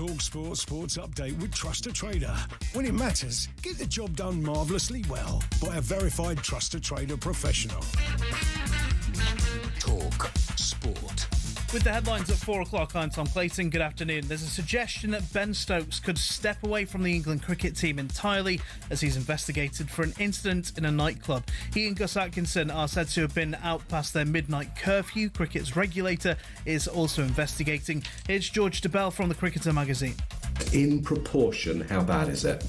talkSPORT Sports Update with Trust a Trader. When it matters, get the job done marvellously well by a verified Trust a Trader professional. talkSPORT. With the headlines at 4 o'clock, I'm Tom Clayton. Good afternoon. There's a suggestion that Ben Stokes could step away from the England cricket team entirely as he's investigated for an incident in a nightclub. He and Gus Atkinson are said to have been out past their midnight curfew. Cricket's regulator is also investigating. Here's George DeBell from the Cricketer magazine. In proportion, how bad is it?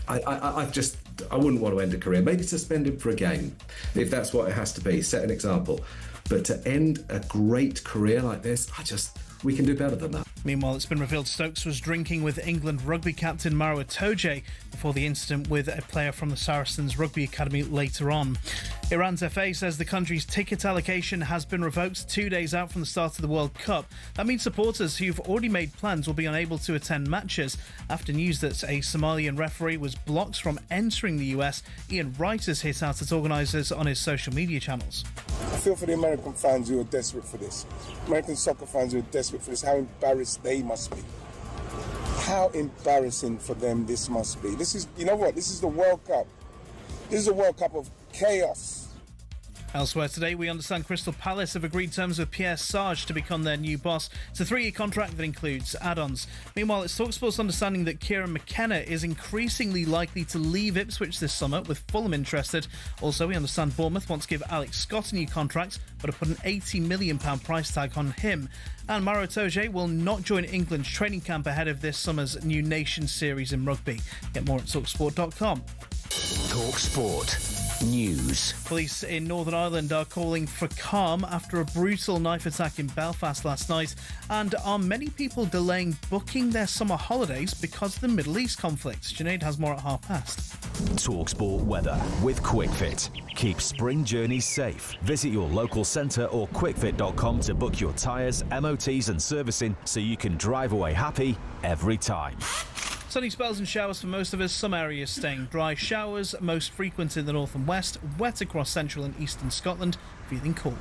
I wouldn't want to end a career. Maybe suspend him for a game, if that's what it has to be. Set an example. But to end a great career like this, we can do better than that. Meanwhile, it's been revealed Stokes was drinking with England rugby captain Maro Itoje before the incident with a player from the Saracens Rugby Academy later on. Iran's FA says the country's ticket allocation has been revoked 2 days out from the start of the World Cup. That means supporters who've already made plans will be unable to attend matches after news that a Somalian referee was blocked from entering the US. Ian Wright has hit out at organisers on his social media channels. I feel for the American fans who are desperate for this. American soccer fans who are desperate for this, how embarrassed they must be. How embarrassing for them this must be. This is, you know what, this is the World Cup. This is a World Cup of chaos. Elsewhere today, we understand Crystal Palace have agreed terms with Pierre Sarge to become their new boss. It's a 3-year contract that includes add-ons. Meanwhile, it's talkSPORT's understanding that Kieran McKenna is increasingly likely to leave Ipswich this summer, with Fulham interested. Also, we understand Bournemouth wants to give Alex Scott a new contract, but have put an £80 million price tag on him. And Maro Itoje will not join England's training camp ahead of this summer's new Nations Series in rugby. Get more at talksport.com. talkSPORT News. Police in Northern Ireland are calling for calm after a brutal knife attack in Belfast last night. And are many people delaying booking their summer holidays because of the Middle East conflict? Junaid has more at 5:30. talkSPORT weather with QuickFit. Keep spring journeys safe. Visit your local centre or quickfit.com to book your tyres, MOTs and servicing so you can drive away happy every time. Sunny spells and showers for most of us. Some areas staying dry. Showers most frequent in the north and west. Wet across central and eastern Scotland. Feeling cool.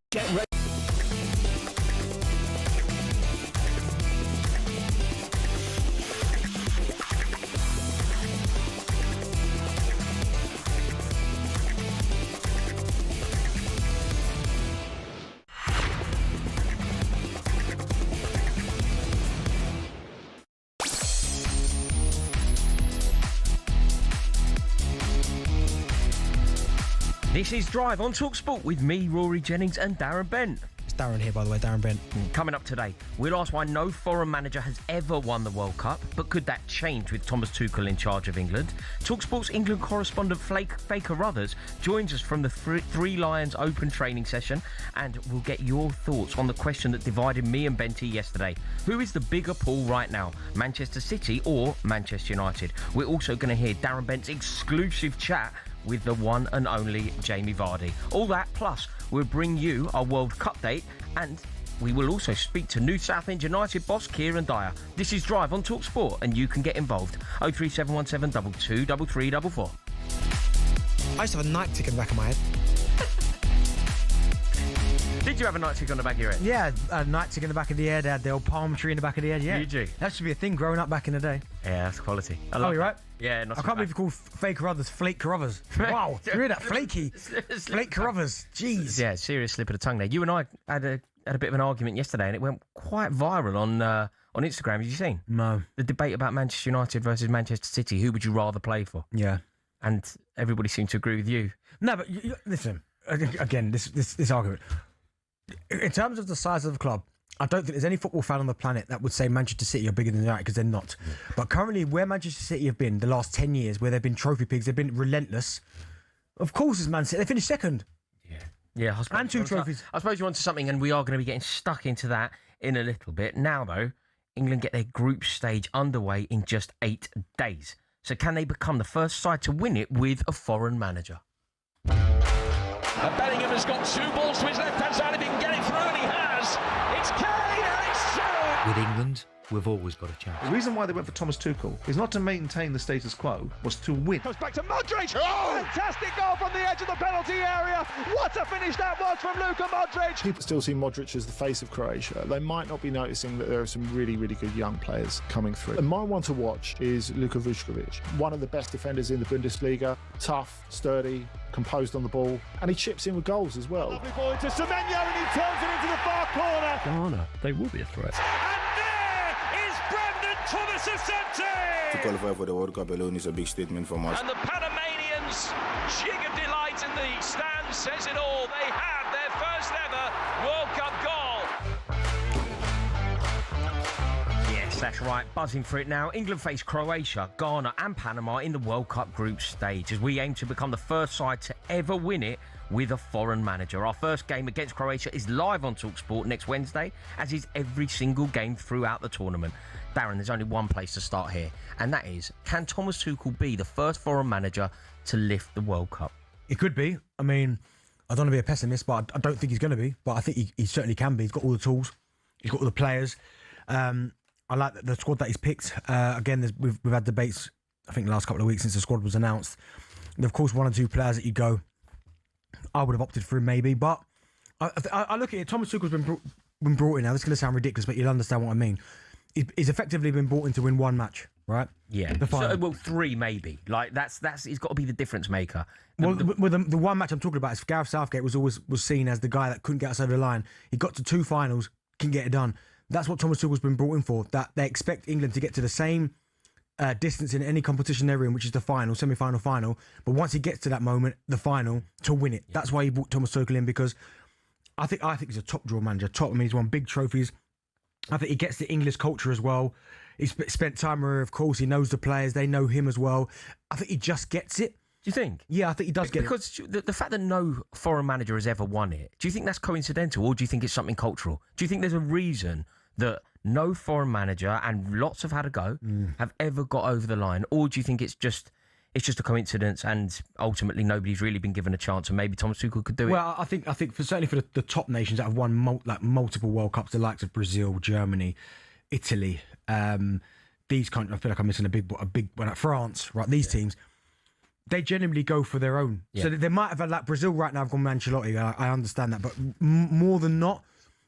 Get ready. This is Drive on talkSPORT with me, Rory Jennings and Darren Bent. It's Darren here, by the way, Darren Bent. Coming up today, we'll ask why no foreign manager has ever won the World Cup, but could that change with Thomas Tuchel in charge of England? talkSPORT's England correspondent Faker Ruthers joins us from the Three Lions Open training session, and we'll get your thoughts on the question that divided me and Benty yesterday. Who is the bigger pool right now, Manchester City or Manchester United? We're also going to hear Darren Bent's exclusive chat with the one and only Jamie Vardy. All that, plus we'll bring you our World Cup date, and we will also speak to New Southend United boss Kieran Dyer. This is Drive on talkSPORT, and you can get involved. 03717 223344. I used to have a night tick in the back of my head. Did you have a night tick on the back of your head? Yeah, a night tick in the back of the head. I had the old palm tree in the back of the head, yeah. Did you? That should be a thing growing up back in the day. Yeah, that's quality. Oh, you're right? Yeah, not I can't believe you call Fake Carruthers Flake Carruthers. Wow, you hear that? Flaky. Flake Carruthers. Jeez. Yeah, serious slip of the tongue there. You and I had a bit of an argument yesterday, and it went quite viral on Instagram. Have you seen? No. The debate about Manchester United versus Manchester City. Who would you rather play for? Yeah. And everybody seemed to agree with you. No, but listen, again, this argument. In terms of the size of the club, I don't think there's any football fan on the planet that would say Manchester City are bigger than United, because they're not. Yeah. But currently, where Manchester City have been the last 10 years, where they've been trophy pigs, they've been relentless. Of course, it's Man City. They finished second. Yeah. And 2 trophies. I suppose you're onto something, and we are going to be getting stuck into that in a little bit. Now, though, England get their group stage underway in just 8 days. So can they become the first side to win it with a foreign manager? And Bellingham has got 2 balls to his left-hand side. If he can get it through, and he has. It's Kane, and it's through. With England, we've always got a chance. The reason why they went for Thomas Tuchel is not to maintain the status quo, was to win. Goes back to Modric. Oh! Fantastic goal from the edge of the penalty area. What a finish that was from Luka Modric. People still see Modric as the face of Croatia. They might not be noticing that there are some really, really good young players coming through. And my one to watch is Luka Vučković, one of the best defenders in the Bundesliga. Tough, sturdy, composed on the ball, and he chips in with goals as well. Lovely ball into Semenyo, and he turns it into the far corner. Ghana, they will be a threat. Thomas Asante! To qualify for the World Cup alone is a big statement from us. And the Panamanians' jig of delight in the stands says it all. They have their first ever World Cup goal. Yes, that's right. Buzzing for it now. England face Croatia, Ghana and Panama in the World Cup group stage as we aim to become the first side to ever win it with a foreign manager. Our first game against Croatia is live on talkSPORT next Wednesday, as is every single game throughout the tournament. Darren, there's only one place to start here, and that is, can Thomas Tuchel be the first foreign manager to lift the World Cup? It could be. I mean, I don't want to be a pessimist, but I don't think he's going to be. But I think he certainly can be. He's got all the tools. He's got all the players. I like the squad that he's picked. Again, we've had debates, I think, the last couple of weeks since the squad was announced. And of course, one or two players that you go, I would have opted for him maybe. But I look at it, Thomas Tuchel's been brought in now. This is going to sound ridiculous, but you'll understand what I mean. He's effectively been brought in to win one match, right? Yeah. Well, three maybe. Like that's he's got to be the difference maker. The one match I'm talking about is Gareth Southgate was seen as the guy that couldn't get us over the line. He got to two finals, couldn't get it done. That's what Thomas Tuchel's been brought in for. That they expect England to get to the same distance in any competition they're in, which is the final, semi-final, final. But once he gets to that moment, the final, to win it. Yeah. That's why he brought Thomas Tuchel in, because I think he's a top draw manager. He's won big trophies. I think he gets the English culture as well. He's spent time where, of course, he knows the players. They know him as well. I think he just gets it. Do you think? Yeah, I think he does get it. Because the fact that no foreign manager has ever won it, do you think that's coincidental, or do you think it's something cultural? Do you think there's a reason that no foreign manager, and lots have had a go, have ever got over the line? Or do you think it's just a coincidence and ultimately nobody's really been given a chance and maybe Thomas Tuchel could do it? Well, I think certainly for the top nations that have won multiple World Cups, the likes of Brazil, Germany, Italy, these countries, I feel like I'm missing a big one, like France, right? These teams, they generally go for their own. Yeah. So they might have had, like Brazil right now, have gone Ancelotti. I understand that, but more than not,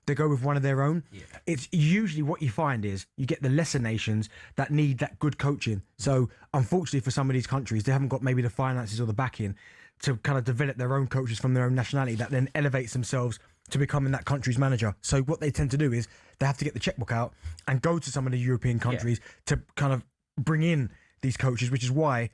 they go with one of their own. Yeah. It's usually what you find is you get the lesser nations that need that good coaching. So unfortunately for some of these countries, they haven't got maybe the finances or the backing to kind of develop their own coaches from their own nationality that then elevates themselves to becoming that country's manager. So what they tend to do is they have to get the checkbook out and go to some of the European countries to kind of bring in these coaches, which is why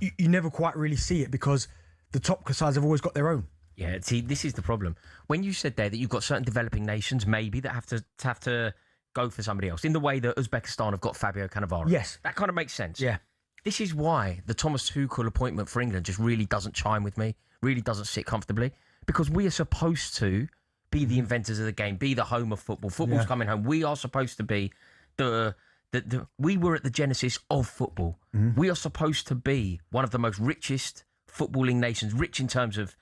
you never quite really see it, because the top sides have always got their own. Yeah, see, this is the problem. When you said there that you've got certain developing nations maybe that have to go for somebody else, in the way that Uzbekistan have got Fabio Cannavaro. Yes. That kind of makes sense. Yeah. This is why the Thomas Tuchel appointment for England just really doesn't chime with me, really doesn't sit comfortably, because we are supposed to be the inventors of the game, be the home of football. Football's coming home. We are supposed to be we were at the genesis of football. We are supposed to be one of the most richest footballing nations, rich in terms of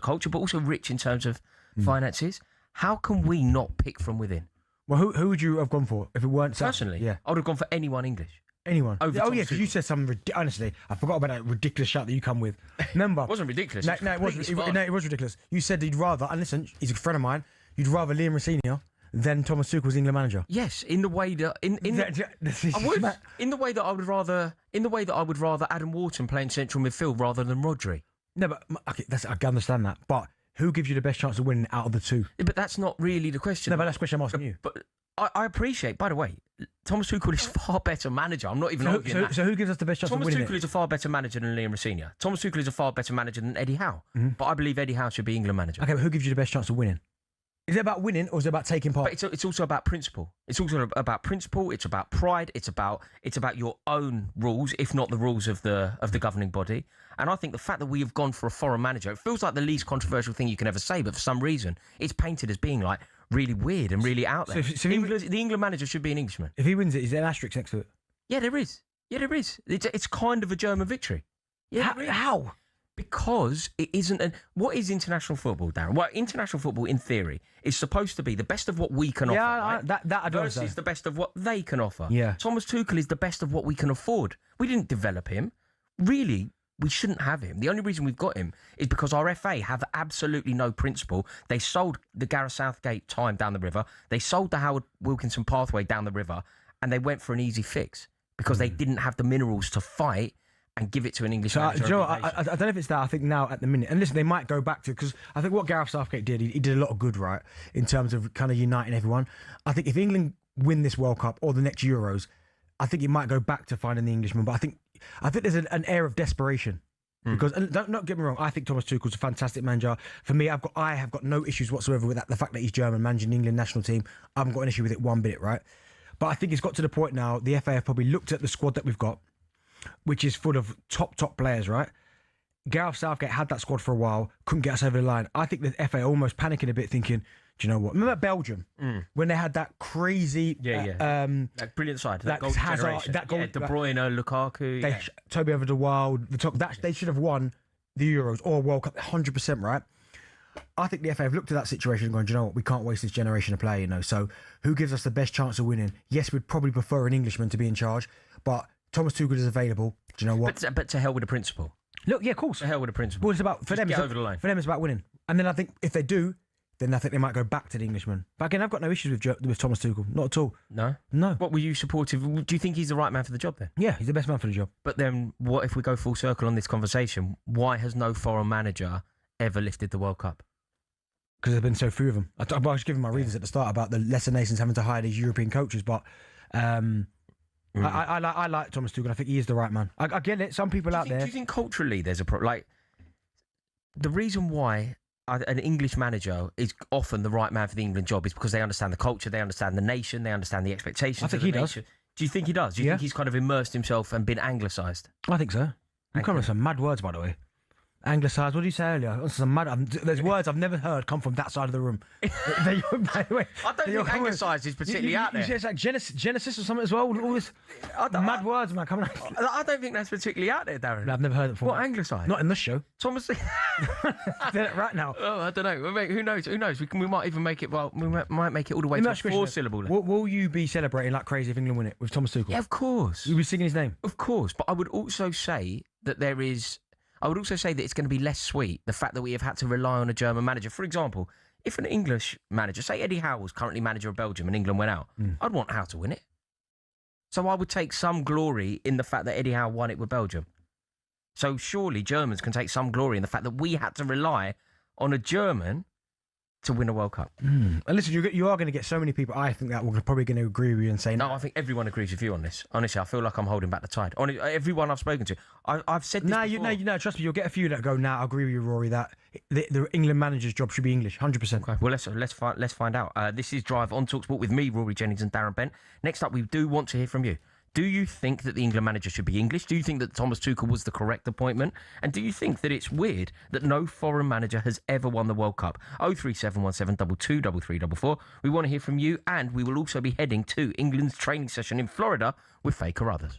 culture, but also rich in terms of finances. How can we not pick from within? Well, who would you have gone for if it weren't personally? Yeah, I would have gone for anyone English. Anyone? Over yeah, Thomas because Tuchel. you said something honestly, I forgot about that ridiculous shout that you come with. Remember? It wasn't ridiculous. No, it was ridiculous. You said you'd rather, and listen, he's a friend of mine, you'd rather Liam Rossini than Thomas Tuchel's England manager. Yes, in the way that in the way that I would rather Adam Wharton playing central midfield rather than Rodri. No, but okay, I can understand that. But who gives you the best chance of winning out of the two? Yeah, but that's not really the question. No, but that's the question I'm asking you. But I appreciate, by the way, Thomas Tuchel is far better manager. I'm not even arguing that. So who gives us the best chance of winning? Thomas Tuchel is a far better manager than Liam Rossini. Thomas Tuchel is a far better manager than Eddie Howe. But I believe Eddie Howe should be England manager. Okay, but who gives you the best chance of winning? Is it about winning or is it about taking part? But it's also about principle. It's also about principle. It's about pride. It's about your own rules, if not the rules of the governing body. And I think the fact that we have gone for a foreign manager, it feels like the least controversial thing you can ever say, but for some reason it's painted as being like really weird and really out there. So the England manager should be an Englishman. If he wins it, is there an asterisk next to it? Yeah, there is. It's kind of a German victory. Yeah, How? Because it isn't. What is international football, Darren? Well, international football, in theory, is supposed to be the best of what we can offer. Right? That I don't versus the best of what they can offer. Yeah. Thomas Tuchel is the best of what we can afford. We didn't develop him. Really, we shouldn't have him. The only reason we've got him is because our FA have absolutely no principle. They sold the Gareth Southgate time down the river. They sold the Howard Wilkinson pathway down the river, and they went for an easy fix because they didn't have the minerals to fight and give it to an English manager. Joe, I don't know if it's that. I think now at the minute, and listen, they might go back to, because I think what Gareth Southgate did, he did a lot of good, right, in terms of kind of uniting everyone. I think if England win this World Cup or the next Euros, I think it might go back to finding the Englishman. But I think there's an air of desperation. Because, and don't get me wrong, I think Thomas Tuchel's a fantastic manager. For me, I have got no issues whatsoever with that. The fact that he's German, managing the England national team, I haven't got an issue with it one bit, right? But I think it's got to the point now, the FA have probably looked at the squad that we've got, which is full of top players, right? Gareth Southgate had that squad for a while, couldn't get us over the line. I think the FA are almost panicking a bit, thinking, do you know what? Remember Belgium when they had that crazy, that brilliant side, that golden generation, De Bruyne, Lukaku, Toby Alderweireld, they should have won the Euros or World Cup 100%, right? I think the FA have looked at that situation and gone, do you know what? We can't waste this generation of player, you know. So who gives us the best chance of winning? Yes, we'd probably prefer an Englishman to be in charge, but Thomas Tuchel is available. Do you know what? But to hell with the principle. Look, yeah, of course. To hell with the principle. Well, it's about for them. Over the line. For them, it's about winning. And then I think if they do, then I think they might go back to the Englishman. But again, I've got no issues with Thomas Tuchel, not at all. No. What were you supportive? Do you think he's the right man for the job then? Yeah, he's the best man for the job. But then, what if we go full circle on this conversation? Why has no foreign manager ever lifted the World Cup? Because there's been so few of them. I was giving my reasons at the start about the lesser nations having to hire these European coaches, but I like Thomas Tuchel. I think he is the right man. I get it. Some people out there. Do you think culturally there's a problem? Like, the reason why an English manager is often the right man for the England job is because they understand the culture, they understand the nation, they understand the expectations. I think he does. Do you think he does? Do you think he's kind of immersed himself and been anglicised? I think so. You're coming with some mad words, by the way. Anglicised. What did you say earlier? Some mad. There's words I've never heard come from that side of the room. By the way, I don't think anglicised is particularly out there. It's like Genesis or something as well. All this mad words, man, coming out. I don't think that's particularly out there, Darren. No, I've never heard it before. What, anglicised? Not in this show. Thomas. Did it right now. Oh, I don't know. Who knows? Who knows? We might even make it. Well, we might make it all the way to a 4-syllable. Will you be celebrating like crazy if England win it with Thomas Tuchel? Yeah, of course. You'll be singing his name. Of course, but I would also say that it's going to be less sweet, the fact that we have had to rely on a German manager. For example, if an English manager, say Eddie Howe was currently manager of Belgium and England went out, I'd want Howe to win it. So I would take some glory in the fact that Eddie Howe won it with Belgium. So surely Germans can take some glory in the fact that we had to rely on a German to win a World Cup. And listen, you are going to get so many people, I think, that we're probably going to agree with you and say... No, I think everyone agrees with you on this. Honestly, I feel like I'm holding back the tide. Everyone I've spoken to, I've said this before. No, trust me, you'll get a few that go, I agree with you, Rory, that the England manager's job should be English, 100%. Okay, well, let's find out. This is Drive on talkSPORT with me, Rory Jennings and Darren Bent. Next up, we do want to hear from you. Do you think that the England manager should be English? Do you think that Thomas Tuchel was the correct appointment? And do you think that it's weird that no foreign manager has ever won the World Cup? 03717 223344. We want to hear from you, and we will also be heading to England's training session in Florida with Faye Carruthers.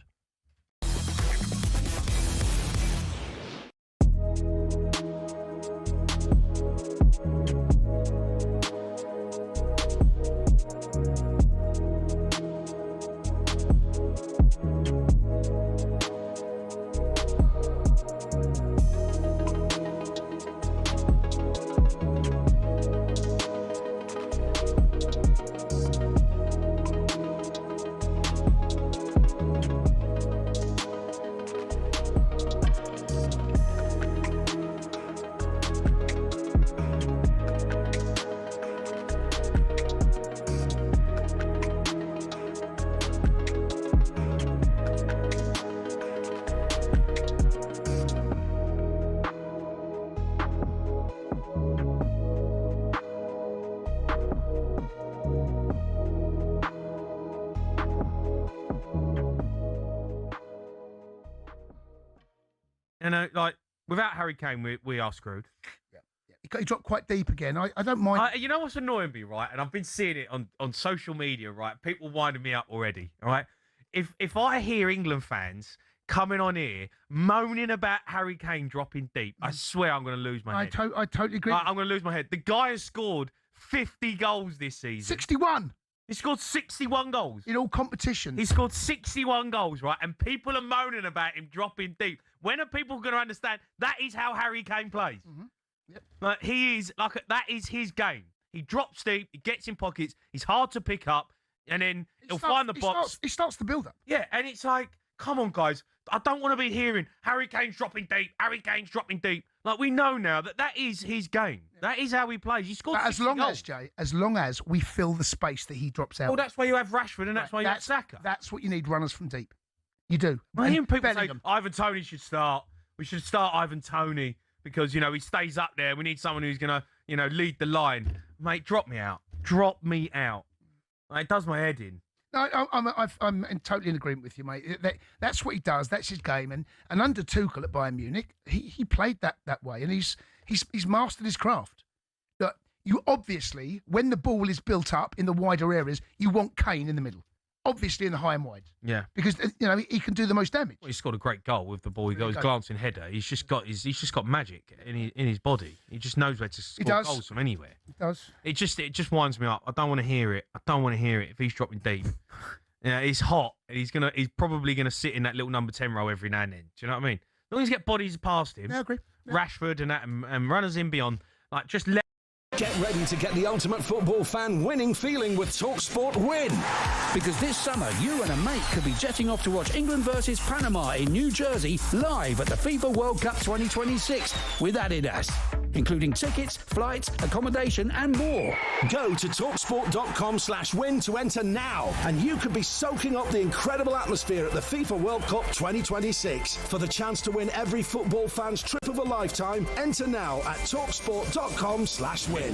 You know, like, without Harry Kane, we are screwed. He dropped quite deep again. I don't mind. You know what's annoying me, right? And I've been seeing it on social media, right? People winding me up already, all right? If I hear England fans coming on here moaning about Harry Kane dropping deep. I swear I'm going to lose my head. I totally agree. I'm going to lose my head. The guy has scored 50 goals this season. 61. He scored 61 goals. In all competitions. He scored 61 goals, right? And people are moaning about him dropping deep. When are people going to understand that is how Harry Kane plays? Mm-hmm. Yep. Like, he is, that is his game. He drops deep, he gets in pockets, he's hard to pick up, and then he'll find the box. He starts the build-up. Yeah, and it's like, come on, guys. I don't want to be hearing Harry Kane's dropping deep, Harry Kane's dropping deep. Like, we know now that is his game. That is how he plays. He scored 60 goals. As long as we fill the space that he drops out. Well, that's why you have Rashford and that's why you have Saka. That's what you need, runners from deep. You do. I hear people say, Ivan Toney should start. We should start Ivan Toney because, he stays up there. We need someone who's going to, lead the line. Mate, drop me out. Drop me out. It does my head in. No, I'm totally in agreement with you, mate. That's what he does. That's his game. And under Tuchel at Bayern Munich, he played that way, and he's mastered his craft. But you obviously, when the ball is built up in the wider areas, you want Kane in the middle. Obviously in the high and wide. Yeah. Because he can do the most damage. Well, he scored a great goal with the ball. He got his glancing header. He's just got magic in his body. He just knows where to score goals from anywhere. He does. It just winds me up. I don't want to hear it. If he's dropping deep. He's hot and he's probably gonna sit in that little number 10 role every now and then. Do you know what I mean? As long as you get bodies past him. Yeah, I agree. Yeah. Rashford and that and runners in beyond. Like, just let. Get ready to get the ultimate football fan winning feeling with talkSPORT Win. Because this summer, you and a mate could be jetting off to watch England versus Panama in New Jersey live at the FIFA World Cup 2026 with Adidas, including tickets, flights, accommodation and more. Go to talksport.com/win to enter now, and you could be soaking up the incredible atmosphere at the FIFA World Cup 2026. For the chance to win every football fan's trip of a lifetime, enter now at talksport.com/win.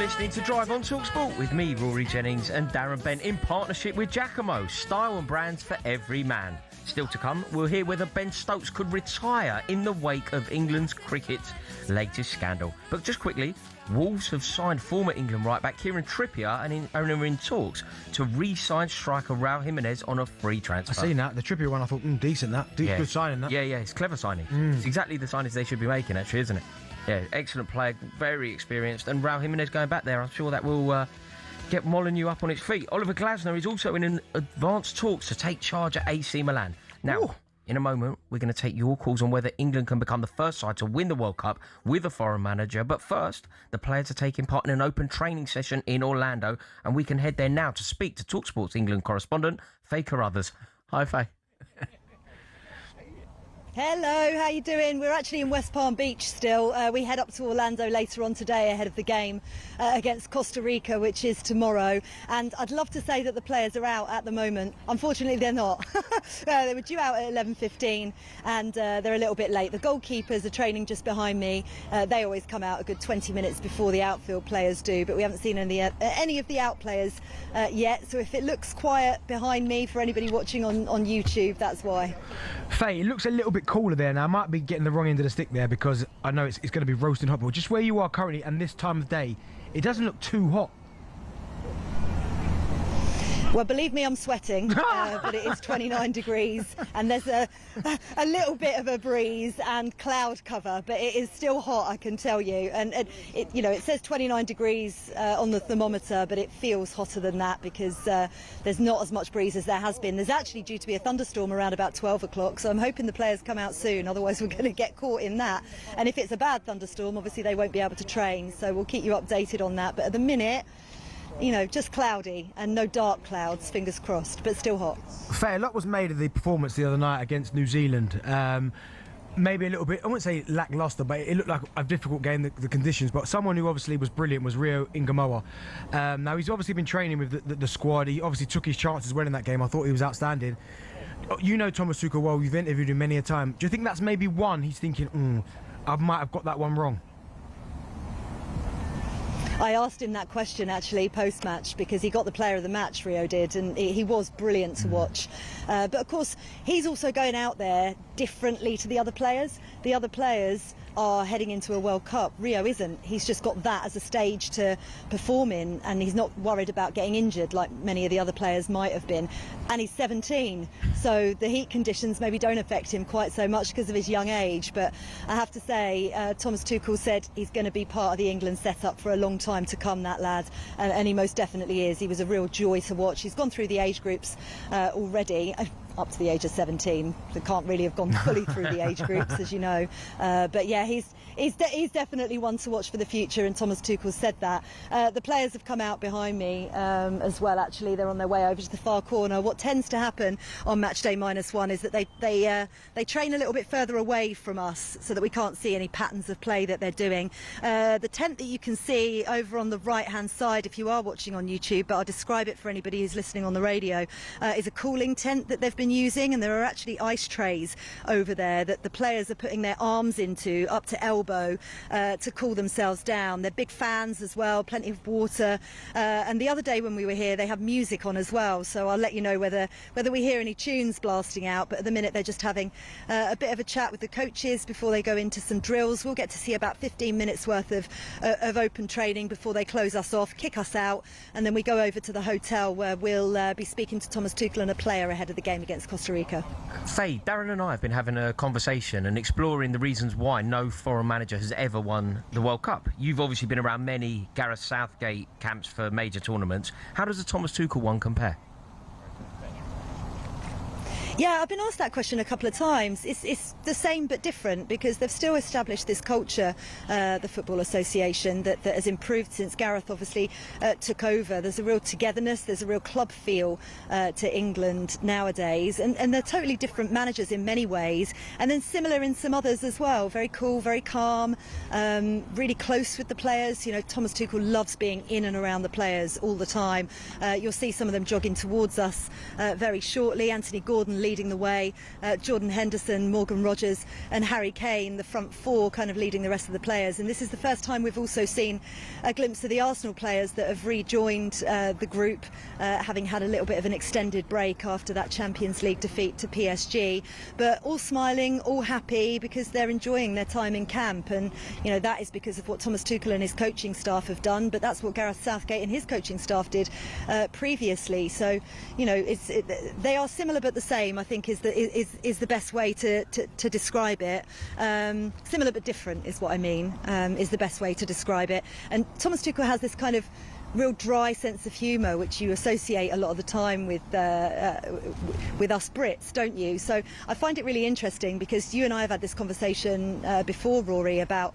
Listening to Drive on talkSPORT with me, Rory Jennings, and Darren Bent in partnership with Giacomo, style and brands for every man. Still to come, we'll hear whether Ben Stokes could retire in the wake of England's cricket's latest scandal. But just quickly, Wolves have signed former England right-back Kieran Trippier and are in talks to re-sign striker Raul Jimenez on a free transfer. I seen that. The Trippier one, I thought, decent that. Good signing that. Yeah, it's clever signing. It's exactly the signings they should be making, actually, isn't it? Yeah, excellent player, very experienced, and Raul Jimenez going back there, I'm sure that will get Molineux up on its feet. Oliver Glasner is also in advanced talks to take charge at AC Milan. Now, in a moment, we're going to take your calls on whether England can become the first side to win the World Cup with a foreign manager. But first, the players are taking part in an open training session in Orlando, and we can head there now to speak to talkSPORT's England correspondent, Faye Carruthers. Hi, Faye. Hello, how you doing? We're actually in West Palm Beach still. We head up to Orlando later on today ahead of the game against Costa Rica, which is tomorrow. And I'd love to say that the players are out at the moment. Unfortunately, they're not. They were due out at 11:15 and they're a little bit late. The goalkeepers are training just behind me. They always come out a good 20 minutes before the outfield players do, but we haven't seen any of the out players yet. So if it looks quiet behind me for anybody watching on YouTube, that's why. Faye, it looks a little bit cooler there now. I might be getting the wrong end of the stick there because I know it's going to be roasting hot, but just where you are currently and this time of day, it doesn't look too hot. Well, believe me, I'm sweating, but it is 29 degrees and there's a little bit of a breeze and cloud cover, but it is still hot, I can tell you. And it, you know, it says 29 degrees on the thermometer, but it feels hotter than that because there's not as much breeze as there has been. There's actually due to be a thunderstorm around about 12 o'clock, so I'm hoping the players come out soon, otherwise we're going to get caught in that. And if it's a bad thunderstorm, obviously they won't be able to train, so we'll keep you updated on that. But at the minute, you know, just cloudy and no dark clouds, fingers crossed, but still hot. Fair, a lot was made of the performance the other night against New Zealand. Maybe a little bit, I wouldn't say lacklustre, but it looked like a difficult game, the conditions. But someone who obviously was brilliant was Rio Ingamoa. Now, he's obviously been training with the squad. He obviously took his chances well in that game. I thought he was outstanding. You know Thomas Tuchel well, you've interviewed him many a time. Do you think that's maybe one he's thinking, I might have got that one wrong? I asked him that question actually post-match because he got the player of the match, Rio did, and he was brilliant to watch. But of course, he's also going out there differently to the other players. The other players are heading into a World Cup. Rio isn't. He's just got that as a stage to perform in, and he's not worried about getting injured like many of the other players might have been. And he's 17, so the heat conditions maybe don't affect him quite so much because of his young age. But I have to say, Thomas Tuchel said he's going to be part of the England setup for a long time to come, that lad, and he most definitely is. He was a real joy to watch. He's gone through the age groups already, up to the age of 17. They can't really have gone fully through the age groups, as you know. But yeah, he's definitely one to watch for the future, and Thomas Tuchel said that. The players have come out behind me as well, actually. They're on their way over to the far corner. What tends to happen on match day -1 is that they train a little bit further away from us so that we can't see any patterns of play that they're doing. The tent that you can see over on the right-hand side, if you are watching on YouTube, but I'll describe it for anybody who's listening on the radio, is a cooling tent that they've been using, and there are actually ice trays over there that the players are putting their arms into up to elbow to cool themselves down. They're big fans as well, plenty of water, and the other day when we were here they have music on as well, so I'll let you know whether we hear any tunes blasting out. But at the minute they're just having a bit of a chat with the coaches before they go into some drills. We'll get to see about 15 minutes worth of open training before they close us off, kick us out, and then we go over to the hotel where we'll be speaking to Thomas Tuchel and a player ahead of the game against Costa Rica. Faye, Darren and I have been having a conversation and exploring the reasons why no foreign manager has ever won the World Cup. You've obviously been around many Gareth Southgate camps for major tournaments. How does the Thomas Tuchel one compare? Yeah, I've been asked that question a couple of times. It's the same but different because they've still established this culture, the Football Association, that has improved since Gareth obviously took over. There's a real togetherness, there's a real club feel to England nowadays, and they're totally different managers in many ways, and then similar in some others as well. Very cool, very calm, really close with the players. You know, Thomas Tuchel loves being in and around the players all the time. You'll see some of them jogging towards us very shortly. Anthony Gordon leading the way, Jordan Henderson, Morgan Rogers and Harry Kane, the front four, kind of leading the rest of the players. And this is the first time we've also seen a glimpse of the Arsenal players that have rejoined the group, having had a little bit of an extended break after that Champions League defeat to PSG, but all smiling, all happy because they're enjoying their time in camp. And you know, that is because of what Thomas Tuchel and his coaching staff have done, but that's what Gareth Southgate and his coaching staff did previously. So you know, they are similar but the same, I think, is the best way to describe it. Similar but different is what I mean, is the best way to describe it. And Thomas Tuchel has this kind of real dry sense of humour, which you associate a lot of the time with us Brits, don't you? So I find it really interesting because you and I have had this conversation before, Rory, about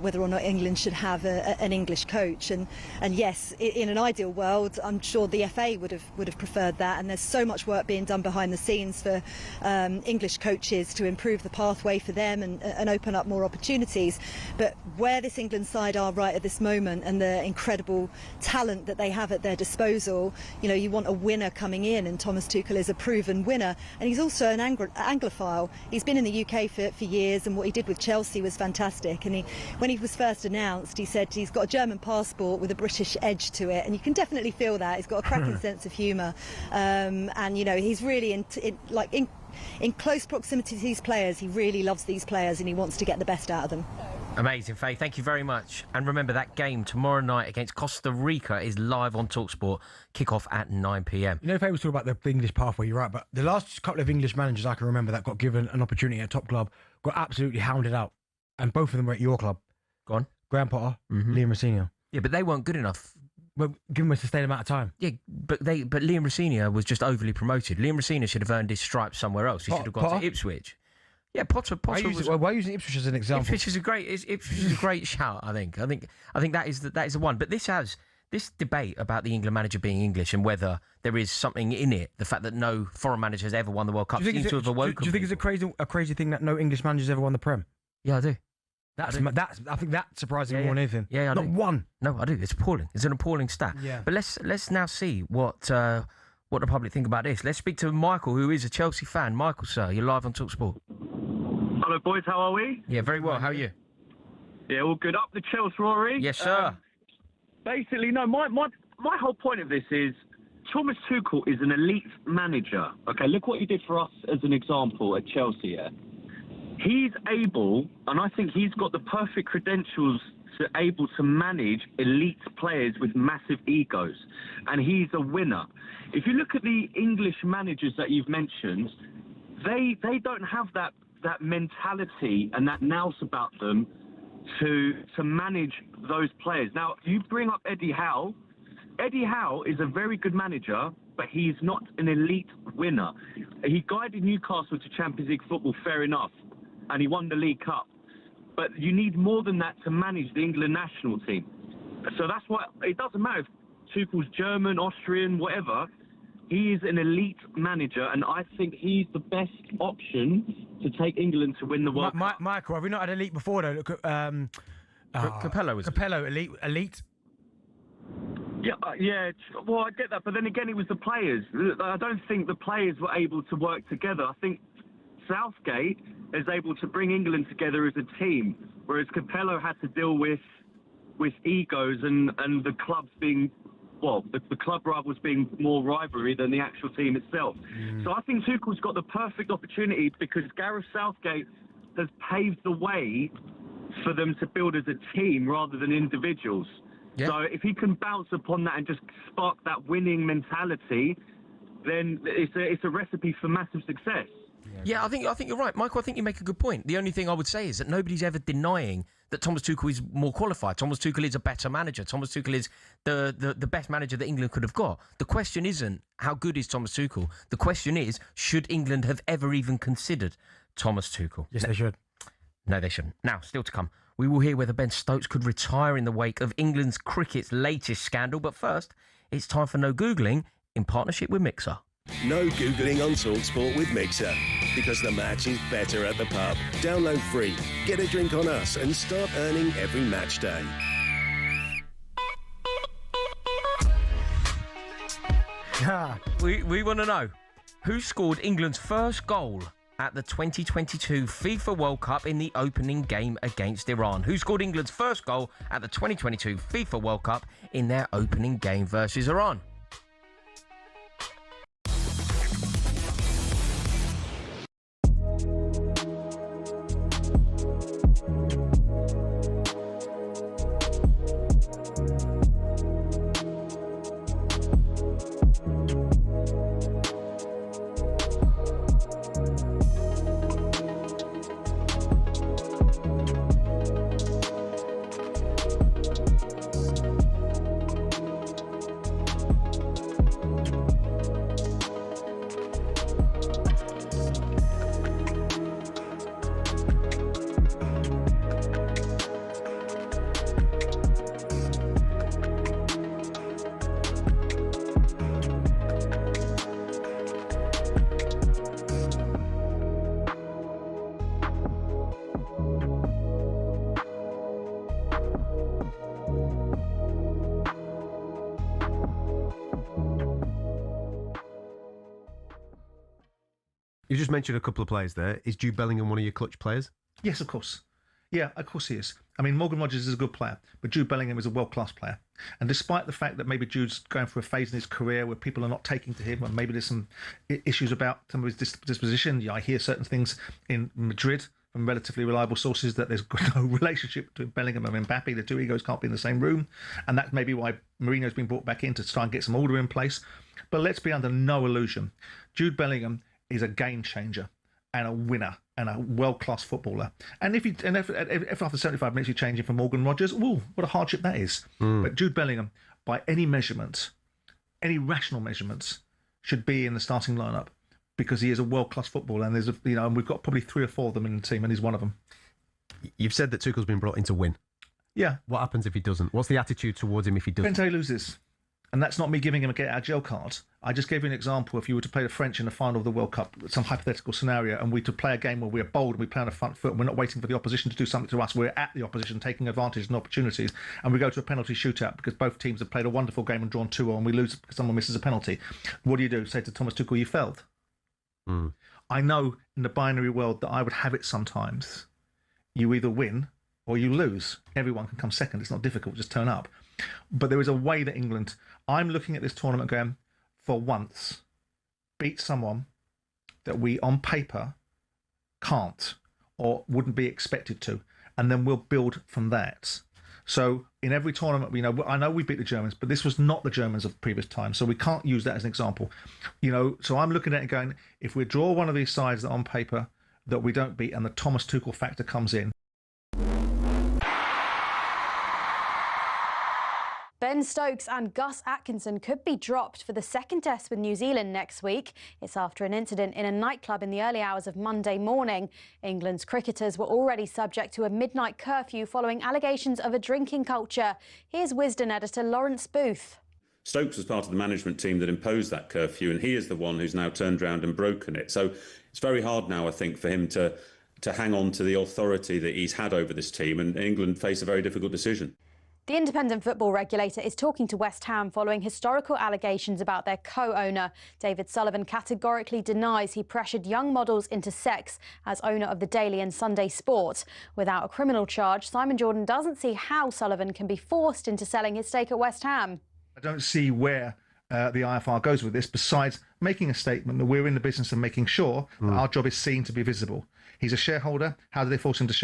whether or not England should have an English coach, and yes, in an ideal world, I'm sure the FA would have preferred that. And there's so much work being done behind the scenes for English coaches to improve the pathway for them and open up more opportunities. But where this England side are right at this moment, and the incredible talent that they have at their disposal, you know, you want a winner coming in, and Thomas Tuchel is a proven winner, and he's also an Anglophile. He's been in the UK for years, and what he did with Chelsea was fantastic. And when he was first announced, he said he's got a German passport with a British edge to it, and you can definitely feel that. He's got a cracking sense of humour, and you know, he's really in close proximity to these players. He really loves these players, and he wants to get the best out of them. Amazing, Faye. Thank you very much. And remember, that game tomorrow night against Costa Rica is live on talkSPORT. Kick-off at 9 p.m. You know, Faye was talking about the English pathway, you're right, but the last couple of English managers I can remember that got given an opportunity at a top club got absolutely hounded out. And both of them were at your club. Go on. Graham Potter, Liam Rosenior. Yeah, but they weren't good enough. Well, give them a sustained amount of time. Yeah, but Liam Rosenior was just overly promoted. Liam Rosenior should have earned his stripes somewhere else. He should have gone to Ipswich. Yeah, Potter. Why are you using Ipswich as an example? Ipswich is a great shout. I think that is the one. But this debate about the England manager being English and whether there is something in it, the fact that no foreign manager has ever won the World Cup seems to have awoken. Do you think it's a crazy thing that no English manager's ever won the Prem? Yeah, I do. I think that's surprising more than anything. Yeah, not one. No, I do. It's appalling. It's an appalling stat. Yeah. But let's now see what the public think about this. Let's speak to Michael, who is a Chelsea fan. Michael, sir, you're live on talkSPORT. Hello, boys. How are we? Yeah, very well. How are you? Yeah, all good. Up the Chelsea, Rory. Yes, sir. Basically, no. My whole point of this is Thomas Tuchel is an elite manager. Okay, look what he did for us as an example at Chelsea. Yeah? He's able, and I think he's got the perfect credentials to able to manage elite players with massive egos, and he's a winner. If you look at the English managers that you've mentioned, they don't have that mentality and that nous about them to manage those players. Now, you bring up Eddie Howe. Eddie Howe is a very good manager, but he's not an elite winner. He guided Newcastle to Champions League football, fair enough, and he won the League Cup. But you need more than that to manage the England national team. So that's why it doesn't matter if Tuchel's German, Austrian, whatever. He is an elite manager, and I think he's the best option to take England to win the World Cup. Michael, have we not had elite before, though? Look at Capello. Capello, elite. Yeah. Well, I get that, but then again, it was the players. I don't think the players were able to work together. I think Southgate is able to bring England together as a team, whereas Capello had to deal with egos and the clubs being, the club rivals being more rivalry than the actual team itself. So I think Tuchel's got the perfect opportunity because Gareth Southgate has paved the way for them to build as a team rather than individuals. Yeah. So if he can bounce upon that and just spark that winning mentality, then it's a recipe for massive success. Yeah, I think you're right, Michael. I think you make a good point. The only thing I would say is that nobody's ever denying that Thomas Tuchel is more qualified. Thomas Tuchel is a better manager. Thomas Tuchel is the best manager that England could have got. The question isn't how good is Thomas Tuchel. The question is, should England have ever even considered Thomas Tuchel? Yes, they should. No, they shouldn't. Now, still to come, we will hear whether Ben Stokes could retire in the wake of England's cricket's latest scandal. But first, it's time for No Googling in partnership with Mixer. No Googling on talkSPORT with Mixer, because the match is better at the pub. Download free, get a drink on us and start earning every match day. We want to know who scored England's first goal at the 2022 FIFA World Cup in the opening game against Iran. Who scored England's first goal at the 2022 FIFA World Cup in their opening game versus Iran? You just mentioned a couple of players there. Is Jude Bellingham one of your clutch players? Yes, of course. Yeah, of course he is. I mean, Morgan Rogers is a good player, but Jude Bellingham is a world-class player. And despite the fact that maybe Jude's going through a phase in his career where people are not taking to him, and maybe there's some issues about some of his disposition. Yeah, I hear certain things in Madrid from relatively reliable sources that there's no relationship between Bellingham and Mbappe. The two egos can't be in the same room, and that's maybe why Mourinho's been brought back in to try and get some order in place. But let's be under no illusion. Jude Bellingham is a game changer and a winner and a world-class footballer. And if after 75 minutes you change him for Morgan Rogers, what a hardship that is. But Jude Bellingham, by any measurement, any rational measurements, should be in the starting lineup because he is a world-class footballer. And there's and we've got probably 3 or 4 of them in the team, and he's one of them. You've said that Tuchel's been brought in to win. Yeah. What happens if he doesn't? What's the attitude towards him if he doesn't? Conte loses. And that's not me giving him a get-out-of-jail card. I just gave you an example. If you were to play the French in the final of the World Cup, some hypothetical scenario, and we to play a game where we're bold and we play on the front foot and we're not waiting for the opposition to do something to us, we're at the opposition, taking advantage and opportunities, and we go to a penalty shootout because both teams have played a wonderful game and drawn 2-0 and we lose because someone misses a penalty. What do? Say to Thomas Tuchel, you failed. I know in the binary world that I would have it sometimes. You either win or you lose. Everyone can come second. It's not difficult. Just turn up. But there is a way that England... I'm looking at this tournament going, for once, beat someone that we, on paper, can't or wouldn't be expected to. And then we'll build from that. So in every tournament, I know we beat the Germans, but this was not the Germans of previous times. So we can't use that as an example. So I'm looking at it going, if we draw one of these sides that on paper that we don't beat and the Thomas Tuchel factor comes in, Ben Stokes and Gus Atkinson could be dropped for the second test with New Zealand next week. It's after an incident in a nightclub in the early hours of Monday morning. England's cricketers were already subject to a midnight curfew following allegations of a drinking culture. Here's Wisden editor Lawrence Booth. Stokes was part of the management team that imposed that curfew, and he is the one who's now turned around and broken it. So it's very hard now, I think, for him to hang on to the authority that he's had over this team, and England face a very difficult decision. The independent football regulator is talking to West Ham following historical allegations about their co-owner. David Sullivan categorically denies he pressured young models into sex as owner of the Daily and Sunday Sport. Without a criminal charge, Simon Jordan doesn't see how Sullivan can be forced into selling his stake at West Ham. I don't see where the IFR goes with this, besides making a statement that we're in the business of making sure that our job is seen to be visible. He's a shareholder. How do they force him to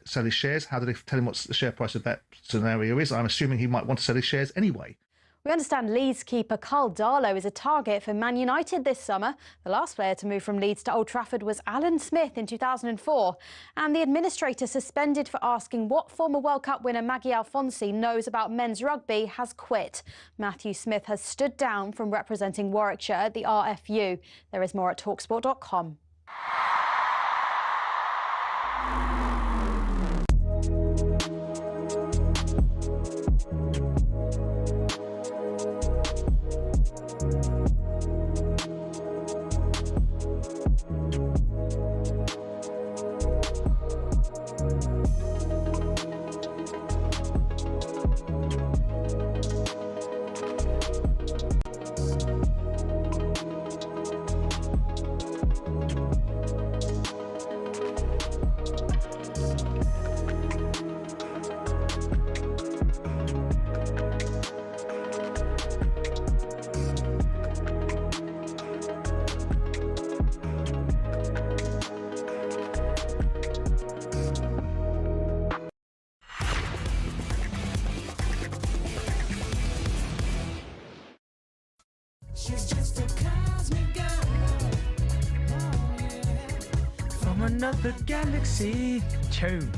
sell his shares? How do they tell him what the share price of that scenario is? I'm assuming he might want to sell his shares anyway. We understand Leeds keeper Carl Darlow is a target for Man United this summer. The last player to move from Leeds to Old Trafford was Alan Smith in 2004. And the administrator suspended for asking what former World Cup winner Maggie Alfonsi knows about men's rugby has quit. Matthew Smith has stood down from representing Warwickshire at the RFU. There is more at talksport.com. She's just a cosmic girl. From another galaxy. Tune.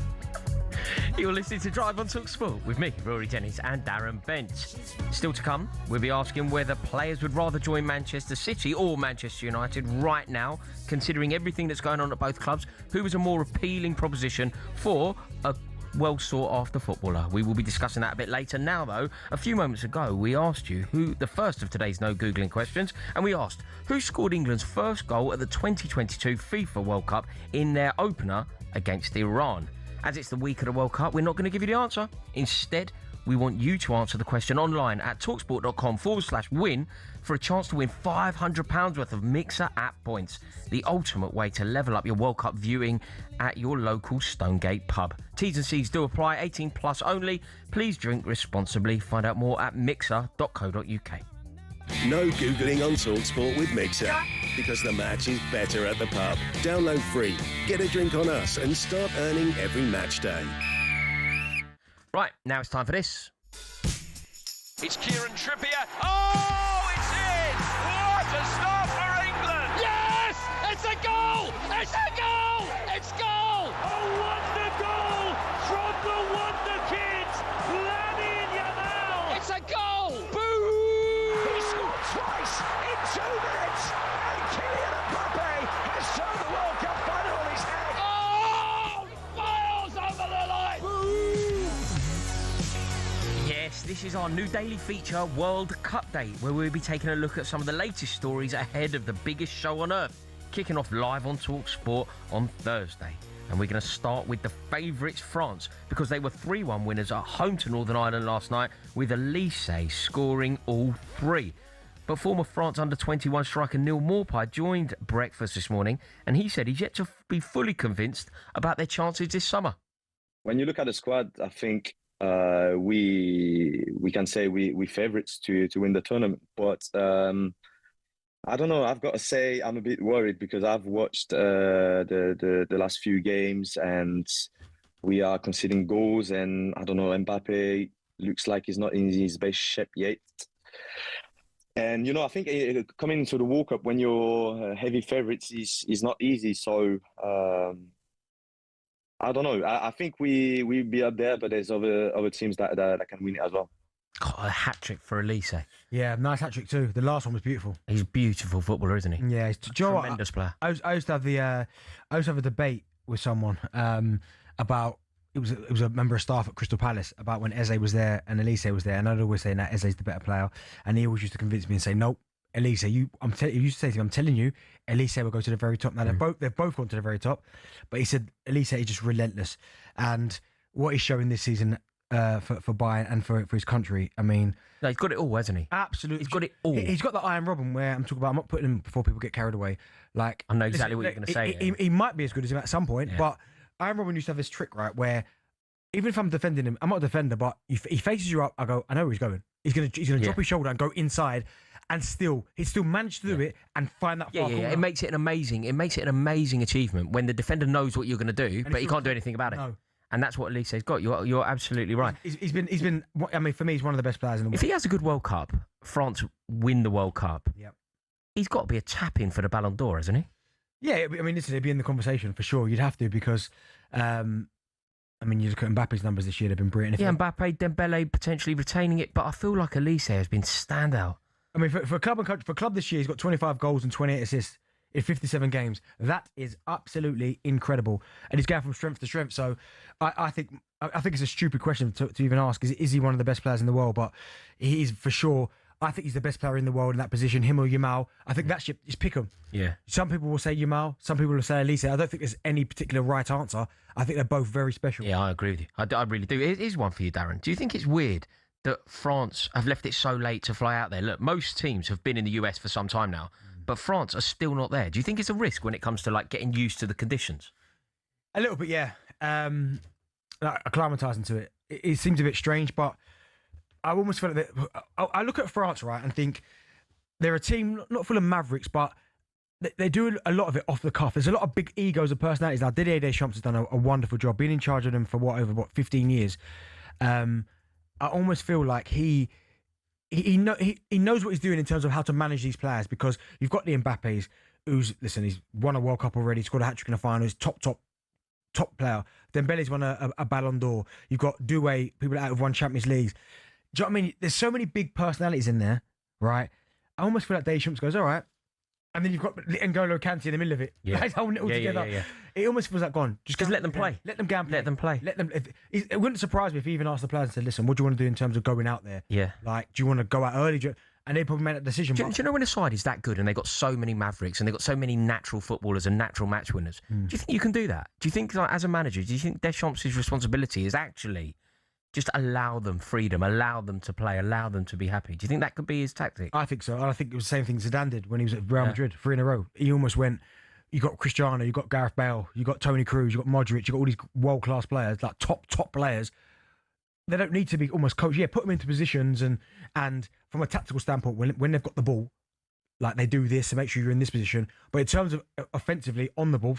You're listening to Drive on talkSPORT with me, Rory Jennings and Darren Bent. Still to come, we'll be asking whether players would rather join Manchester City or Manchester United right now, considering everything that's going on at both clubs. Who was a more appealing proposition for a well-sought-after footballer? We will be discussing that a bit later. Now, though, a few moments ago, we asked you who the first of today's No Googling questions, and we asked who scored England's first goal at the 2022 FIFA World Cup in their opener against Iran. As it's the week of the World Cup, we're not going to give you the answer. Instead, we want you to answer the question online at talksport.com/win for a chance to win £500 worth of Mixer app points, the ultimate way to level up your World Cup viewing at your local Stonegate pub. T's and C's do apply, 18 plus only. Please drink responsibly. Find out more at mixer.co.uk. No Googling on talkSPORT with Mixer. because the match is better at the pub. Download free, get a drink on us and start earning every match day. Right, now it's time for this. It's Kieran Trippier. Oh, it's in! What a start for England! Yes! It's a goal! It's a goal! It's goal! A wonder goal from the Wonder Kids, Lamine Yamal! It's a goal! Boom! He scored twice in 2 minutes, and Kylian Mbappe has turned the World Cup final on his head. Oh! Miles over the line! Yes, this is our new daily feature, World Cup Day, where we'll be taking a look at some of the latest stories ahead of the biggest show on earth, kicking off live on talkSPORT on Thursday. And we're going to start with the favourites, France, because they were 3-1 winners at home to Northern Ireland last night, with Elise scoring all 3. But former France under-21 striker Neil Maupay joined breakfast this morning, and he said he's yet to be fully convinced about their chances this summer. When you look at the squad, I think we can say we favourites to win the tournament. But I don't know. I've got to say I'm a bit worried because I've watched the last few games and we are conceding goals. And I don't know, Mbappe looks like he's not in his best shape yet. And, you know, I think coming into the World Cup when you're heavy favourites is not easy. So I don't know. I think we'll be up there, but there's other teams that can win it as well. God, a hat-trick for Elise. Yeah, nice hat-trick too. The last one was beautiful. He's a beautiful footballer, isn't he? Yeah, he's tremendous player. I used to have a debate with someone about it was a member of staff at Crystal Palace about when Eze was there and Elise was there, and I'd always say that Eze's the better player, and he always used to convince me and say, "Nope, Elise, he used to say to me, I'm telling you, Elise will go to the very top." Now they've both gone to the very top, but he said Elise is just relentless, and what he's showing this season for Bayern and for his country, I mean, no, he's got it all, hasn't he? Absolutely, he's got it all. He's got the Iron Robin where I'm talking about. I'm not putting him before people get carried away. Like I know exactly what you're going to say. He might be as good as him at some point, but Iron Robin used to have this trick, right, where even if I'm defending him, I'm not a defender, but he faces you up, I go, I know where he's going. He's gonna drop his shoulder and go inside, and he still managed to do it and find that far corner. It makes it an amazing achievement when the defender knows what you're going to do, but he can't do anything about it. No. And that's what Elise's got. You're absolutely right. He's been. I mean, for me, he's one of the best players in the world. If he has a good World Cup, France win the World Cup. Yep. He's got to be a tap-in for the Ballon d'Or, hasn't he? Yeah, I mean, listen, he'd be in the conversation for sure. You'd have to because, I mean, you look at Mbappe's numbers this year; they've been brilliant. Mbappe, Dembele potentially retaining it, but I feel like Elise has been standout. I mean, for club this year, he's got 25 goals and 28 assists in 57 games. That is absolutely incredible, and he's going from strength to strength. So, I think it's a stupid question to even ask. Is he one of the best players in the world? But he is for sure. I think he's the best player in the world in that position. Him or Yamal. I think that's just pick him. Yeah. Some people will say Yamal. Some people will say Elise. I don't think there's any particular right answer. I think they're both very special. Yeah, I agree with you. I really do. Here's one for you, Darren. Do you think it's weird that France have left it so late to fly out there? Look, most teams have been in the US for some time now, but France are still not there. Do you think it's a risk when it comes to like getting used to the conditions? A little bit, yeah. Acclimatising to it. It seems a bit strange, but I almost feel like I look at France, right, and think they're a team not full of mavericks, but they do a lot of it off the cuff. There's a lot of big egos and personalities. Now, Didier Deschamps has done a wonderful job being in charge of them for over 15 years. I almost feel like he knows what he's doing in terms of how to manage these players, because you've got the Mbappes, he's won a World Cup already, scored a hat-trick in the final, he's top player. Dembele's won a Ballon d'Or. You've got Doué, people that have won Champions Leagues. Do you know what I mean? There's so many big personalities in there, right? I almost feel like Deschamps goes, all right. And then you've got N'Golo Kante in the middle of it. Yeah. Like, holding it all together. Yeah. It almost feels like, go on. Just let them play. Let them go and play. Let them play. It wouldn't surprise me if he even asked the players and said, listen, what do you want to do in terms of going out there? Yeah. Like, do you want to go out early? And they probably made that decision. Do you know when a side is that good and they've got so many mavericks and they've got so many natural footballers and natural match winners? Do you think you can do that? Do you think, like, as a manager, do you think Deschamps' responsibility is actually just allow them freedom, allow them to play, allow them to be happy? Do you think that could be his tactic? I think so. And I think it was the same thing Zidane did when he was at Real Madrid, 3 in a row. He almost went, you got Cristiano, you got Gareth Bale, you got Toni Kroos, you got Modric, you got all these world-class players, like top players. They don't need to be almost coached. Yeah, put them into positions and from a tactical standpoint, when they've got the ball, like they do this to make sure you're in this position. But in terms of offensively on the ball,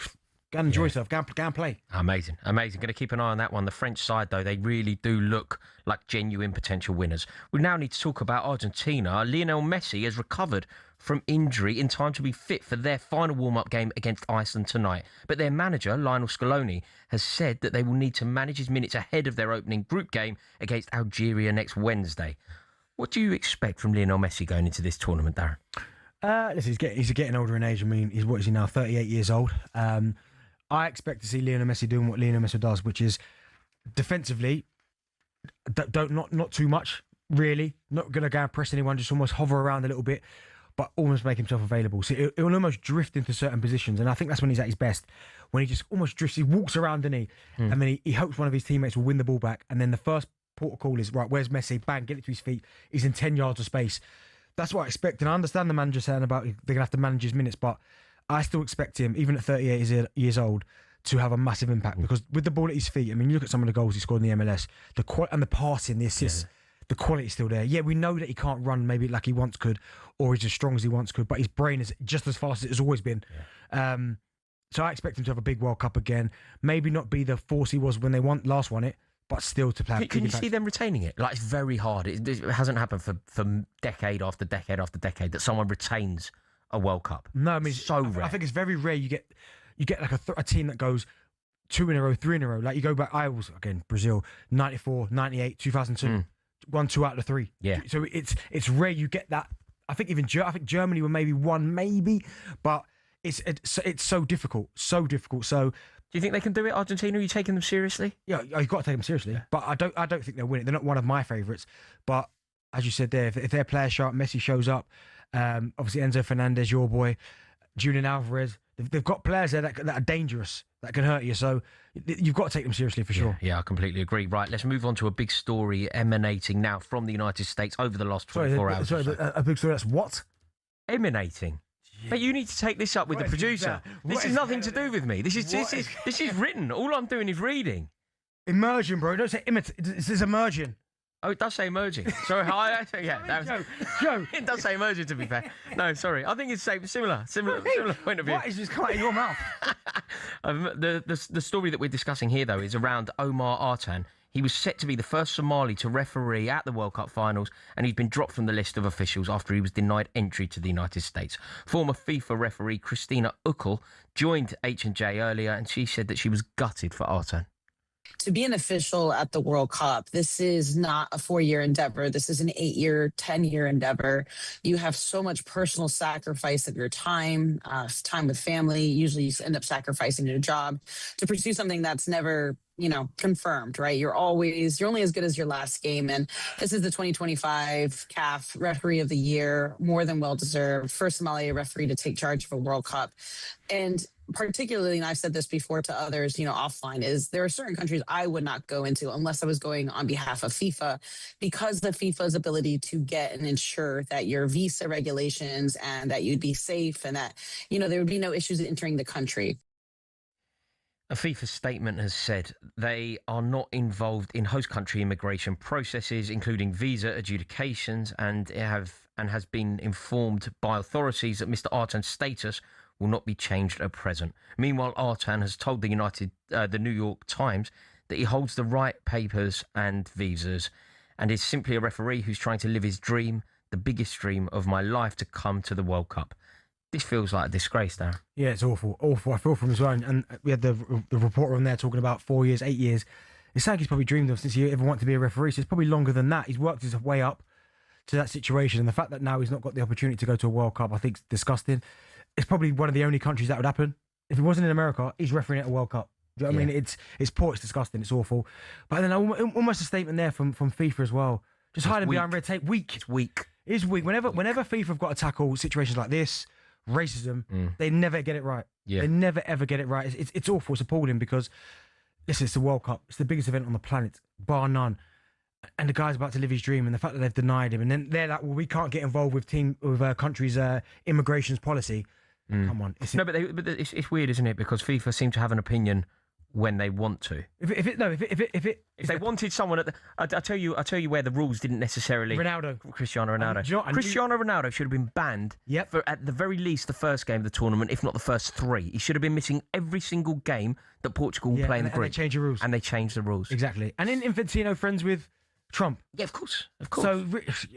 go and enjoy yourself. Go and play. Amazing. Going to keep an eye on that one. The French side, though, they really do look like genuine potential winners. We now need to talk about Argentina. Lionel Messi has recovered from injury in time to be fit for their final warm-up game against Iceland tonight. But their manager, Lionel Scaloni, has said that they will need to manage his minutes ahead of their opening group game against Algeria next Wednesday. What do you expect from Lionel Messi going into this tournament, Darren? Listen, he's getting older in age. I mean, what is he now? 38 years old. I expect to see Lionel Messi doing what Lionel Messi does, which is defensively, not too much, really. Not going to go and press anyone, just almost hover around a little bit, but almost make himself available. So he'll almost drift into certain positions, and I think that's when he's at his best. When he just almost drifts, he walks around, and then he hopes one of his teammates will win the ball back, and then the first port of call is, right, where's Messi? Bang, get it to his feet. He's in 10 yards of space. That's what I expect, and I understand the manager saying about they're going to have to manage his minutes, but I still expect him, even at 38 years old, to have a massive impact, because with the ball at his feet, I mean, you look at some of the goals he scored in the MLS, and the passing, the assists, the quality's still there. Yeah, we know that he can't run maybe like he once could, or he's as strong as he once could, but his brain is just as fast as it has always been. So I expect him to have a big World Cup again. Maybe not be the force he was when they last won it, but still to play. Can you see them retaining it? Like, it's very hard. It hasn't happened for decade after decade after decade that someone retains a World Cup. No, I mean, so rare. I think it's very rare you get like a team that goes 2 in a row, 3 in a row. Like, you go back, again, Brazil, 94, 98, 2002, 1, 2 out of 3. Yeah. So it's rare you get that. I think Germany were maybe 1, but it's so difficult. So do you think they can do it, Argentina? Are you taking them seriously? Yeah, you've got to take them seriously. But I don't think they'll win it. They're not one of my favourites. But as you said there, if their player sharp, Messi shows up, obviously Enzo Fernandez, your boy, Julian Alvarez, they've got players there that are dangerous, that can hurt you. So you've got to take them seriously for sure. Yeah, I completely agree. Right, let's move on to a big story emanating now from the United States over the last 24 hours. A big story that's what? Emanating. But you need to take this up with the producer. This has nothing to do with me. This is written. All I'm doing is reading. Emerging, bro. Don't say imitate. This is emerging. Oh, it does say emerging. Sorry, Joe. It does say emerging, to be fair. No, sorry. I think it's similar point of view. What is just coming out of your mouth? The story that we're discussing here, though, is around Omar Artan. He was set to be the first Somali to referee at the World Cup finals, and he's been dropped from the list of officials after he was denied entry to the United States. Former FIFA referee Christina Uckel joined H&J earlier, and she said that she was gutted for Artan. To be an official at the World Cup, this is not a 4-year endeavor. This is an 8-year, 10-year endeavor. You have so much personal sacrifice of your time, time with family. Usually you end up sacrificing your job to pursue something that's never, confirmed, right? You're only as good as your last game. And this is the 2025 CAF Referee of the Year, more than well-deserved. First Somali referee to take charge of a World Cup. And particularly, and I've said this before to others, offline, is there are certain countries I would not go into unless I was going on behalf of FIFA, because of FIFA's ability to get and ensure that your visa regulations and that you'd be safe and that, there would be no issues entering the country. A FIFA statement has said they are not involved in host country immigration processes, including visa adjudications, and has been informed by authorities that Mr. Artan's status will not be changed at present. Meanwhile, Artan has told the New York Times that he holds the right papers and visas and is simply a referee who's trying to live his dream, the biggest dream of my life, to come to the World Cup. This feels like a disgrace, Darren. Yeah, it's awful. I feel for him as well. And we had the reporter on there talking about 4 years, 8 years. It's something he's probably dreamed of since he ever wanted to be a referee. So it's probably longer than that. He's worked his way up to that situation. And the fact that now he's not got the opportunity to go to a World Cup, I think is disgusting. It's probably one of the only countries that would happen. If it wasn't in America, he's refereeing at a World Cup. Do you know what I mean? It's poor, it's disgusting, it's awful. But then almost a statement there from FIFA as well. Just hiding behind red tape. Weak. It's weak. It is weak. Whenever FIFA have got to tackle situations like this, racism, they never get it right. Yeah. They never ever get it right. It's awful. It's appalling because, listen, it's the World Cup. It's the biggest event on the planet, bar none. And the guy's about to live his dream, and the fact that they've denied him, and then they're like, well, we can't get involved with countries' immigrations policy. Come on. But it's weird, isn't it? Because FIFA seem to have an opinion when they want to. If they wanted someone at the, I tell you where the rules didn't necessarily. Cristiano Ronaldo. Cristiano Ronaldo should have been banned for at the very least the first game of the tournament, if not the first 3. He should have been missing every single game that Portugal will play in the group. And they changed the rules. And they changed the rules. Exactly. And in Infantino friends with Trump. Yeah, of course. So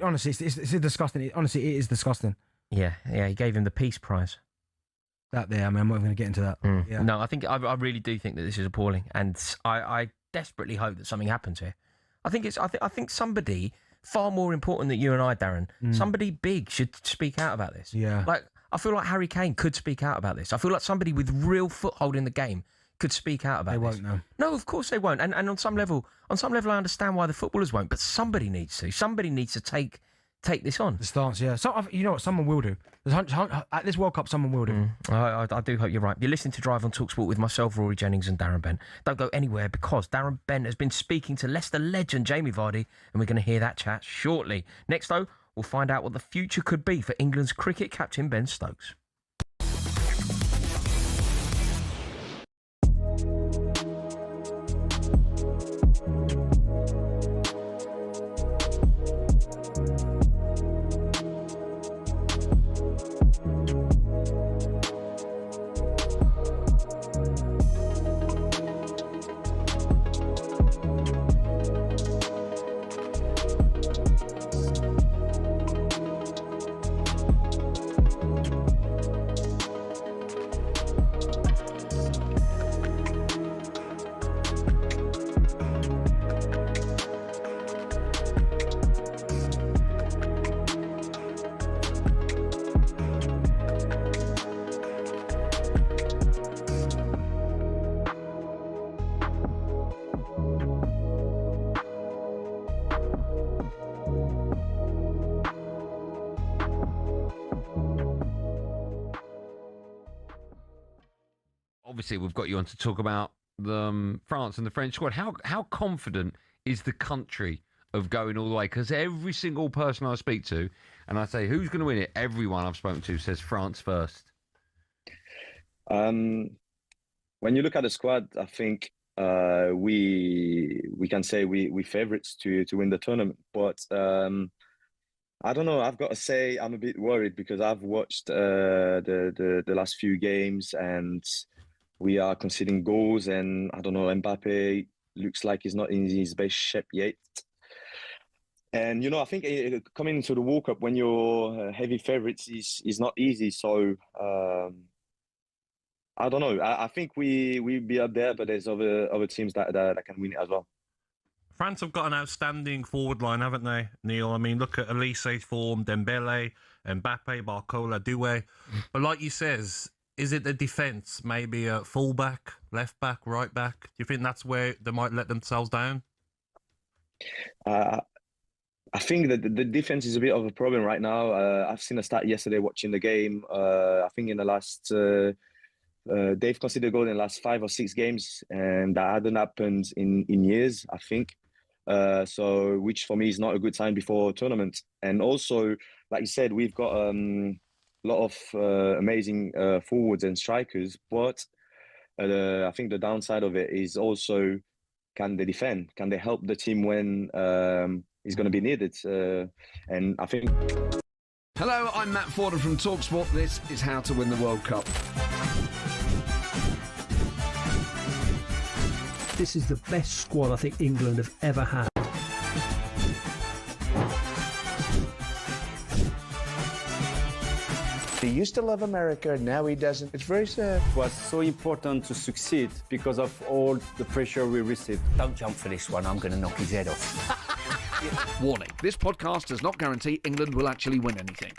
honestly, it's disgusting. Honestly, it is disgusting. Yeah. He gave him the Peace Prize. I'm not even going to get into that. Yeah. No, I really do think that this is appalling, and I desperately hope that something happens here. I think somebody far more important than you and I, Darren, somebody big should speak out about this. Yeah. Like, I feel like Harry Kane could speak out about this. I feel like somebody with real foothold in the game could speak out about this. They won't, no. No, of course they won't. And on some level, I understand why the footballers won't, but somebody needs to. Somebody needs to take this on. The stance, yeah. So, you know what? Someone will do. At this World Cup, someone will do. I do hope you're right. You're listening to Drive on talkSPORT with myself, Rory Jennings, and Darren Bent. Don't go anywhere, because Darren Bent has been speaking to Leicester legend Jamie Vardy, and we're going to hear that chat shortly. Next, though, we'll find out what the future could be for England's cricket captain Ben Stokes. Obviously, we've got you on to talk about France and the French squad. How confident is the country of going all the way? Because every single person I speak to, and I say, who's going to win it? Everyone I've spoken to says France first. When you look at the squad, I think we can say we favourites to win the tournament. But I don't know. I've got to say I'm a bit worried, because I've watched the last few games, and we are conceding goals, and I don't know, Mbappe looks like he's not in his best shape yet. And, you know, I think coming into the World Cup when you're heavy favourites is not easy. So, I don't know. I think we'll be up there, but there's other teams that can win it as well. France have got an outstanding forward line, haven't they, Neil? I mean, look at Elise's form, Dembele, Mbappe, Barcola, Doué. But like you says, is it the defence? Maybe a full-back, left-back, right-back? Do you think that's where they might let themselves down? I think that the defense is a bit of a problem right now. I've seen a stat yesterday watching the game. I think in the last, they've conceded a goal in the last 5 or 6 games, and that hadn't happened in years, I think. So, which for me is not a good sign before tournament. And also, like you said, we've got a lot of amazing forwards and strikers, but I think the downside of it is also, can they defend? Can they help the team when is going to be needed? And I think... Hello, I'm Matt Forden from talkSPORT. This is How to Win the World Cup. This is the best squad I think England have ever had. He used to love America, now he doesn't. It's very sad. It was so important to succeed because of all the pressure we received. Don't jump for this one, I'm going to knock his head off. Warning, this podcast does not guarantee England will actually win anything.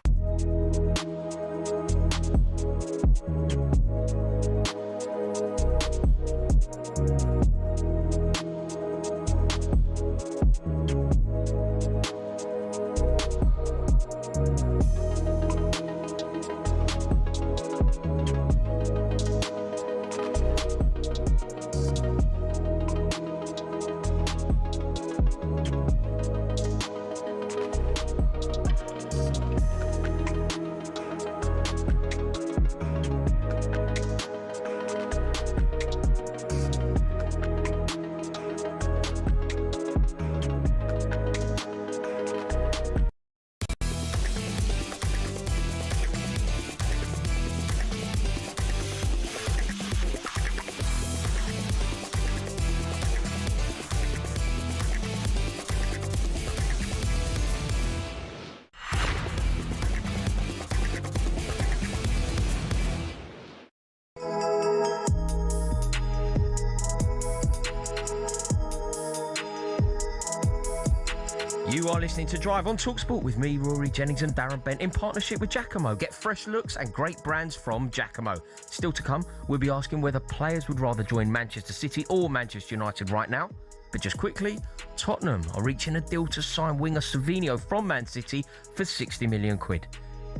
You are listening to Drive on talkSPORT with me, Rory Jennings and Darren Bent, in partnership with Giacomo. Get fresh looks and great brands from Giacomo. Still to come, we'll be asking whether players would rather join Manchester City or Manchester United right now. But just quickly, Tottenham are reaching a deal to sign winger Savinho from Man City for 60 million quid.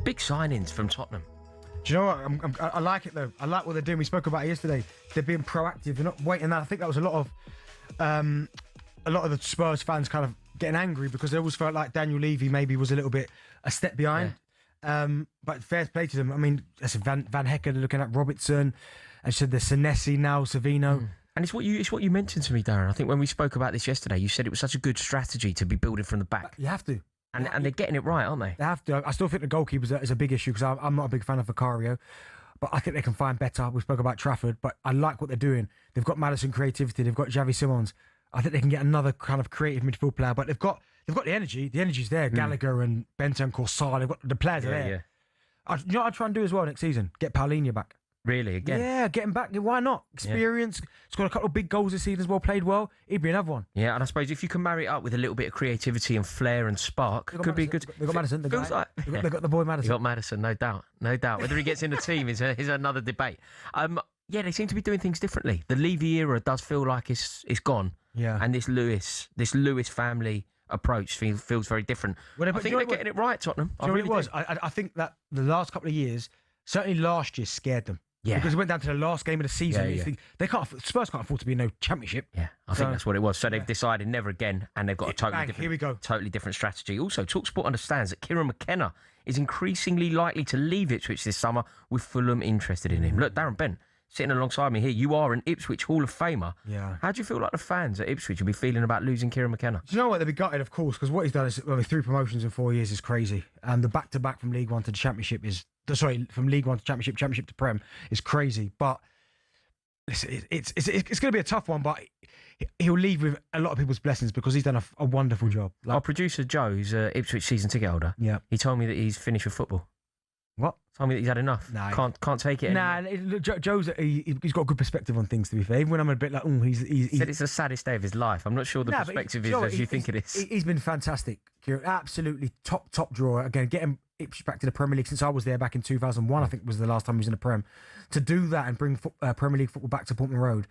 Big signings from Tottenham. Do you know what? I like it though. I like what they're doing. We spoke about it yesterday. They're being proactive. They're not waiting. I think that was a lot of the Spurs fans kind of getting angry because they always felt like Daniel Levy maybe was a little bit a step behind. Yeah. But fair play to them. I mean, that's Van Hecker looking at Robertson, and said there's Senesi now, Savino. And it's what you mentioned to me, Darren. I think when we spoke about this yesterday, you said it was such a good strategy to be building from the back. You have to. And they're getting it right, aren't they? They have to. I still think the goalkeepers is a big issue because I'm not a big fan of Vicario, but I think they can find better. We spoke about Trafford, but I like what they're doing. They've got Maddison creativity. They've got Xavi Simons. I think they can get another kind of creative midfield player, but they've got the energy. The energy's there. Gallagher and Bentancur, Sarr. They've got the players are there. Yeah. You know what I'd try and do as well next season? Get Paulinho back. Really, again? Yeah, get him back. Why not? Experience. Yeah. He's got a couple of big goals this season as well, played well. He'd be another one. Yeah, and I suppose if you can marry it up with a little bit of creativity and flair and spark, could be good. They've got Maddison, they've got the boy Maddison. They've got Maddison, no doubt. Whether he gets in the team is another debate. Yeah, they seem to be doing things differently. The Levy era does feel like it's gone. Yeah. And this Lewis family approach feels very different. I think they're getting it right, Tottenham. Do you know what it was? I think that the last couple of years, certainly last year, scared them. Yeah. Because it went down to the last game of the season. Yeah, yeah. Spurs can't afford to be in no championship. Yeah, I think that's what it was. So they've decided never again, and they've got a totally different strategy. Also, talkSPORT understands that Kieran McKenna is increasingly likely to leave Ipswich this summer, with Fulham interested in him. Look, Darren Bent, sitting alongside me here, you are an Ipswich Hall of Famer. Yeah. How do you feel like the fans at Ipswich will be feeling about losing Kieran McKenna? Do you know what? They'll be gutted, of course, because what he's done is 3 promotions in 4 years is crazy. And the back-to-back from League One to the Championship from League One to Championship to Prem is crazy. But it's going to be a tough one, but he'll leave with a lot of people's blessings because he's done a wonderful job. Our producer Joe, who's an Ipswich season ticket holder, he told me that he's finished with football. What? Told me that he's had enough. Nah, can't take it anymore. Joe's he's got a good perspective on things, to be fair. Even when I'm a bit like, he said it's the saddest day of his life. I'm not sure the perspective is as you think it is. He's been fantastic, Kieran. Absolutely top drawer. Again, getting Ipswich back to the Premier League since I was there back in 2001, I think was the last time he was in the Prem. To do that and bring Premier League football back to Portman Road,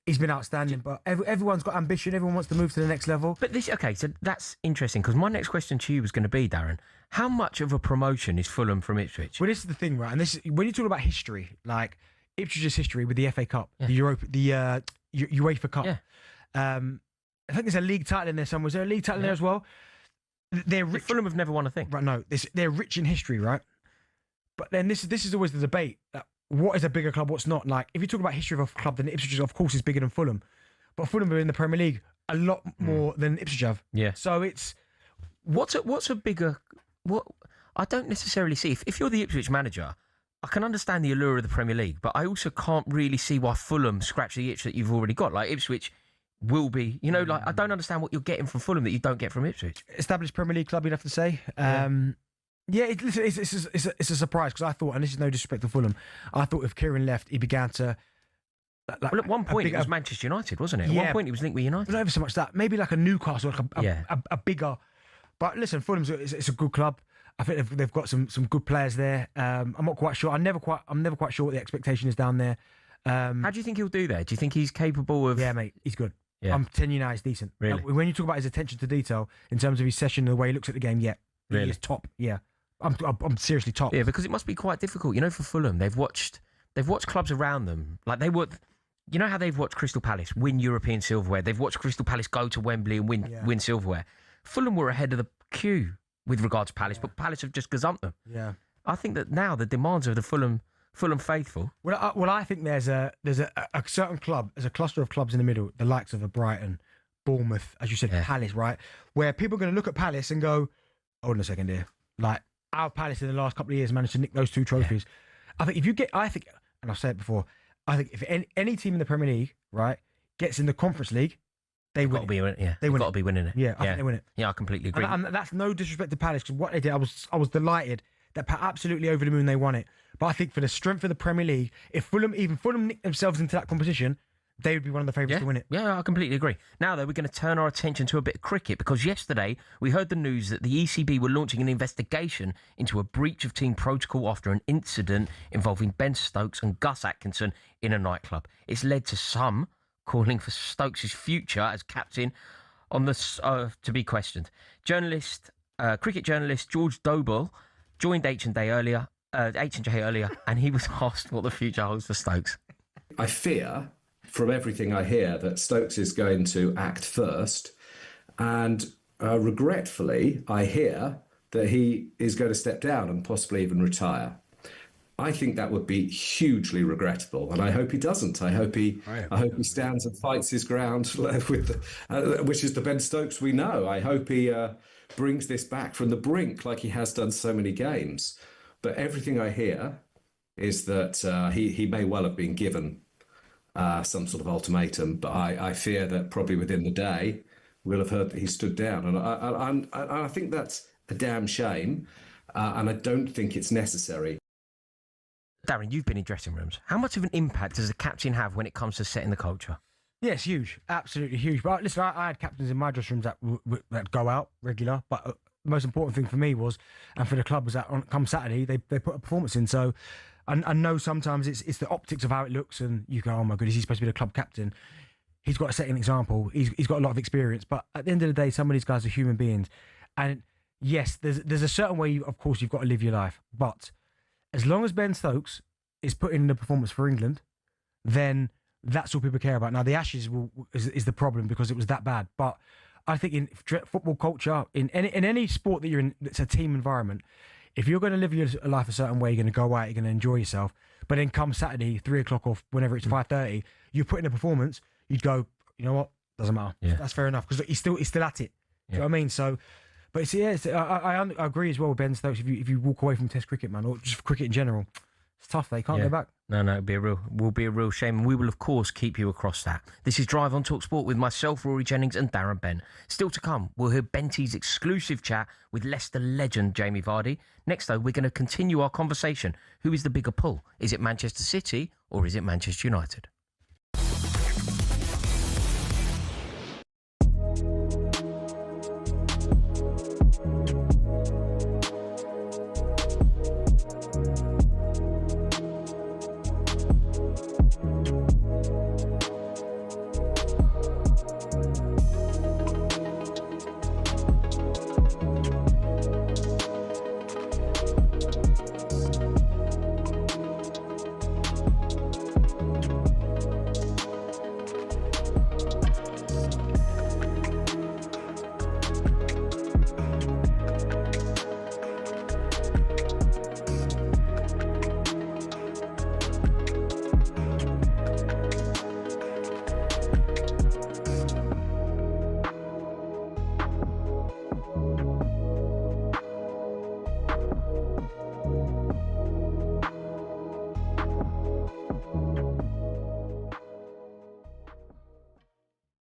he's been outstanding. But everyone's got ambition. Everyone wants to move to the next level. But so that's interesting because my next question to you was going to be, Darren, how much of a promotion is Fulham from Ipswich? Well, this is the thing, right? And this is, when you talk about history, like Ipswich's history with the FA Cup, the UEFA Cup. Yeah. I think there's a league title in there somewhere. Is there a league title in there as well? They're rich. Fulham have never won a thing. Right, no. They're rich in history, right? But then this is always the debate. What is a bigger club, what's not? Like, if you talk about history of a club, then Ipswich, of course, is bigger than Fulham. But Fulham are in the Premier League a lot more than Ipswich have. Yeah. So it's... What's a bigger... What I don't necessarily see. If you're the Ipswich manager, I can understand the allure of the Premier League, but I also can't really see why Fulham scratch the itch that you've already got. Like, Ipswich will be... like, I don't understand what you're getting from Fulham that you don't get from Ipswich. Established Premier League club, you'd have to say. It's a surprise because I thought, and this is no disrespect to Fulham, I thought if Kieran left, he began to... Well, at one point it was Manchester United, wasn't it? At one point he was linked with United. Not ever so much that. Maybe like a Newcastle, like a bigger... But listen, Fulham's it's a good club. I think they've got some good players there. I'm not quite sure. I'm never quite sure what the expectation is down there. How do you think he'll do there? Do you think he's capable of... Yeah, mate, he's good. Yeah. I'm telling you now, he's decent. Really? When you talk about his attention to detail in terms of his session and the way he looks at the game, he is top. Yeah, I'm seriously top. Yeah, because it must be quite difficult. For Fulham, they've watched clubs around them. Like they would... You know how they've watched Crystal Palace win European silverware? They've watched Crystal Palace go to Wembley and win silverware. Fulham were ahead of the queue with regards to Palace, but Palace have just gazumped them. Yeah. I think that now the demands of the Fulham faithful... Well, I think there's a certain club, there's a cluster of clubs in the middle, the likes of a Brighton, Bournemouth, as you said, Palace, right? Where people are going to look at Palace and go, hold on a second here. Like, our Palace in the last couple of years managed to nick those 2 trophies. Yeah. I think, and I've said it before, I think if any team in the Premier League, right, gets in the Conference League, they win. They've got to be winning it. Yeah, I think they win it. Yeah, I completely agree. And that's no disrespect to Palace, because what they did, I was delighted that absolutely over the moon they won it. But I think for the strength of the Premier League, if Fulham nick themselves into that competition, they would be one of the favourites to win it. Yeah, I completely agree. Now, though, we're going to turn our attention to a bit of cricket because yesterday we heard the news that the ECB were launching an investigation into a breach of team protocol after an incident involving Ben Stokes and Gus Atkinson in a nightclub. It's led to some calling for Stokes' future as captain on the to be questioned. Cricket journalist George Dobell joined H&J earlier, and he was asked what the future holds for Stokes. I fear, from everything I hear, that Stokes is going to act first, and regretfully, I hear that he is going to step down and possibly even retire. I think that would be hugely regrettable, and I hope he doesn't. I hope he stands and fights his ground with, which is the Ben Stokes we know. I hope he brings this back from the brink like he has done so many games. But everything I hear is that he may well have been given some sort of ultimatum, but I fear that probably within the day we'll have heard that he stood down, and I think that's a damn shame, and I don't think it's necessary. Darren, you've been in dressing rooms. How much of an impact does the captain have when it comes to setting the culture? Yeah, it's huge, absolutely huge. But listen, I had captains in my dressing rooms that go out regular, but the most important thing for me was, and for the club, was that come Saturday they put a performance in. So I know sometimes it's the optics of how it looks, and you go, oh my goodness, he's supposed to be the club captain. He's got to set an example. He's got a lot of experience, but at the end of the day, some of these guys are human beings, and yes, there's a certain way. Of course, you've got to live your life, but as long as Ben Stokes is putting in the performance for England, then that's all people care about. Now, the Ashes is the problem because it was that bad. But I think in football culture, in any sport that you're in, it's a team environment. If you're going to live your life a certain way, you're going to go out, you're going to enjoy yourself. But then come Saturday, 3 o'clock or whenever it's 5:30, you put in a performance, you'd go, you know what? Doesn't matter. Yeah. That's fair enough because he's still at it. Do you know what I mean? So, but I agree as well with Ben Stokes. If you walk away from Test cricket, man, or just cricket in general, it's tough. They can't go back. No, it'll be a real shame. And we will, of course, keep you across that. This is Drive on talkSPORT with myself, Rory Jennings and Darren Bent. Still to come, we'll hear Benty's exclusive chat with Leicester legend Jamie Vardy. Next, though, we're going to continue our conversation. Who is the bigger pull? Is it Manchester City or is it Manchester United?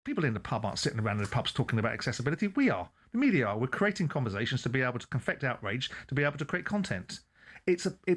People in the pub aren't sitting around in the pubs talking about accessibility. We are. The media are. We're creating conversations to be able to confect outrage, to be able to create content.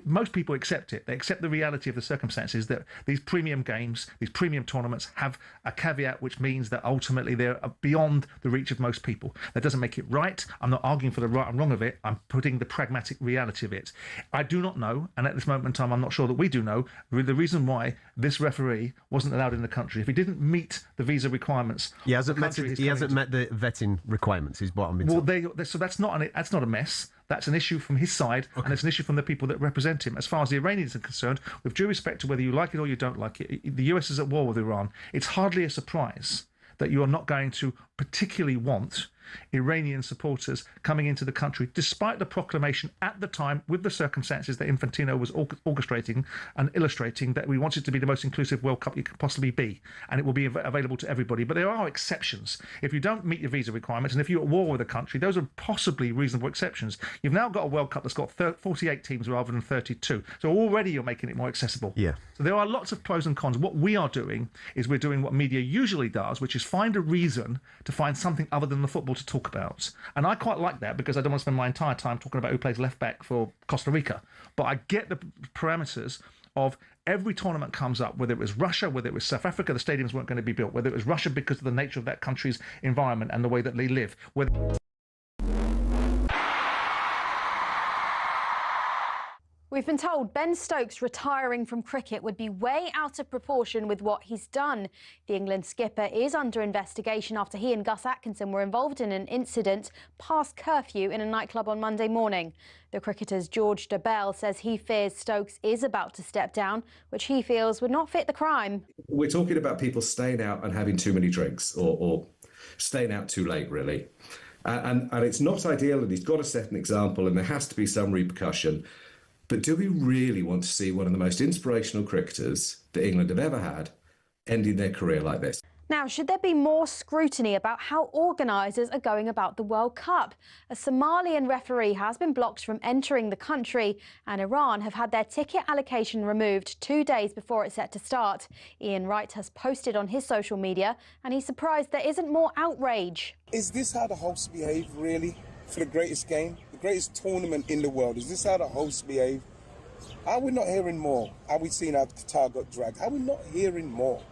Most people accept it. They accept the reality of the circumstances that these premium games, these premium tournaments have a caveat which means that ultimately they're beyond the reach of most people. That doesn't make it right. I'm not arguing for the right and wrong of it. I'm putting the pragmatic reality of it. I do not know, and at this moment in time, I'm not sure that we do know, the reason why this referee wasn't allowed in the country. If he didn't meet the visa requirements... He hasn't met the vetting requirements, is what I'm being told. So that's not a mess. That's an issue from his side, and it's an issue from the people that represent him. As far as the Iranians are concerned, with due respect to whether you like it or you don't like it, the US is at war with Iran. It's hardly a surprise that you are not going to particularly want Iranian supporters coming into the country, despite the proclamation at the time, with the circumstances that Infantino was orchestrating and illustrating, that we want it to be the most inclusive World Cup you could possibly be, and it will be available to everybody. But there are exceptions. If you don't meet your visa requirements, and if you're at war with a country, those are possibly reasonable exceptions. You've now got a World Cup that's got 48 teams rather than 32. So already you're making it more accessible. Yeah. So there are lots of pros and cons. What we are doing is we're doing what media usually does, which is find a reason to find something other than the football to talk about. And I quite like that because I don't want to spend my entire time talking about who plays left back for Costa Rica. But I get the parameters of every tournament comes up, whether it was Russia, whether it was South Africa, the stadiums weren't going to be built, whether it was Russia because of the nature of that country's environment and the way that they live. We've been told Ben Stokes retiring from cricket would be way out of proportion with what he's done. The England skipper is under investigation after he and Gus Atkinson were involved in an incident past curfew in a nightclub on Monday morning. The cricketer's George Dobell says he fears Stokes is about to step down, which he feels would not fit the crime. We're talking about people staying out and having too many drinks or staying out too late, really. And it's not ideal, and he's got to set an example, and there has to be some repercussion. But do we really want to see one of the most inspirational cricketers that England have ever had ending their career like this? Now, should there be more scrutiny about how organisers are going about the World Cup? A Somalian referee has been blocked from entering the country, and Iran have had their ticket allocation removed 2 days before it's set to start. Ian Wright has posted on his social media, and he's surprised there isn't more outrage. Is this how the hosts behave, really, for the greatest game, the greatest tournament in the world? Is this how the hosts behave? Are we not hearing more? Are we seeing how Qatar got dragged? Are we not hearing more?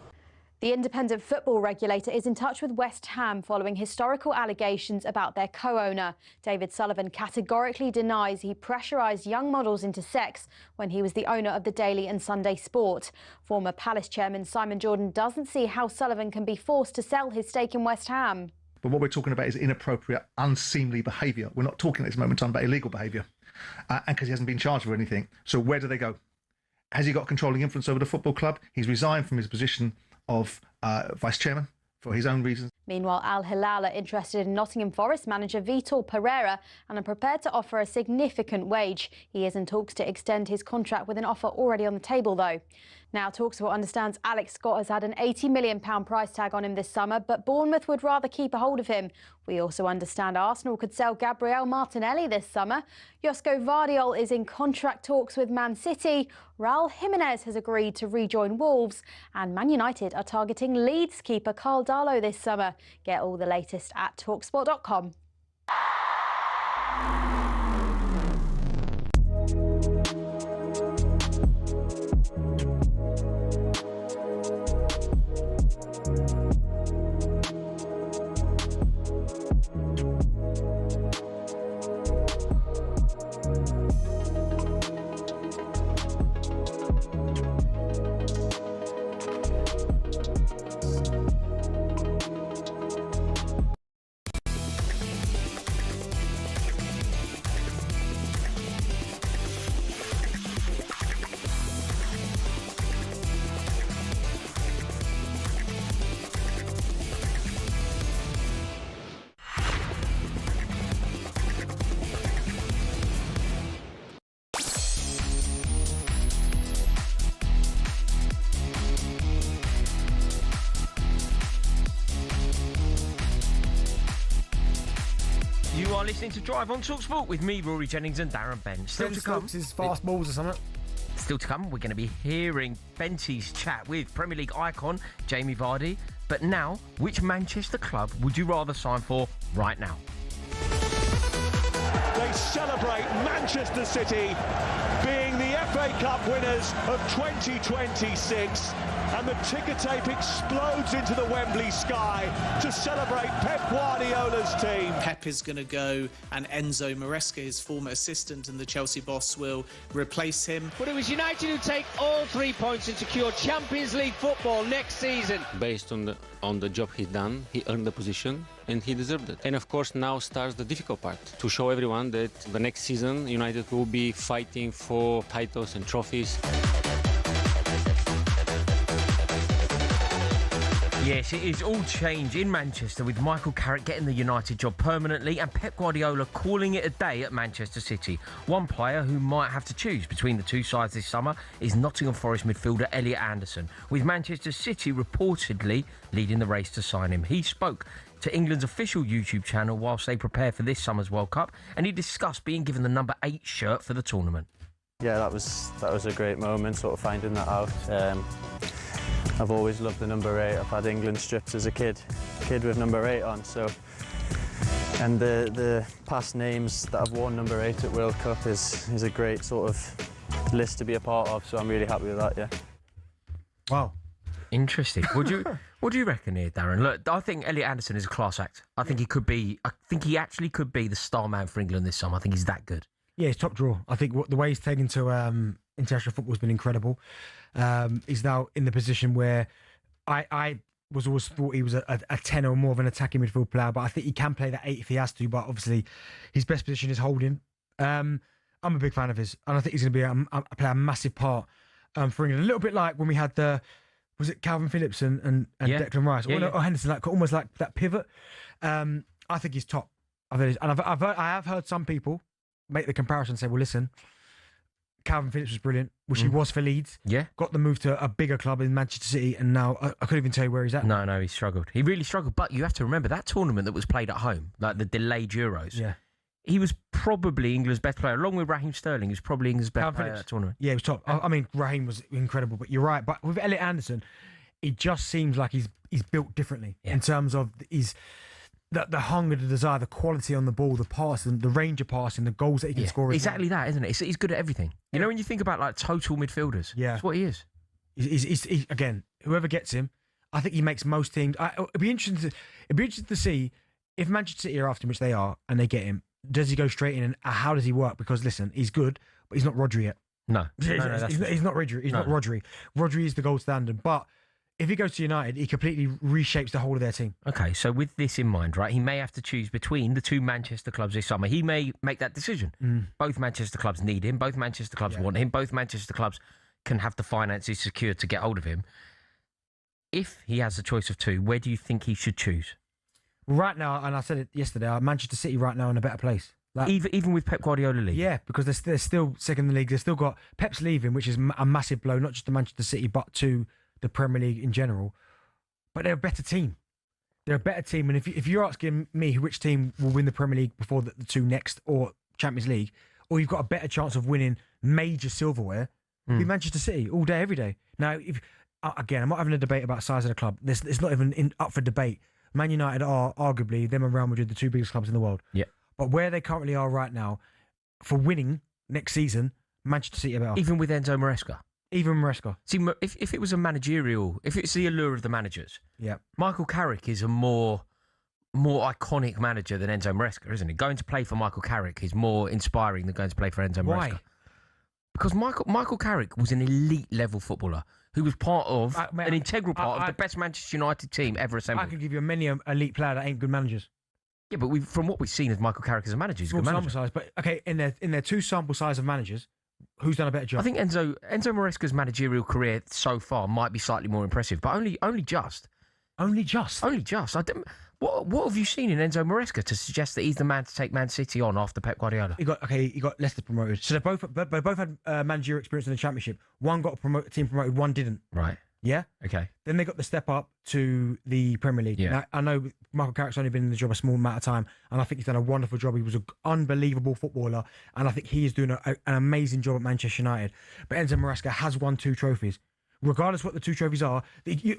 The independent football regulator is in touch with West Ham following historical allegations about their co-owner. David Sullivan categorically denies he pressurised young models into sex when he was the owner of the Daily and Sunday Sport. Former Palace chairman Simon Jordan doesn't see how Sullivan can be forced to sell his stake in West Ham. But what we're talking about is inappropriate, unseemly behaviour. We're not talking at this moment in time about illegal behaviour. And because he hasn't been charged for anything. So where do they go? Has he got controlling influence over the football club? He's resigned from his position of vice chairman for his own reasons. Meanwhile, Al Hilal are interested in Nottingham Forest manager Vitor Pereira and are prepared to offer a significant wage. He is in talks to extend his contract with an offer already on the table, though. Now, talkSPORT understands Alex Scott has had an £80 million price tag on him this summer, but Bournemouth would rather keep a hold of him. We also understand Arsenal could sell Gabriel Martinelli this summer. Josko Vardiol is in contract talks with Man City. Raul Jimenez has agreed to rejoin Wolves. And Man United are targeting Leeds keeper Carl Darlow this summer. Get all the latest at talksport.com. You are listening to Drive on talkSPORT with me, Rory Jennings and Darren Bent. Still to come, his fast balls or something. Still to come, we're going to be hearing Benty's chat with Premier League icon Jamie Vardy. But now, which Manchester club would you rather sign for right now? They celebrate Manchester City being the FA Cup winners of 2026, and the ticker tape explodes into the Wembley sky to celebrate Pep Guardiola's team. Pep is going to go, and Enzo Maresca, his former assistant and the Chelsea boss, will replace him. But it was United who take all 3 points and secure Champions League football next season. Based on the job he's done, he earned the position and he deserved it. And of course now starts the difficult part, to show everyone that the next season United will be fighting for titles and trophies. Yes, it is all change in Manchester, with Michael Carrick getting the United job permanently and Pep Guardiola calling it a day at Manchester City. One player who might have to choose between the two sides this summer is Nottingham Forest midfielder Elliot Anderson, with Manchester City reportedly leading the race to sign him. He spoke to England's official YouTube channel whilst they prepare for this summer's World Cup, and he discussed being given the number 8 shirt for the tournament. Yeah, that was a great moment, sort of finding that out. I've always loved the number 8. I've had England strips as a kid with number 8 on. So, and the past names that I've worn number 8 at World Cup is a great sort of list to be a part of. So I'm really happy with that. Yeah. Wow. Interesting. What do you reckon here, Darren? Look, I think Elliot Anderson is a class act. I think he actually could be the star man for England this summer. I think he's that good. Yeah, he's top draw. I think the way he's taken to international football has been incredible. He's now in the position where I was always thought he was a 10 or more of an attacking midfield player, but I think he can play that 8 if he has to. But obviously, his best position is holding. I'm a big fan of his, and I think he's going to be play a massive part for England. A little bit like when we had was it Calvin Phillips and Declan Rice or Henderson, like almost like that pivot. I think he's top. I have heard some people make the comparison and say, well, listen, Calvin Phillips was brilliant, which he was for Leeds. Yeah. Got the move to a bigger club in Manchester City, and now I couldn't even tell you where he's at. No, he struggled. He really struggled. But you have to remember that tournament that was played at home, like the delayed Euros. Yeah. He was probably England's best player, along with Raheem Sterling. He was probably England's best player at that tournament. Yeah, he was top. I mean, Raheem was incredible, but you're right. But with Elliot Anderson, it just seems like he's built differently in terms of the hunger, the desire, the quality on the ball, the pass, and the range of passing, the goals that he can score. Exactly that, isn't it? He's good at everything. You know, when you think about like total midfielders, that's what he is. He's again, whoever gets him, I think he makes most teams. It'd be interesting to see if Manchester City are after him, which they are, and they get him. Does he go straight in, and how does he work? Because listen, he's good, but he's not Rodri yet. No, he's not Rodri. He's not Rodri. Rodri is the gold standard, but if he goes to United, he completely reshapes the whole of their team. Okay, so with this in mind, right, he may have to choose between the two Manchester clubs this summer. He may make that decision. Both Manchester clubs need him. Both Manchester clubs want him. Both Manchester clubs can have the finances secured to get hold of him. If he has a choice of two, where do you think he should choose? Right now, and I said it yesterday, Manchester City right now in a better place. Like, even with Pep Guardiola leaving? Yeah, because they're still second in the league. They've still got Pep's leaving, which is a massive blow, not just to Manchester City, but to the Premier League in general. But they're a better team. They're a better team. And if you're asking me which team will win the Premier League before the two next, or Champions League, or you've got a better chance of winning major silverware, it'll be Manchester City all day, every day. Now, again, I'm not having a debate about size of the club. It's not even up for debate. Man United are arguably, them and Real Madrid, the two biggest clubs in the world. Yeah. But where they currently are right now, for winning next season, Manchester City are better. Even with Enzo Maresca? Even Maresca. See, if it was a managerial, if it's the allure of the managers, yeah, Michael Carrick is a more iconic manager than Enzo Maresca, isn't he? Going to play for Michael Carrick is more inspiring than going to play for Enzo Maresca. Why? Because Michael Carrick was an elite level footballer who was part of an integral part of the best Manchester United team ever assembled. I could give you many elite player that ain't good managers. Yeah, but from what we've seen of Michael Carrick as a manager, he's a good manager. Sample size, but okay, in their two sample size of managers, who's done a better job? I think Enzo Maresca's managerial career so far might be slightly more impressive, but only just. Only just. What have you seen in Enzo Maresca to suggest that he's the man to take Man City on after Pep Guardiola? He got Leicester promoted, so they both had managerial experience in the Championship. One got a team promoted, one didn't. Right. Yeah. Okay. Then they got the step up to the Premier League. Yeah. Now, I know Michael Carrick's only been in the job a small amount of time, and I think he's done a wonderful job. He was an unbelievable footballer, and I think he is doing an amazing job at Manchester United. But Enzo Maresca has won 2 trophies. Regardless what the 2 trophies are,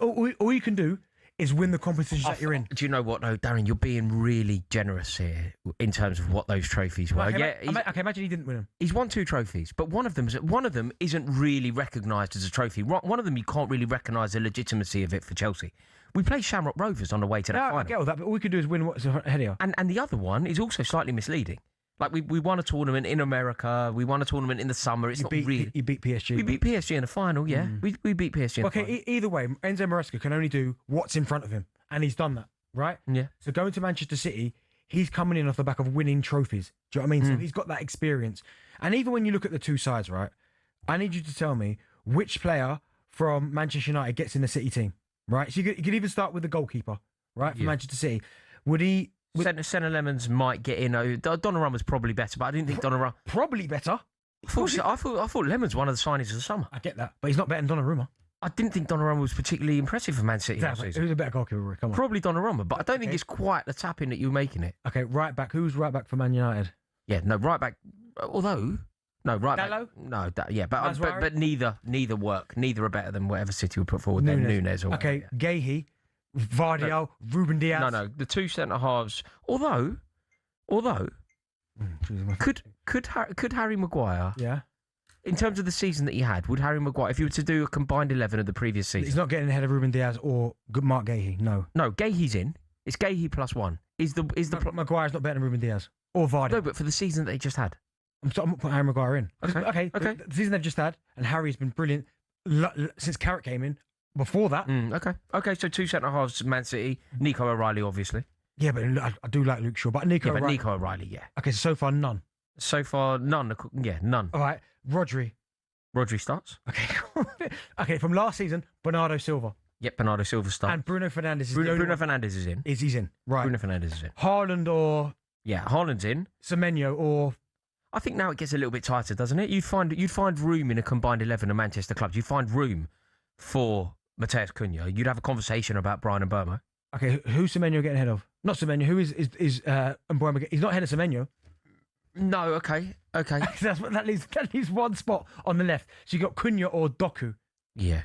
all you can do is win the competitions that you're in. Do you know what, though, Darren? You're being really generous here in terms of what those trophies were. Okay, imagine he didn't win them. He's won 2 trophies, but one of them isn't really recognised as a trophy. One of them you can't really recognise the legitimacy of it for Chelsea. We play Shamrock Rovers on the way to that final. I get all that, but all we can do is win what's ahead of you. And the other one is also slightly misleading. Like, we won a tournament in America, we won a tournament in the summer. You beat PSG. We beat PSG in the final, yeah. We beat PSG in the final. Okay, either way, Enzo Maresca can only do what's in front of him, and he's done that, right? Yeah. So going to Manchester City, he's coming in off the back of winning trophies. Do you know what I mean? So he's got that experience. And even when you look at the two sides, right, I need you to tell me which player from Manchester United gets in the City team, right? So you could even start with the goalkeeper, right, for Manchester City. Would he... Senna Lemons might get in. Donnarumma's probably better, but I didn't think Donnarumma... Probably better? I thought Lemons one of the signings of the summer. I get that, but he's not better than Donnarumma. I didn't think Donnarumma was particularly impressive for Man City last season. Who's a better goalkeeper, Rory? Come on. Probably Donnarumma, but I don't think it's quite the tapping that you're making it. Okay, right back. Who's right back for Man United? Yeah, no, right back. Although... No, right Dallo? back. No, but neither work. Neither are better than whatever City would put forward. Nunez or okay, Gahey, Vardiel, Ruben Diaz. No, the 2 centre halves. Although, could Harry Maguire? Yeah. in terms of the season that he had, would Harry Maguire, if you were to do a combined 11 of the previous season... He's not getting ahead of Ruben Diaz or Mark Gahey, no. No, Gahey's in. It's Gahey +1. Maguire's not better than Ruben Diaz or Vardy. No, but for the season that they just had. I'm not putting Harry Maguire in. Okay. The season they've just had, and Harry's been brilliant since Carrick came in. Before that. Okay, so 2 centre-halves, Man City. Nico O'Reilly, obviously. Yeah, but I do like Luke Shaw. But Nico O'Reilly, yeah. Okay, so far, none. So far, none. Yeah, none. All right, Rodri starts. Okay. Okay, from last season, Bernardo Silva. Yep, Bernardo Silva starts. And Bruno Fernandes is Bruno Fernandes is in. He's in, right. Bruno Fernandes is in. Haaland or... Yeah, Haaland's in. Semenyo or... I think now it gets a little bit tighter, doesn't it? You'd find room in a combined 11 of Manchester clubs. You'd find room for Mateus Cunha. You'd have a conversation about Brian Mbeumo. Okay, who's Semenyo getting ahead of? Not Semenyo. Who is Mbeumo? He's not ahead of Semenyo. No, okay. That leaves one spot on the left. So you got Cunha or Doku. Yeah,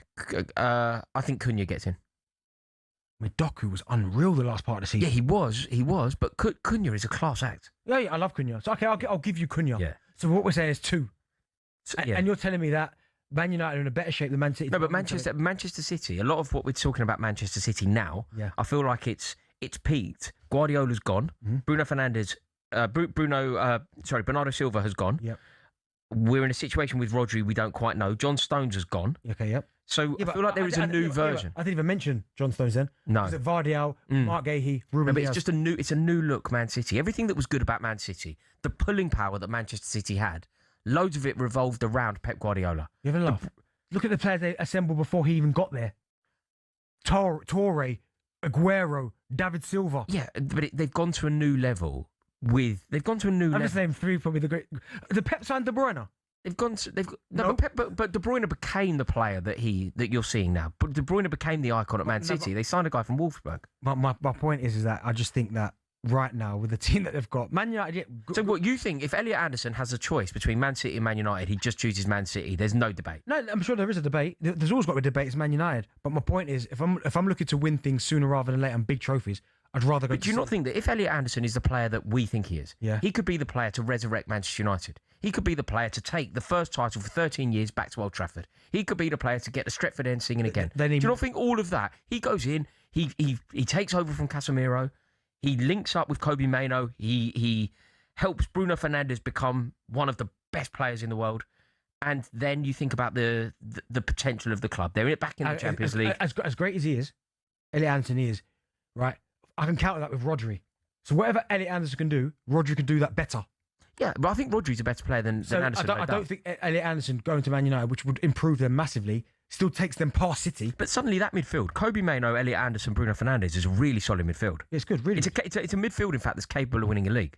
I think Cunha gets in. I mean, Doku was unreal the last part of the season. Yeah, he was, but Cunha is a class act. Yeah, I love Cunha. So, okay, I'll give you Cunha. Yeah. So what we're saying is 2. Yeah. And you're telling me that Man United are in a better shape than Man City? No, but Manchester City, a lot of what we're talking about Manchester City now, I feel like it's peaked. Guardiola's gone. Bruno Fernandes, Bernardo Silva has gone. Yep. We're in a situation with Rodri we don't quite know. John Stones has gone. Okay, yep. So I feel like there is a new version. I didn't even mention John Stones then. No. Is it Vardy, Mark Gahey, Ruben Diaz? It's just a new look Man City. Everything that was good about Man City, the pulling power that Manchester City had, loads of it revolved around Pep Guardiola. You have a laugh. Look at the players they assembled before he even got there. Torre, Aguero, David Silva. Yeah, but they've gone to a new level They've gone to a new level. I've just named 3 probably the Pep signed De Bruyne. But De Bruyne became the player that you're seeing now. But De Bruyne became the icon at Man City. They signed a guy from Wolfsburg. My point is that I just think that right now with the team that they've got, Man United. So what you think? If Elliot Anderson has a choice between Man City and Man United, he just chooses Man City. There's no debate. No, I'm sure there is a debate. There's always got to be a debate. It's Man United. But my point is, if I'm looking to win things sooner rather than later and big trophies, I'd rather go. But do you not think that if Elliot Anderson is the player that we think he is, yeah, he could be the player to resurrect Manchester United. He could be the player to take the first title for 13 years back to Old Trafford. He could be the player to get the Stretford end singing again. Do you not think all of that? He goes in, he takes over from Casemiro, he links up with Kobe Mainoo, he helps Bruno Fernandes become one of the best players in the world. And then you think about the potential of the club. They're back in the Champions League. As great as he is, Elliot Anderson is, right? I can counter that with Rodri. So whatever Elliot Anderson can do, Rodri can do that better. Yeah, but I think Rodri's a better player than Anderson. I don't think Elliot Anderson going to Man United, which would improve them massively, still takes them past City. But suddenly that midfield, Kobe Mainoo, Elliot Anderson, Bruno Fernandes, is a really solid midfield. Yeah, it's good, really. It's a midfield, in fact, that's capable of winning a league.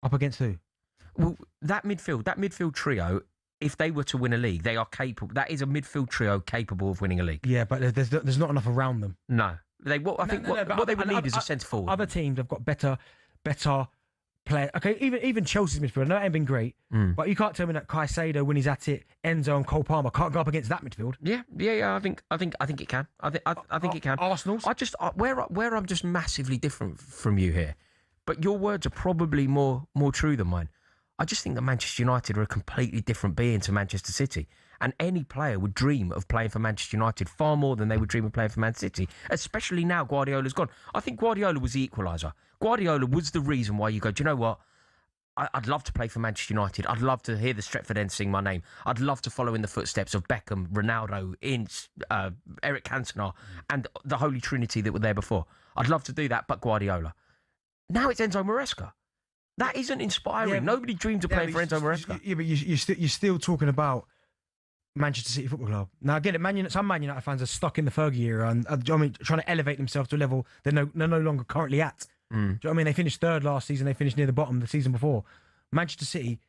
Up against who? Well, that midfield trio, if they were to win a league, they are capable. That is a midfield trio capable of winning a league. Yeah, but there's not enough around them. No. What they would need is a centre forward. Other teams have got better players. Okay, even Chelsea's midfield. I know it ain't been great, but you can't tell me that Caicedo, when he's at it, Enzo and Cole Palmer can't go up against that midfield. Yeah. I think it can. I think it can. Arsenal's. Where I'm just massively different from you here, but your words are probably more true than mine. I just think that Manchester United are a completely different being to Manchester City. And any player would dream of playing for Manchester United far more than they would dream of playing for Man City, especially now Guardiola's gone. I think Guardiola was the equaliser. Guardiola was the reason why you go, do you know what? I'd love to play for Manchester United. I'd love to hear the Stretford end sing my name. I'd love to follow in the footsteps of Beckham, Ronaldo, Ince, Eric Cantona, and the Holy Trinity that were there before. I'd love to do that, but Guardiola. Now it's Enzo Maresca. That isn't inspiring. Yeah, Nobody dreamed of playing for Enzo Maresca. Yeah, but you're still talking about Manchester City Football Club. Now, I get it. Some Man United fans are stuck in the Fergie era and trying to elevate themselves to a level they're no longer currently at. Do you know what I mean? They finished third last season. They finished near the bottom the season before. Manchester City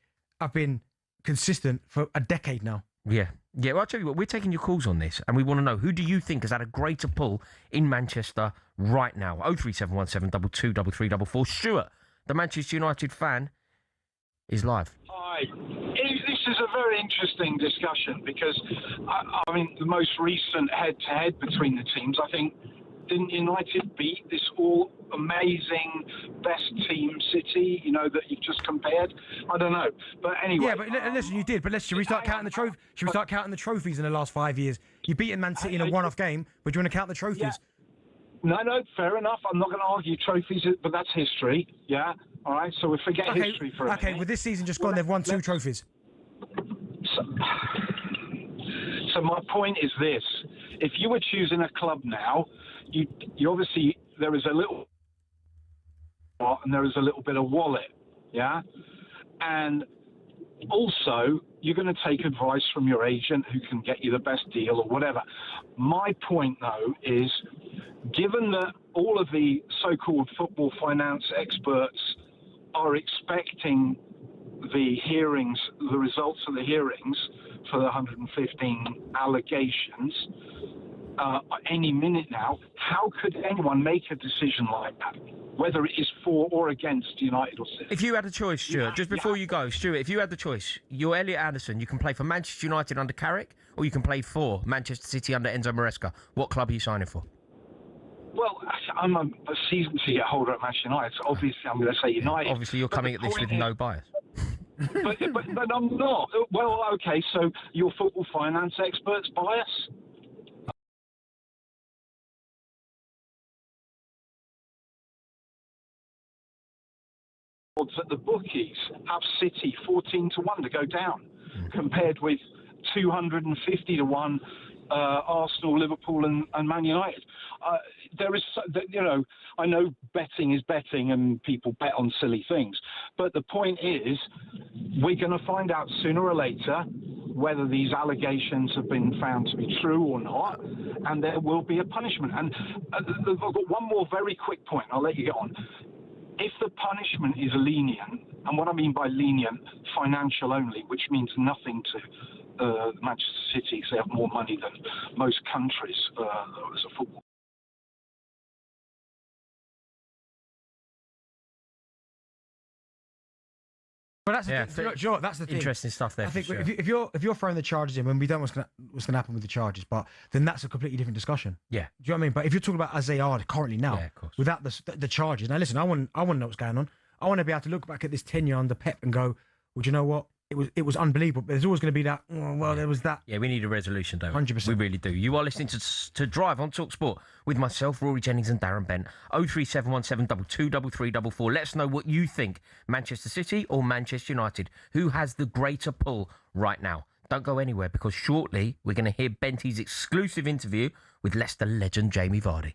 have been consistent for a decade now. Yeah. Well, I'll tell you what, we're taking your calls on this, and we want to know, who do you think has had a greater pull in Manchester right now? 03717 22 3344. Stuart, the Manchester United fan, is live. Hi. This is a very interesting discussion because, I mean, the most recent head-to-head between the teams, I think, didn't United beat this amazing best team City, that you've just compared? I don't know. But anyway. Yeah, but listen, you did. But should we start counting the trophy? Should we start counting the trophies in the last 5 years? You've beaten Man City in a one-off game, but do you want to count the trophies? Yeah. No, fair enough. I'm not going to argue trophies, but that's history. Yeah. All right. So we forget history for a minute. Okay, with this season just gone, they've won 2 trophies. So my point is this: if you were choosing a club now, you obviously there is a little and there is a little bit of wallet, yeah, and also you're going to take advice from your agent who can get you the best deal or whatever. My point though is, given that all of the so-called football finance experts are expecting the hearings, the results of the hearings for the 115 allegations any minute now, how could anyone make a decision like that, whether it is for or against United or City? If you had a choice, Stuart, just before you go, Stuart, if you had the choice, you're Elliot Anderson, you can play for Manchester United under Carrick, or you can play for Manchester City under Enzo Maresca. What club are you signing for? Well, I'm a season ticket holder at Manchester United, so obviously I'm going to say United. Obviously, you're coming at this with no bias. but I'm not. Well, okay, so your football finance experts bias? Odds at the bookies have City 14-1 to go down, compared with 250-1 Arsenal, Liverpool, and Man United. There is, I know betting is betting and people bet on silly things, but the point is, we're going to find out sooner or later whether these allegations have been found to be true or not, and there will be a punishment. And I've got one more very quick point, I'll let you get on. If the punishment is lenient, and what I mean by lenient, financial only, which means nothing to Manchester City, because they have more money than most countries as a football. But that's that's the thing. Interesting stuff there. I think for sure. if you're throwing the charges in, when we don't know what's gonna happen with the charges, but then that's a completely different discussion. Yeah. Do you know what I mean? But if you're talking about as they are currently now, of course. without the charges, now listen, I want to know what's going on. I want to be able to look back at this tenure under Pep and go, well, do you know what? It was unbelievable. But there's always going to be that. Oh, well, there was that. Yeah, we need a resolution, don't we? 100%. We really do. You are listening to Drive on talkSPORT with myself, Rory Jennings, and Darren Bent. 03717 223344. Let us know what you think. Manchester City or Manchester United? Who has the greater pull right now? Don't go anywhere, because shortly we're going to hear Benty's exclusive interview with Leicester legend Jamie Vardy.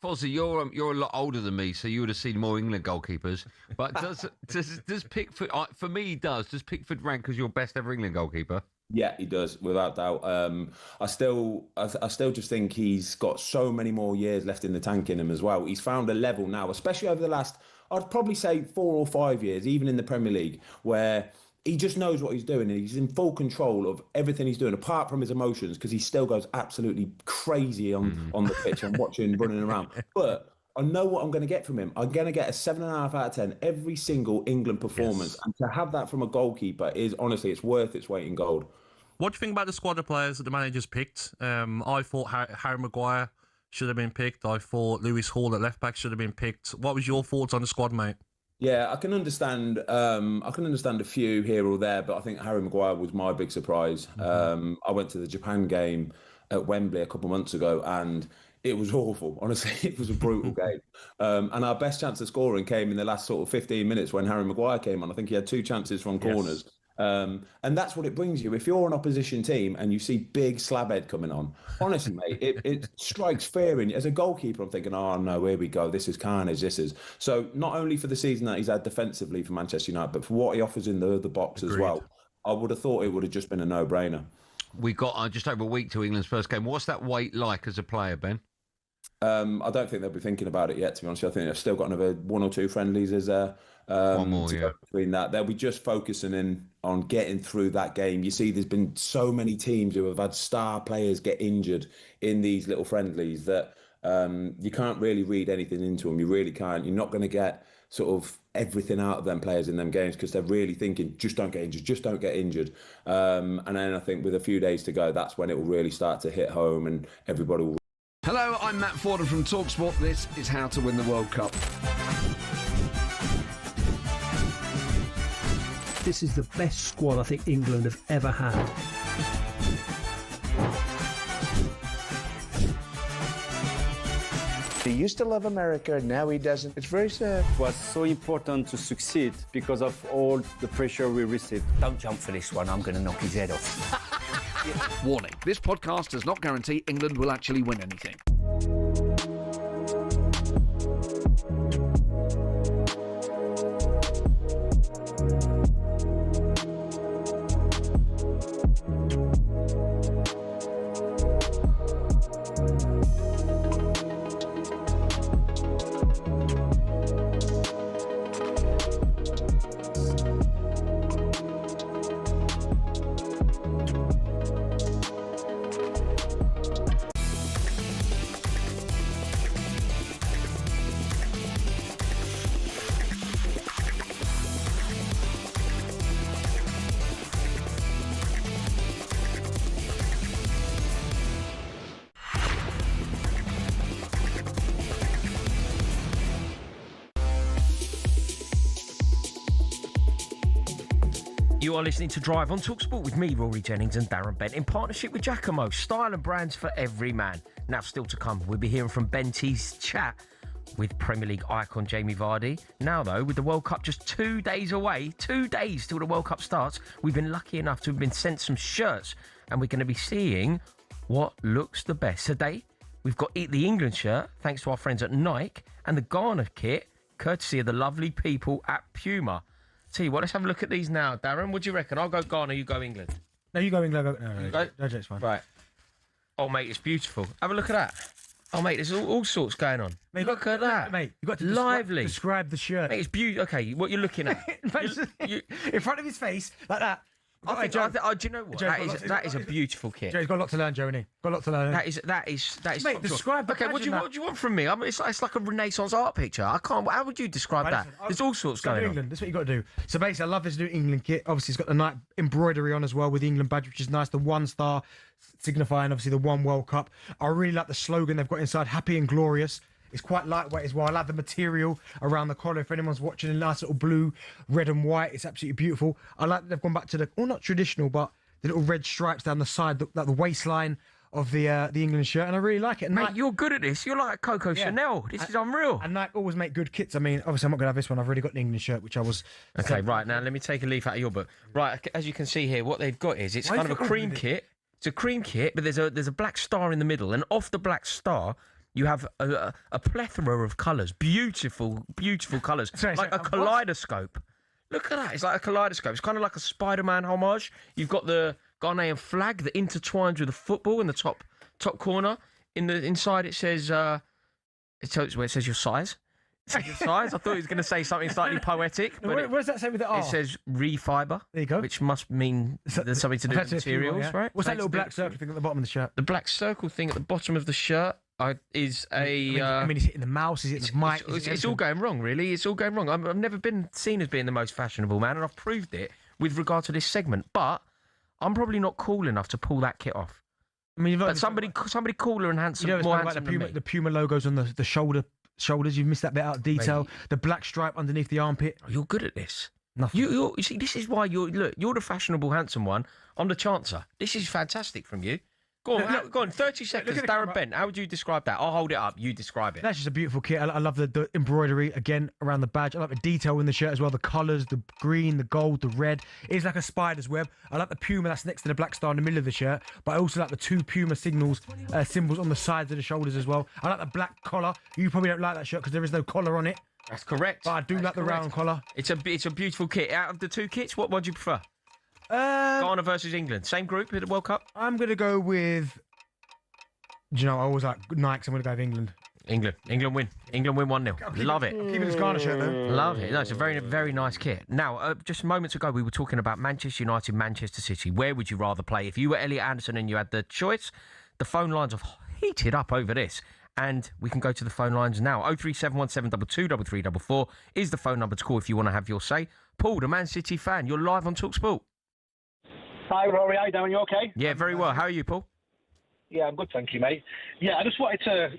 Fozzie, you're a lot older than me, so you would have seen more England goalkeepers. But does Pickford? For me, he does. Does Pickford rank as your best ever England goalkeeper? Yeah, he does, without doubt. I still just think he's got so many more years left in the tank in him as well. He's found a level now, especially over the last, I'd probably say 4 or 5 years, even in the Premier League, where he just knows what he's doing. He's in full control of everything he's doing, apart from his emotions, because he still goes absolutely crazy on the pitch and watching, running around. But I know what I'm going to get from him. I'm going to get a 7.5 out of 10 every single England performance. Yes. And to have that from a goalkeeper is, honestly, it's worth its weight in gold. What do you think about the squad of players that the manager's picked? I thought Harry Maguire should have been picked. I thought Lewis Hall at left back should have been picked. What was your thoughts on the squad, mate? Yeah, I can understand. A few here or there, but I think Harry Maguire was my big surprise. I went to the Japan game at Wembley a couple of months ago, and It was awful. Honestly, it was a brutal game. And our best chance of scoring came in the last sort of 15 minutes when Harry Maguire came on. I think he had 2 chances from corners. And that's what it brings you. If you're an opposition team and you see big slabhead coming on, honestly, mate, it strikes fear in you. As a goalkeeper, I'm thinking, oh, no, here we go. This is carnage. This is. So not only for the season that he's had defensively for Manchester United, but for what he offers in the box as well. I would have thought it would have just been a no-brainer. We got just over a week to England's first game. What's that wait like as a player, Ben? I don't think they'll be thinking about it yet, to be honest. I think they've still got another 1 or 2 friendlies as one more, to go between that. They'll be just focusing in on getting through that game. You see, there's been so many teams who have had star players get injured in these little friendlies that you can't really read anything into them. You really can't. You're not going to get sort of everything out of them players in them games because they're really thinking, just don't get injured, just don't get injured. And then I think with a few days to go, that's when it will really start to hit home and everybody will. Hello, I'm Matt Forden from talkSPORT. This is How to Win the World Cup. This is the best squad I think England have ever had. He used to love America, now he doesn't. It's very sad. It was so important to succeed because of all the pressure we received. Don't jump for this one, I'm going to knock his head off. Warning, this podcast does not guarantee England will actually win anything. You are listening to Drive on talkSPORT with me, Rory Jennings and Darren Bent, in partnership with Giacomo, style and brands for every man. Now, still to come, we'll be hearing from Benty's chat with Premier League icon Jamie Vardy. Now, though, with the World Cup just 2 days away, 2 days till the World Cup starts, we've been lucky enough to have been sent some shirts, and we're going to be seeing what looks the best. Today, we've got the England shirt, thanks to our friends at Nike, and the Ghana kit, courtesy of the lovely people at Puma. Tell you what, let's have a look at these now. Darren, what do you reckon? I'll go Ghana, you go England. No, you go England. No, it's fine. Right. Oh, mate, it's beautiful. Have a look at that. Oh, mate, there's all sorts going on. Mate, look at that. Mate, you've got to lively. Describe the shirt. Mate, it's beautiful. Okay, what you're looking at. In front of his face, like that. Do you know what? That is a beautiful kit. Joe's got a lot to learn, Joe, hasn't he? Got a lot to learn. That is. Mate, describe the what do you want from me? I mean, it's like a Renaissance art picture. I can't. How would you describe that? There's all sorts going on. England. That's what you got to do. So basically, I love this new England kit. Obviously, it's got the Nike embroidery on as well with the England badge, which is nice. The 1 star signifying obviously the 1 World Cup. I really like the slogan they've got inside: "Happy and Glorious." It's quite lightweight as well. I like the material around the collar. If anyone's watching, a nice little blue, red and white. It's absolutely beautiful. I like that they've gone back to the, well, not traditional, but the little red stripes down the side, the waistline of the England shirt, and I really like it. And Mate, Nike, you're good at this. You're like Coco Chanel. This is unreal. And Nike always make good kits. I mean, obviously, I'm not going to have this one. I've already got the England shirt, which I was... Okay, right, now let me take a leaf out of your book. Right, as you can see here, what they've got is, it's kind of a cream kit. It's a cream kit, but there's a black star in the middle, and off the black star... You have a plethora of colours, beautiful, beautiful colours, like a kaleidoscope. Look at that, it's like a kaleidoscope. It's kind of like a Spider-Man homage. You've got the Ghanaian flag that intertwines with the football in the top corner. Inside it says, where it says your size. It says your size. I thought he was going to say something slightly poetic. No, what does that say with the R? It says refiber. There you go. Which must mean there's something to do with materials, right? What's that little black circle thing at the bottom of the shirt? The black circle thing at the bottom of the shirt is a... I mean, is it in the mouse? Is it in the mic? It's all going wrong, really. It's all going wrong. I've never been seen as being the most fashionable man, and I've proved it with regard to this segment. But I'm probably not cool enough to pull that kit off. I mean, but somebody cooler and handsome, more handsome than me. The Puma logos on the shoulders. You've missed that bit out of detail. Mate. The black stripe underneath the armpit. You're good at this. Nothing. You see, this is why you're the fashionable, handsome one. I'm the chancer. This is fantastic from you. Go on, go on. 30 seconds. Darren Bent, how would you describe that? I'll hold it up. You describe it. That's just a beautiful kit. I love the embroidery again around the badge. I like the detail in the shirt as well. The colours, the green, the gold, the red. It's like a spider's web. I like the puma that's next to the black star in the middle of the shirt. But I also like the 2 puma symbols on the sides of the shoulders as well. I like the black collar. You probably don't like that shirt because there is no collar on it. That's correct. But I do like the round collar. It's a beautiful kit. Out of the 2 kits, what do you prefer? Ghana versus England. Same group at the World Cup? I'm going to go with... Do you know, I always like Nikes. I'm going to go with England. England win. England win 1-0. Love it. Keeping this Ghana shirt, though. Love it. No, it's a very, very nice kit. Now, just moments ago, we were talking about Manchester United, Manchester City. Where would you rather play? If you were Elliot Anderson and you had the choice, the phone lines have heated up over this. And we can go to the phone lines now. 03717223344 is the phone number to call if you want to have your say. Paul, the Man City fan, you're live on talkSPORT. Hi, Rory. How you doing? You okay? Yeah, very well. How are you, Paul? Yeah, I'm good, thank you, mate. Yeah, I just wanted to...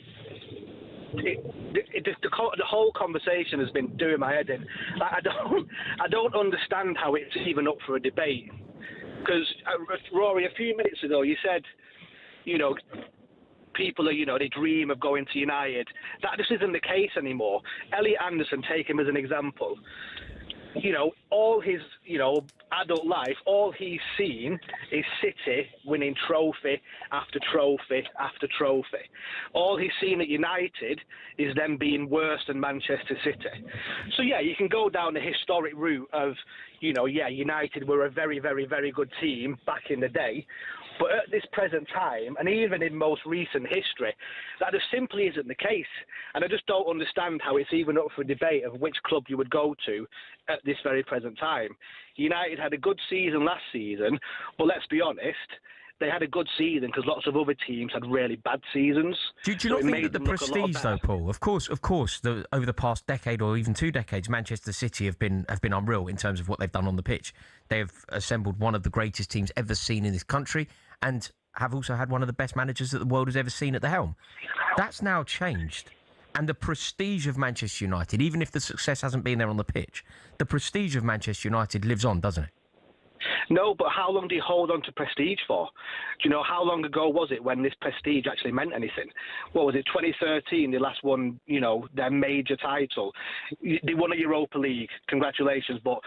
The whole conversation has been doing my head in. I don't understand how it's even up for a debate. Because, Rory, a few minutes ago, you said, people are, they dream of going to United. That just isn't the case anymore. Elliot Anderson, take him as an example. All his, adult life, all he's seen is City winning trophy after trophy after trophy. All he's seen at United is them being worse than Manchester City. So, yeah, you can go down the historic route of, United were a very, very, very good team back in the day. But at this present time, and even in most recent history, that just simply isn't the case. And I just don't understand how it's even up for debate of which club you would go to at this very present time. United had a good season last season, but let's be honest, they had a good season because lots of other teams had really bad seasons. Do you not think that the prestige, though, Paul? Of course, over the past decade or even 2 decades, Manchester City have been unreal in terms of what they've done on the pitch. They have assembled one of the greatest teams ever seen in this country, and have also had one of the best managers that the world has ever seen at the helm. That's now changed. And the prestige of Manchester United, even if the success hasn't been there on the pitch, the prestige of Manchester United lives on, doesn't it? No, but how long do you hold on to prestige for? Do you know, how long ago was it when this prestige actually meant anything? What was it, 2013, they last won, their major title. They won a Europa League, congratulations, but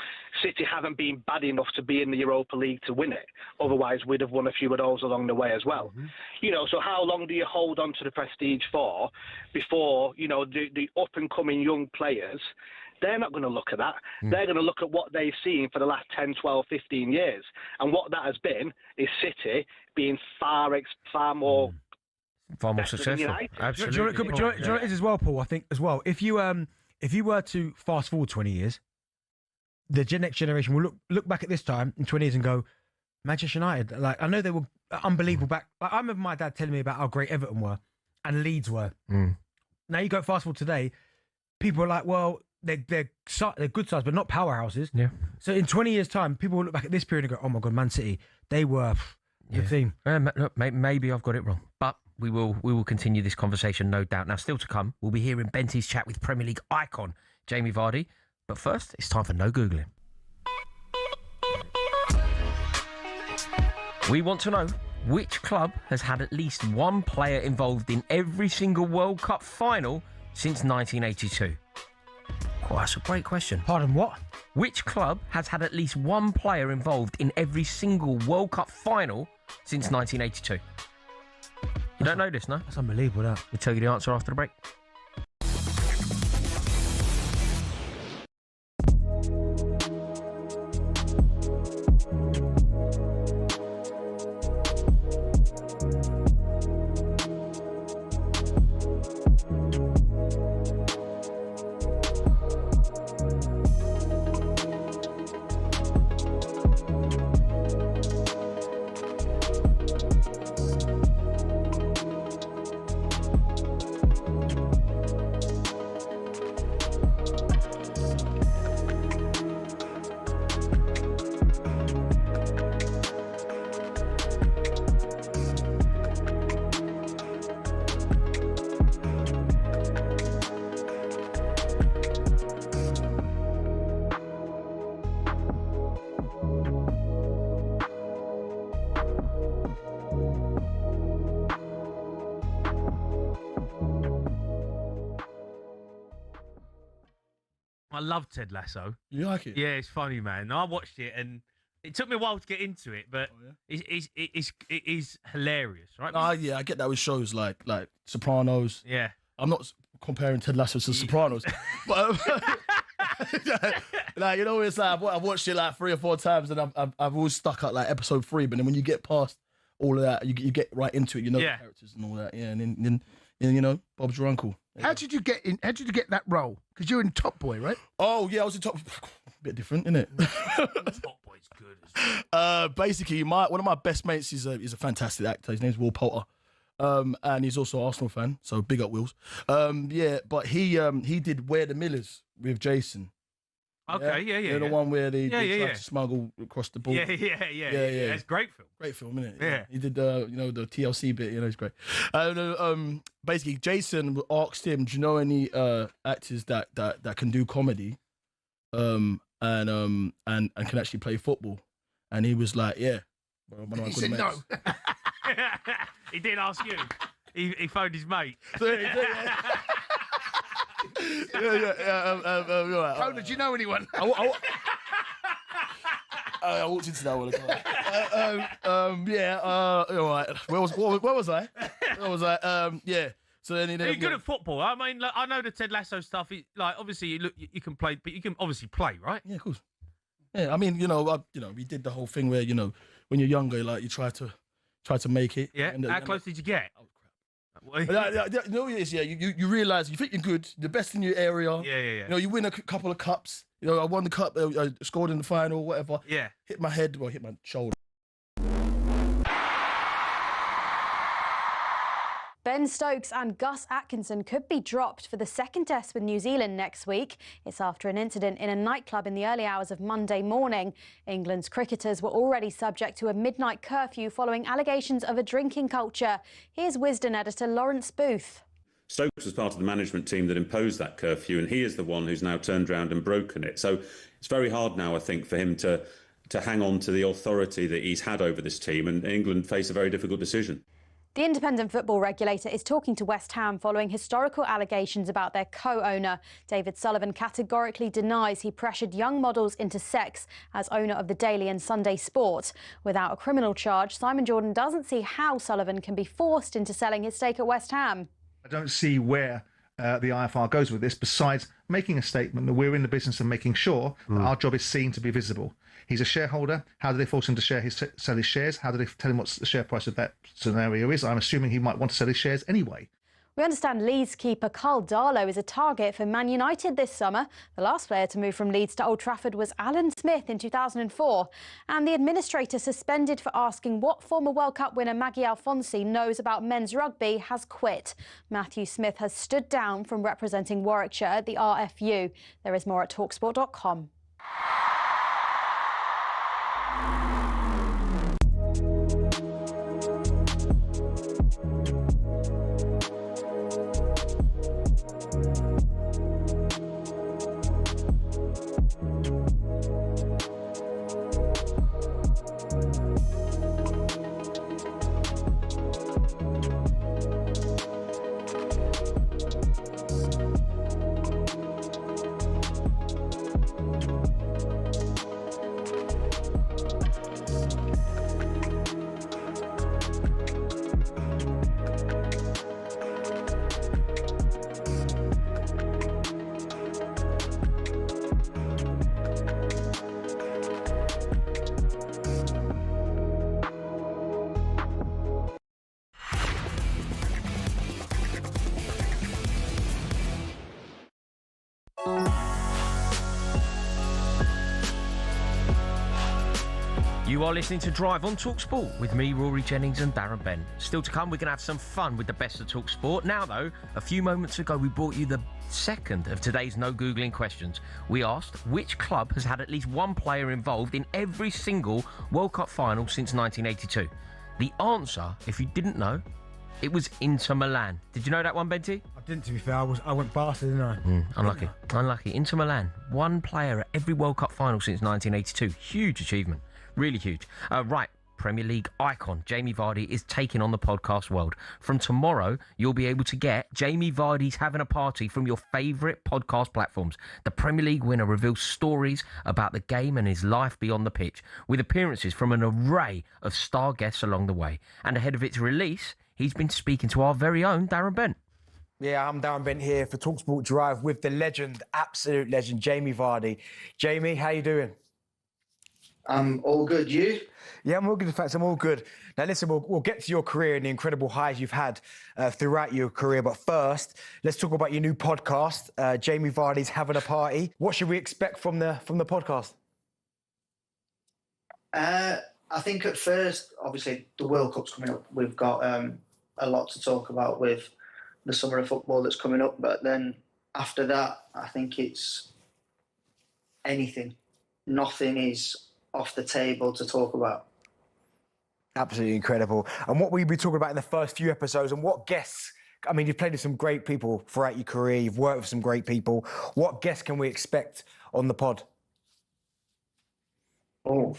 City haven't been bad enough to be in the Europa League to win it. Otherwise, we'd have won a few of those along the way as well. Mm-hmm. So how long do you hold on to the prestige for before, the up-and-coming young players... They're not going to look at that. They're going to look at what they've seen for the last 10, 12, 15 years. And what that has been is City being far more successful. Do Absolutely. you know what it is as well, Paul? I think as well, if you were to fast forward 20 years, the next generation will look back at this time in 20 years and go, Manchester United. Like, I know they were unbelievable back. Like, I remember my dad telling me about how great Everton were and Leeds were. Now you go fast forward today, people are like, well, they're good sides, but not powerhouses. Yeah. So in 20 years' time, people will look back at this period and go, "Oh my God, Man City, they were the team." Look, maybe I've got it wrong, but we will continue this conversation, no doubt. Now, still to come, we'll be hearing Benty's chat with Premier League icon Jamie Vardy. But first, it's time for No Googling. We want to know which club has had at least one player involved in every single World Cup final since 1982. Oh, that's a great question. Pardon, what? Which club has had at least one player involved in every single World Cup final since 1982? You don't know this, no? That's unbelievable, that. We'll tell you the answer after the break. I love Ted Lasso. You like it? Yeah, it's funny, man. I watched it and it took me a while to get into it, but it is hilarious, right? Yeah, I get that with shows like Sopranos. Yeah. I'm not comparing Ted Lasso to Sopranos, but like, you know, it's like I've watched it like 3 or 4 times, and I've always stuck at like episode 3. But then when you get past all of that, you get right into it. You know the characters and all that. Yeah, and then you know, Bob's your uncle. Yeah. How did you get in? How did you get that role? Because you're in Top Boy, right? Oh yeah, I was in Top. Bit different, isn't it? Top Boy's good as well. Basically, one of my best mates is a fantastic actor. His name's Will Poulter. And he's also an Arsenal fan, so big up Wills. Yeah, but he did Where the Millers with Jason. Okay, yeah. The one where they tried to smuggle across the border. Yeah. It's a great film. Great film, isn't it? Yeah. He did the TLC bit. You know, it's great. Basically, Jason asked him, "Do you know any actors that can do comedy, and can actually play football?" And he was like, "Yeah." He said no. He didn't ask you. He phoned his mate. Tony, did you know anyone? I walked into that one. All right. Where was I? Yeah. So then Are you good at football? I mean, like, I know the Ted Lasso stuff. Like, obviously, you can play, but you can obviously play, right? Yeah, of course. Yeah, I mean, we did the whole thing where, when you're younger, like you try to make it. Yeah. How close did you get? Oh crap! You realise you think you're good, the best in your area. Yeah. You win a couple of cups. I won the cup, I scored in the final, whatever. Yeah. Hit my head, hit my shoulder. Ben Stokes and Gus Atkinson could be dropped for the second test with New Zealand next week. It's after an incident in a nightclub in the early hours of Monday morning. England's cricketers were already subject to a midnight curfew following allegations of a drinking culture. Here's Wisden editor Lawrence Booth. Stokes was part of the management team that imposed that curfew, and he is the one who's now turned around and broken it. So it's very hard now, I think, for him to hang on to the authority that he's had over this team, and England face a very difficult decision. The independent football regulator is talking to West Ham following historical allegations about their co-owner. David Sullivan categorically denies he pressured young models into sex as owner of the Daily and Sunday Sport. Without a criminal charge, Simon Jordan doesn't see how Sullivan can be forced into selling his stake at West Ham. I don't see where the IFR goes with this, besides making a statement that we're in the business of making sure that our job is seen to be visible. He's a shareholder. How do they force him to sell his shares? How do they tell him what the share price of that scenario is? I'm assuming he might want to sell his shares anyway. We understand Leeds keeper Carl Darlow is a target for Man United this summer. The last player to move from Leeds to Old Trafford was Alan Smith in 2004. And the administrator suspended for asking what former World Cup winner Maggie Alfonsi knows about men's rugby has quit. Matthew Smith has stood down from representing Warwickshire at the RFU. There is more at talksport.com. You are listening to Drive on talkSPORT with me, Rory Jennings and Darren Bent. Still to come, we're going to have some fun with the best of talkSPORT. Now, though, a few moments ago, we brought you the second of today's No Googling questions. We asked which club has had at least one player involved in every single World Cup final since 1982. The answer, if you didn't know, it was Inter Milan. Did you know that one, Benty? I didn't, to be fair. I went past it, didn't I? Unlucky. Inter Milan. One player at every World Cup final since 1982. Huge achievement. Really huge. Right. Premier League icon Jamie Vardy is taking on the podcast world. From tomorrow, you'll be able to get Jamie Vardy's Having a Party from your favourite podcast platforms. The Premier League winner reveals stories about the game and his life beyond the pitch, with appearances from an array of star guests along the way. And ahead of its release, he's been speaking to our very own Darren Bent. Yeah, I'm Darren Bent here for talkSPORT Drive with the legend, absolute legend, Jamie Vardy. Jamie, how you doing? I'm all good. You? Yeah, I'm all good. In fact, I'm all good. Now, listen, we'll get to your career and the incredible highs you've had throughout your career. But first, let's talk about your new podcast, Jamie Vardy's Having a Party. What should we expect from the podcast? I think at first, obviously, the World Cup's coming up. We've got a lot to talk about with the summer of football that's coming up. But then after that, I think it's anything. Nothing is off the table to talk about. Absolutely incredible. And what will you be talking about in the first few episodes, and what guests? I mean, you've played with some great people throughout your career. You've worked with some great people. What guests can we expect on the pod? Oh,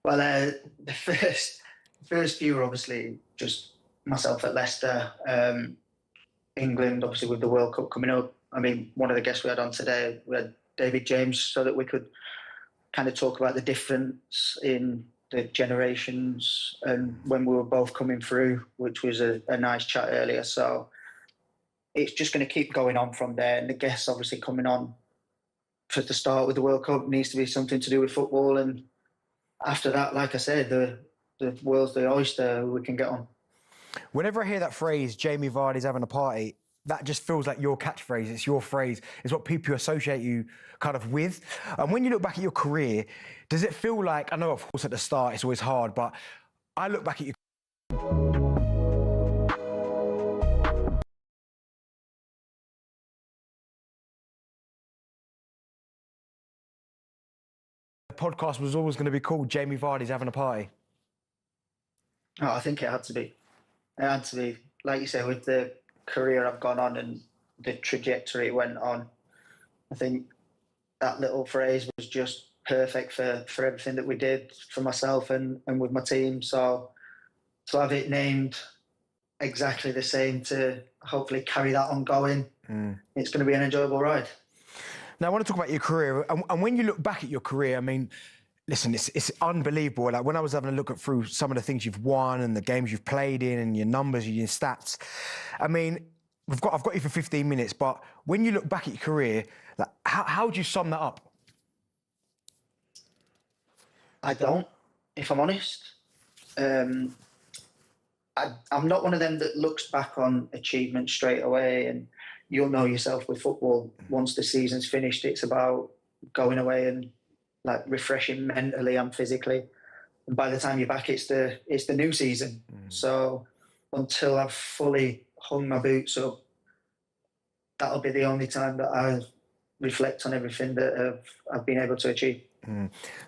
well, the first few were obviously just myself at Leicester, England, obviously with the World Cup coming up. I mean, one of the guests we had on today, we had David James, so that we could kind of talk about the difference in the generations and when we were both coming through, which was a nice chat earlier. So it's just going to keep going on from there. And the guests obviously coming on for the start with the World Cup needs to be something to do with football. And after that, like I said, the world's the oyster we can get on. Whenever I hear that phrase, Jamie Vardy's having a party, that just feels like your catchphrase. It's your phrase. It's what people associate you kind of with. And when you look back at your career, does it feel like, I know, of course, at the start, it's always hard, but I look back at your podcast was always going to be called Jamie Vardy's Having a Party. Oh, I think it had to be. It had to be. Like you say, with the career I've gone on and the trajectory it went on, I think that little phrase was just perfect for everything that we did, for myself and with my team. So to have it named exactly the same, to hopefully carry that on going, it's going to be an enjoyable ride. Now, I want to talk about your career. And when you look back at your career, I mean, listen, it's unbelievable. Like, when I was having a look at through some of the things you've won and the games you've played in and your numbers, your stats, I mean, I've got you for 15 minutes, but when you look back at your career, like, how would you sum that up? I don't, if I'm honest. I'm not one of them that looks back on achievements straight away, and you'll know yourself with football. Once the season's finished, it's about going away and like refreshing mentally and physically. And by the time you're back, it's the new season. So until I've fully hung my boots up, that'll be the only time that I reflect on everything that I've been able to achieve.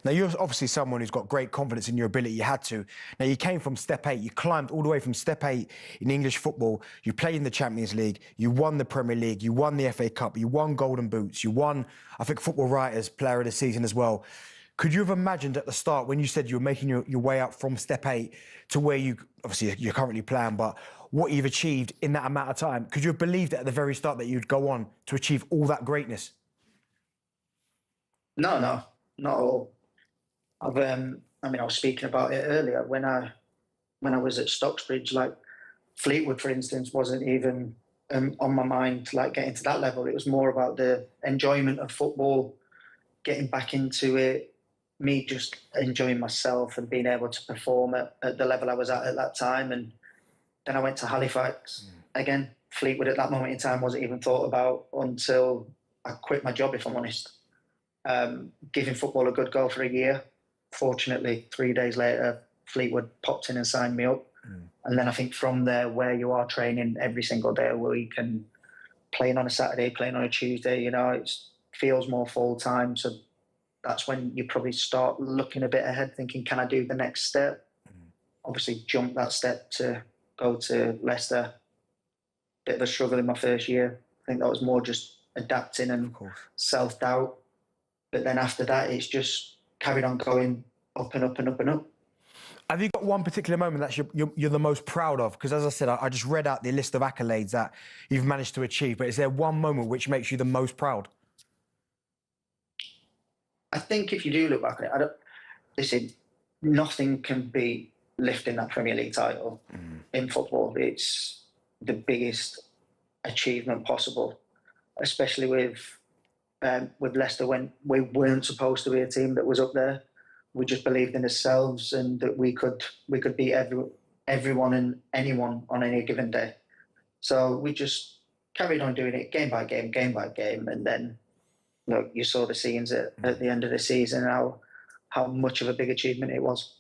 Now, you're obviously someone who's got great confidence in your ability. You had to. Now, you came from step 8. You climbed all the way from step 8 in English football. You played in the Champions League. You won the Premier League. You won the FA Cup. You won Golden Boots. You won, I think, Football Writers Player of the Season as well. Could you have imagined at the start, when you said you were making your way up from step 8 to where you, obviously you're currently playing, but what you've achieved in that amount of time, could you have believed at the very start that you'd go on to achieve all that greatness? No, not at all. I was speaking about it earlier when I was at Stocksbridge. Like Fleetwood, for instance, wasn't even on my mind. Like getting to that level, it was more about the enjoyment of football, getting back into it, me just enjoying myself and being able to perform at the level I was at that time. And then I went to Halifax again. Fleetwood at that moment in time wasn't even thought about until I quit my job, if I'm honest. Giving football a good go for a year. Fortunately, 3 days later, Fleetwood popped in and signed me up. And then I think from there, where you are training every single day a week and playing on a Saturday, playing on a Tuesday, it feels more full-time. So that's when you probably start looking a bit ahead, thinking, can I do the next step? Obviously, jump that step to go to Leicester. Bit of a struggle in my first year. I think that was more just adapting and self-doubt. But then after that, it's just carried on going up and up and up and up. Have you got one particular moment that you're the most proud of? Because as I said, I just read out the list of accolades that you've managed to achieve, but is there one moment which makes you the most proud? I think if you do look back at it, listen, nothing can beat lifting that Premier League title in football. It's the biggest achievement possible, especially with Leicester when we weren't supposed to be a team that was up there. We just believed in ourselves and that we could beat everyone and anyone on any given day. So we just carried on doing it game by game, and then look, you saw the scenes at the end of the season, how much of a big achievement it was.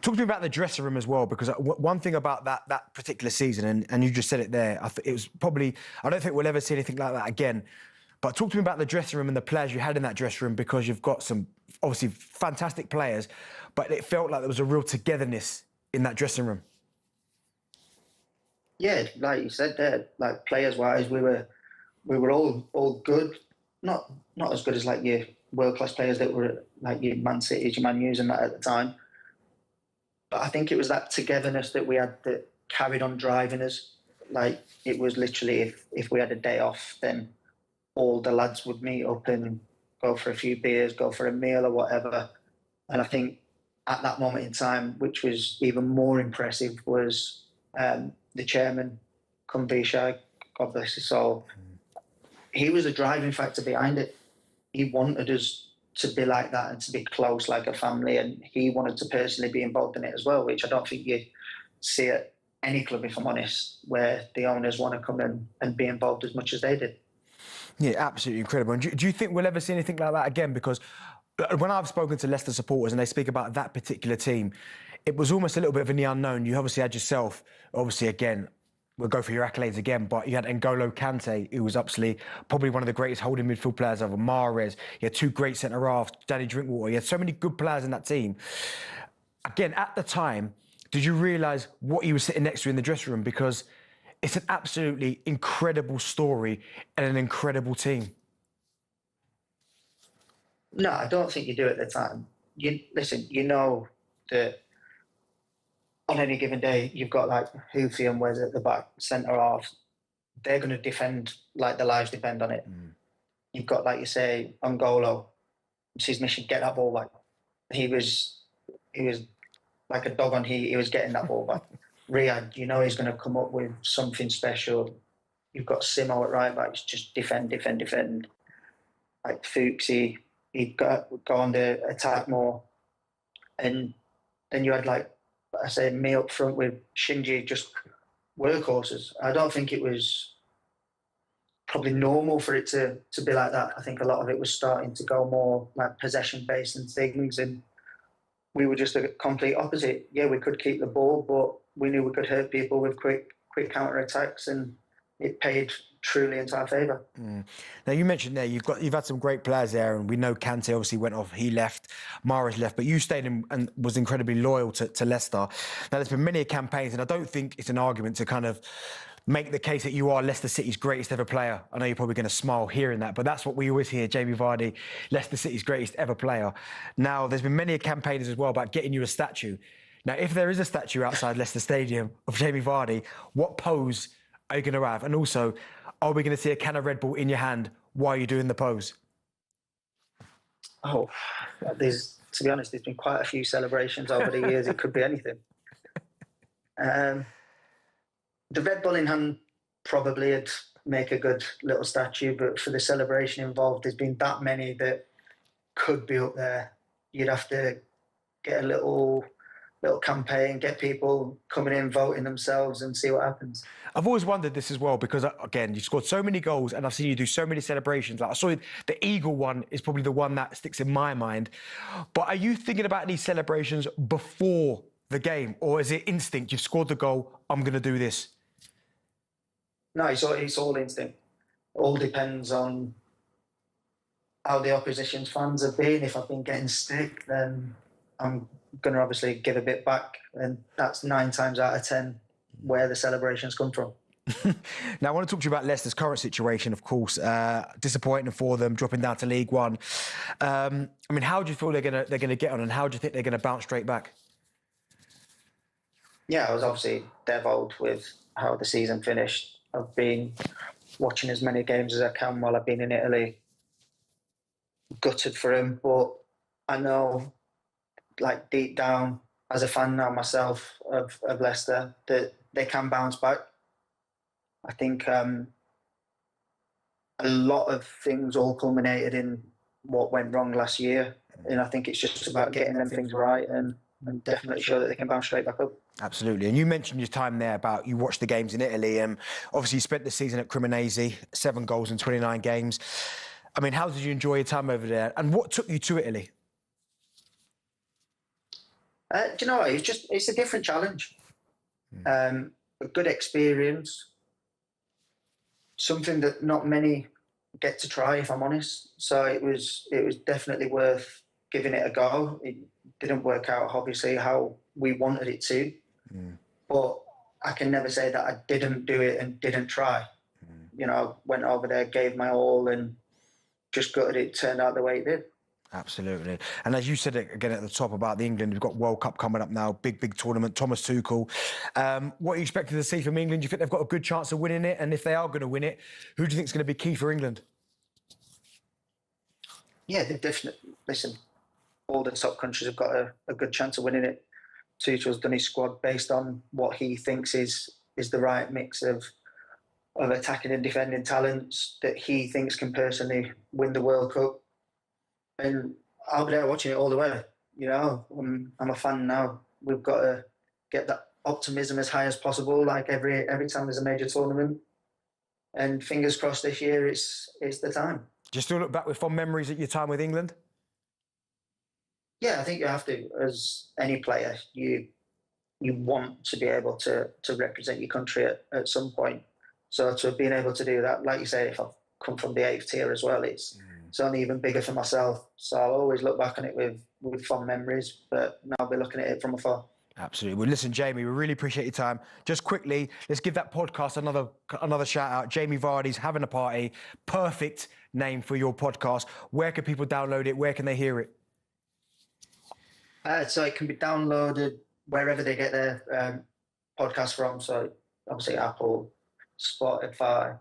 Talk to me about the dressing room as well, because one thing about that particular season, and you just said it there, it was probably, I don't think we'll ever see anything like that again. But talk to me about the dressing room and the players you had in that dressing room, because you've got some obviously fantastic players, but it felt like there was a real togetherness in that dressing room. Yeah, like you said there, like players-wise, we were all good. Not as good as like your world-class players that were like your Man Cities, your Man U's and that at the time. But I think it was that togetherness that we had that carried on driving us. Like it was literally if we had a day off, then all the lads would meet up and go for a few beers, go for a meal or whatever. And I think at that moment in time, which was even more impressive, was the chairman, Kumbishai, God bless his soul. He was a driving factor behind it. He wanted us to be like that and to be close like a family, and he wanted to personally be involved in it as well, which I don't think you see at any club, if I'm honest, where the owners want to come in and be involved as much as they did. Yeah, absolutely incredible. And do you think we'll ever see anything like that again? Because when I've spoken to Leicester supporters and they speak about that particular team, it was almost a little bit of in the unknown. You obviously had yourself, obviously, again, we'll go for your accolades again, but you had N'Golo Kante, who was absolutely probably one of the greatest holding midfield players ever. Mahrez, you had two great centre-halves, Danny Drinkwater. You had so many good players in that team. Again, at the time, did you realise what he was sitting next to in the dressing room? Because it's an absolutely incredible story and an incredible team. No, I don't think you do at the time. Listen, you know that on any given day, you've got like Hoofy and Wes at the back, centre half. They're going to defend like their lives depend on it. You've got, like you say, N'Golo. It's his mission, get that ball back. He was like a dog on heat. He was getting that ball back. Riyad, you know he's going to come up with something special. You've got Simo at right back. It's just defend. Like Fuchsie, he'd go on the attack more. And then you had, like I say, me up front with Shinji, just workhorses. I don't think it was probably normal for it to be like that. I think a lot of it was starting to go more like possession-based and things, and we were just a complete opposite. Yeah, we could keep the ball, but we knew we could hurt people with quick counter-attacks, and it paid truly into our favour. Now, you mentioned there you've had some great players there, and we know Kante obviously went off, he left, Mahrez left, but you stayed in and was incredibly loyal to Leicester. Now, there's been many campaigns, and I don't think it's an argument to kind of make the case that you are Leicester City's greatest ever player. I know you're probably going to smile hearing that, but that's what we always hear, Jamie Vardy, Leicester City's greatest ever player. Now, there's been many campaigns as well about getting you a statue. Now, if there is a statue outside Leicester Stadium of Jamie Vardy, what pose are you going to have? And also, are we going to see a can of Red Bull in your hand while you're doing the pose? Oh, to be honest, there's been quite a few celebrations over the years. It could be anything. The Red Bull in hand probably would make a good little statue, but for the celebration involved, there's been that many that could be up there. You'd have to get a little campaign, get people coming in, voting themselves and see what happens. I've always wondered this as well, because again, you scored so many goals and I've seen you do so many celebrations. Like I saw the Eagle one is probably the one that sticks in my mind. But are you thinking about these celebrations before the game, or is it instinct? You've scored the goal, I'm going to do this. No, it's all instinct. It all depends on how the opposition's fans have been. If I've been getting stick, then I'm going to obviously give a bit back, and that's 9 times out of 10 where the celebrations come from. Now, I want to talk to you about Leicester's current situation, of course. Disappointing for them, dropping down to League One. I mean, how do you feel they're going to get on, and how do you think they're going to bounce straight back? Yeah, I was obviously devolved with how the season finished. I've been watching as many games as I can while I've been in Italy. Gutted for him, but I know, like deep down, as a fan now myself of Leicester, that they can bounce back. I think a lot of things all culminated in what went wrong last year, and I think it's just about getting them things right and definitely sure that they can bounce straight back up. Absolutely. And you mentioned your time there about you watched the games in Italy, and obviously you spent the season at Cremonese, 7 goals in 29 games. I mean, how did you enjoy your time over there? And what took you to Italy? Do you know what? It's a different challenge. A good experience. Something that not many get to try, if I'm honest. So it was definitely worth giving it a go. It didn't work out, obviously, how we wanted it to. But I can never say that I didn't do it and didn't try. You know, went over there, gave my all, and just gutted it turned out the way it did. Absolutely. And as you said it again at the top about the England, we've got World Cup coming up now, big tournament, Thomas Tuchel. What are you expecting to see from England? Do you think they've got a good chance of winning it? And if they are going to win it, who do you think is going to be key for England? Yeah, they've definitely, listen, all the top countries have got a good chance of winning it. Tuchel's done his squad based on what he thinks is the right mix of attacking and defending talents that he thinks can personally win the World Cup. And I'll be there watching it all the way. You know, I'm a fan now. We've got to get that optimism as high as possible, like every time there's a major tournament. And fingers crossed this year it's the time. Do you still look back with fond memories at your time with England? Yeah, I think you have to. As any player, you want to be able to represent your country at some point. So to being able to do that, like you say, if I've come from the 8th tier as well, it's only even bigger for myself. So I'll always look back on it with fond memories, but now I'll be looking at it from afar. Absolutely. Well, listen, Jamie, we really appreciate your time. Just quickly, let's give that podcast another shout out. Jamie Vardy's Having a Party. Perfect name for your podcast. Where can people download it? Where can they hear it? So it can be downloaded wherever they get their podcast from. So obviously Apple, Spotify,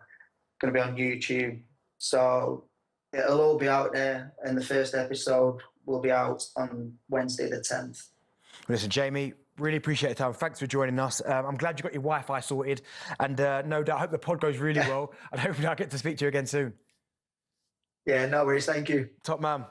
going to be on YouTube. So it'll all be out there, and the first episode will be out on Wednesday the 10th. Listen, Jamie, really appreciate your time. Thanks for joining us. I'm glad you got your Wi-Fi sorted, and no doubt, I hope the pod goes really well, and hopefully I'll get to speak to you again soon. Yeah, no worries. Thank you. Top man.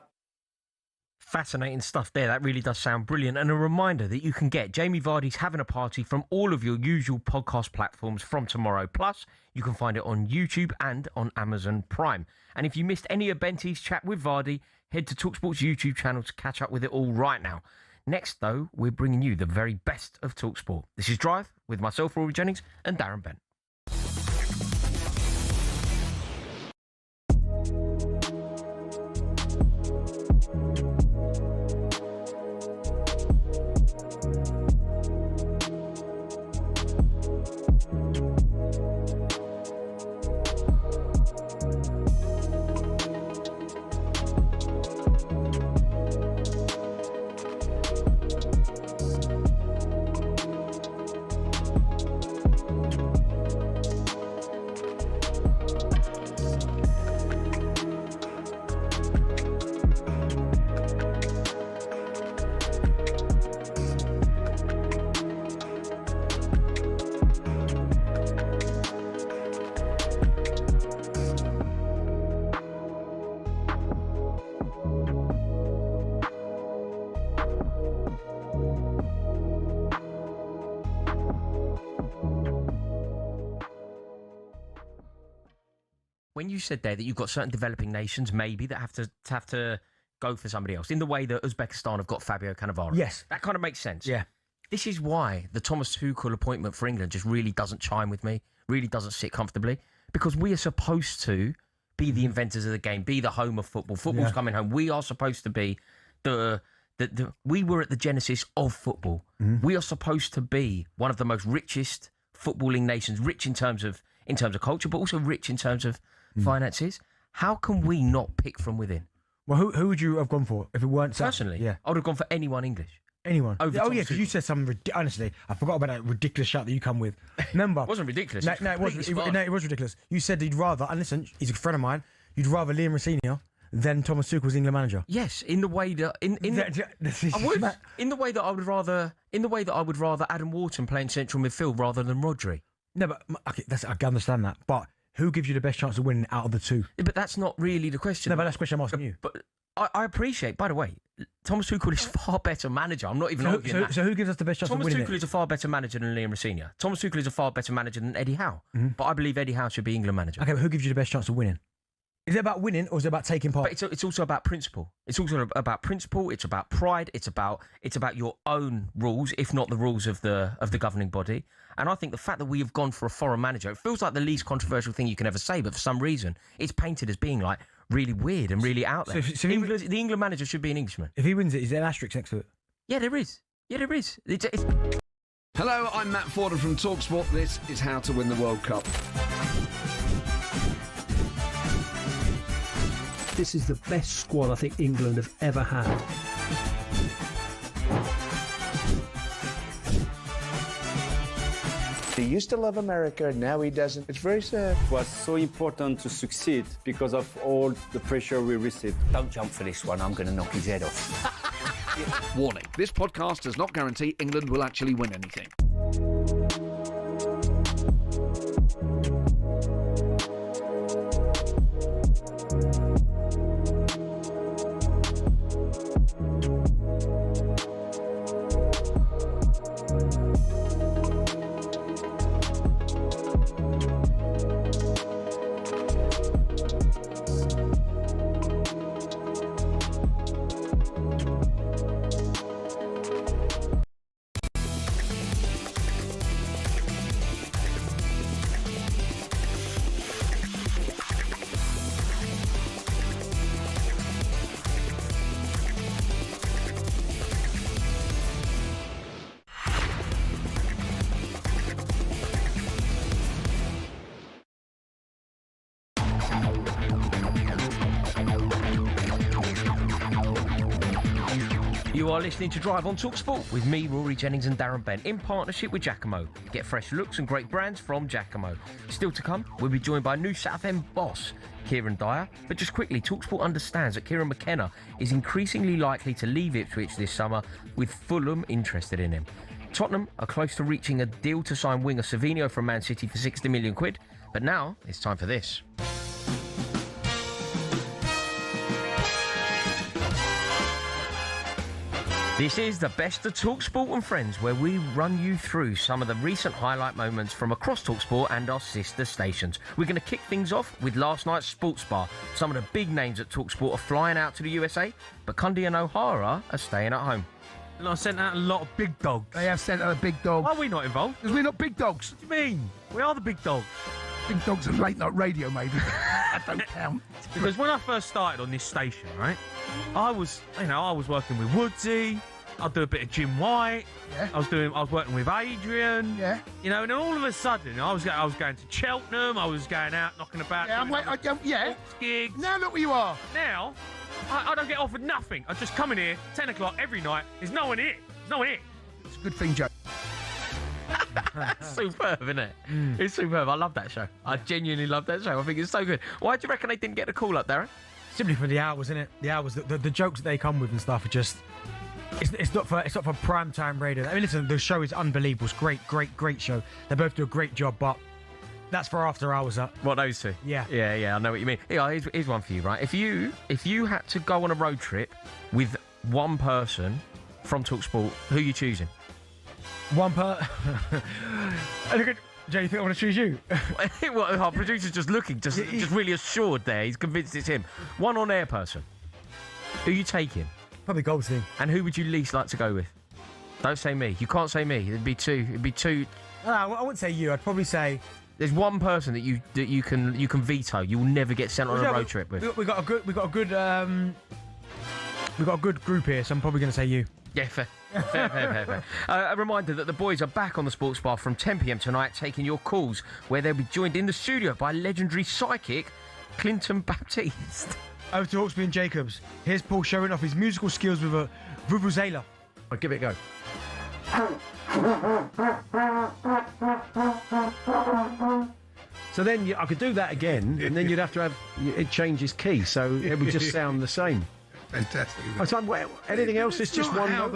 Fascinating stuff there. That really does sound brilliant. And a reminder that you can get Jamie Vardy's Having a Party from all of your usual podcast platforms from tomorrow. Plus, you can find it on YouTube and on Amazon Prime. And if you missed any of Benty's chat with Vardy, head to talkSPORT's YouTube channel to catch up with it all right now. Next, though, we're bringing you the very best of talkSPORT. This is Drive with myself, Rory Jennings, and Darren Bent. When you said there that you've got certain developing nations maybe that have to go for somebody else in the way that Uzbekistan have got Fabio Cannavaro. Yes. That kind of makes sense. Yeah. This is why the Thomas Tuchel appointment for England just really doesn't chime with me, really doesn't sit comfortably, because we are supposed to be the inventors of the game, be the home of football. Football's coming home. We are supposed to be we were at the genesis of football. We are supposed to be one of the most richest footballing nations, rich in terms of culture, but also rich in terms of finances. How can we not pick from within? Well, who would you have gone for if it weren't personally? Yeah, I would have gone for anyone English. Anyone. Over Oh, Thomas yeah, because you Tuchel. said something... Honestly, I forgot about that ridiculous shout that you come with. Remember? It wasn't ridiculous. No, it was ridiculous. You said you'd rather... And listen, he's a friend of mine. You'd rather Liam Rosenior than Thomas Tuchel as England manager. Yes, in the way that... I would. In the way that I would rather... In the way that I would rather Adam Wharton playing central midfield rather than Rodri. No, but... Okay, I can understand that. But who gives you the best chance of winning out of the two? Yeah, but that's not really the question. No, but that's the question I'm asking you. But I appreciate, by the way, Thomas Tuchel is far better manager. I'm not even arguing that. So who gives us the best chance of winning Thomas Tuchel is a far better manager than Liam Rosenior. Thomas Tuchel is a far better manager than Eddie Howe. But I believe Eddie Howe should be England manager. Okay, but who gives you the best chance of winning? Is it about winning or is it about taking part? But it's also about principle. It's also about principle. It's about pride. It's about your own rules, if not the rules of the governing body. And I think the fact that we have gone for a foreign manager, it feels like the least controversial thing you can ever say, but for some reason, it's painted as being like really weird and really out there. So the England manager should be an Englishman. If he wins it, is there an asterisk next to it? Yeah, there is. Yeah, there is. Hello, I'm Matt Forden from talkSPORT. This is How to Win the World Cup. This is the best squad I think England have ever had. He used to love America, now he doesn't. It's very sad. It was so important to succeed because of all the pressure we received. Don't jump for this one, I'm going to knock his head off. Warning, this podcast does not guarantee England will actually win anything. You are listening to Drive on talkSPORT with me, Rory Jennings and Darren Bent, in partnership with Giacomo. Get fresh looks and great brands from Giacomo. Still to come, we'll be joined by new Southend boss, Kieran Dyer. But just quickly, talkSPORT understands that Kieran McKenna is increasingly likely to leave Ipswich this summer, with Fulham interested in him. Tottenham are close to reaching a deal to sign winger Savinho from Man City for 60 million quid. But now, it's time for this. This is the best of talkSPORT and Friends, where we run you through some of the recent highlight moments from across talkSPORT and our sister stations. We're going to kick things off with last night's sports bar. Some of the big names at talkSPORT are flying out to the USA, but Cundy and O'Hara are staying at home. And I sent out a lot of big dogs. They have sent out a big dog. Why are we not involved? Because we're not big dogs. What do you mean? We are the big dogs. Big dogs are late night radio, maybe. That don't count. Because when I first started on this station, right, I was working with Woodsy. I'd do a bit of Jim White. Yeah. I was working with Adrian. Yeah. You know, and then all of a sudden, I was going to Cheltenham. I was going out knocking about. Yeah, gigs. Now look where you are. Now, I don't get offered nothing. I just come in here 10 o'clock every night. There's no one here. It's a good thing, Joe. Superb, isn't it? It's superb. I love that show. I genuinely love that show. I think it's so good. Why do you reckon they didn't get a call up, Darren? Simply for the hours, isn't it? The hours, the jokes that they come with and stuff are just. It's not for prime time radio. I mean, listen, the show is unbelievable. It's great show. They both do a great job, but that's for after hours. What, those two? Yeah. I know what you mean. Here's one for you, right? If you had to go on a road trip with one person from talkSPORT, who are you choosing? Look at Jay. You think I want to choose you? What, our producer's just looking, just really assured there. He's convinced it's him. One on-air person. Who are you taking? Probably Goldstein. And who would you least like to go with? Don't say me. You can't say me. It'd be two. No, I wouldn't say you. I'd probably say there's one person that you can veto. You will never get sent on a road trip with. We got a good group here, so I'm probably going to say you. Yeah, fair. A reminder that the boys are back on the Sports Bar from 10 p.m. tonight, taking your calls, where they'll be joined in the studio by legendary psychic Clinton Baptiste. Over to Hawksby and Jacobs. Here's Paul showing off his musical skills with a vuvuzela. I'll give it a go. So then I could do that again, and then you'd have to have it changes key, so it would just sound the same. Fantastic. Anything else? It's just one note.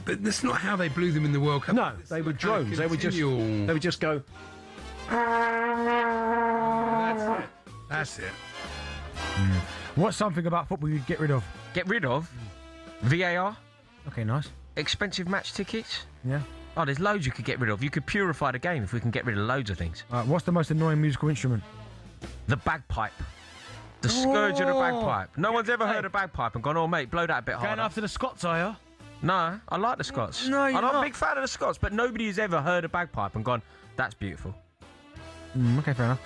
But that's not how they blew them in the World Cup. No, they were drones. They would just go. That's it. What's something about football you'd get rid of? Get rid of? VAR? Okay, nice. Expensive match tickets? Yeah. Oh, there's loads you could get rid of. You could purify the game if we can get rid of loads of things. What's the most annoying musical instrument? The bagpipe. The scourge of the bagpipe. No one's ever heard a bagpipe and gone, oh, mate, blow that a bit harder. Going after the Scots, are you? No, I like the Scots. No, you're I'm not. a big fan of the Scots, but nobody has ever heard a bagpipe and gone, that's beautiful. Okay, fair enough.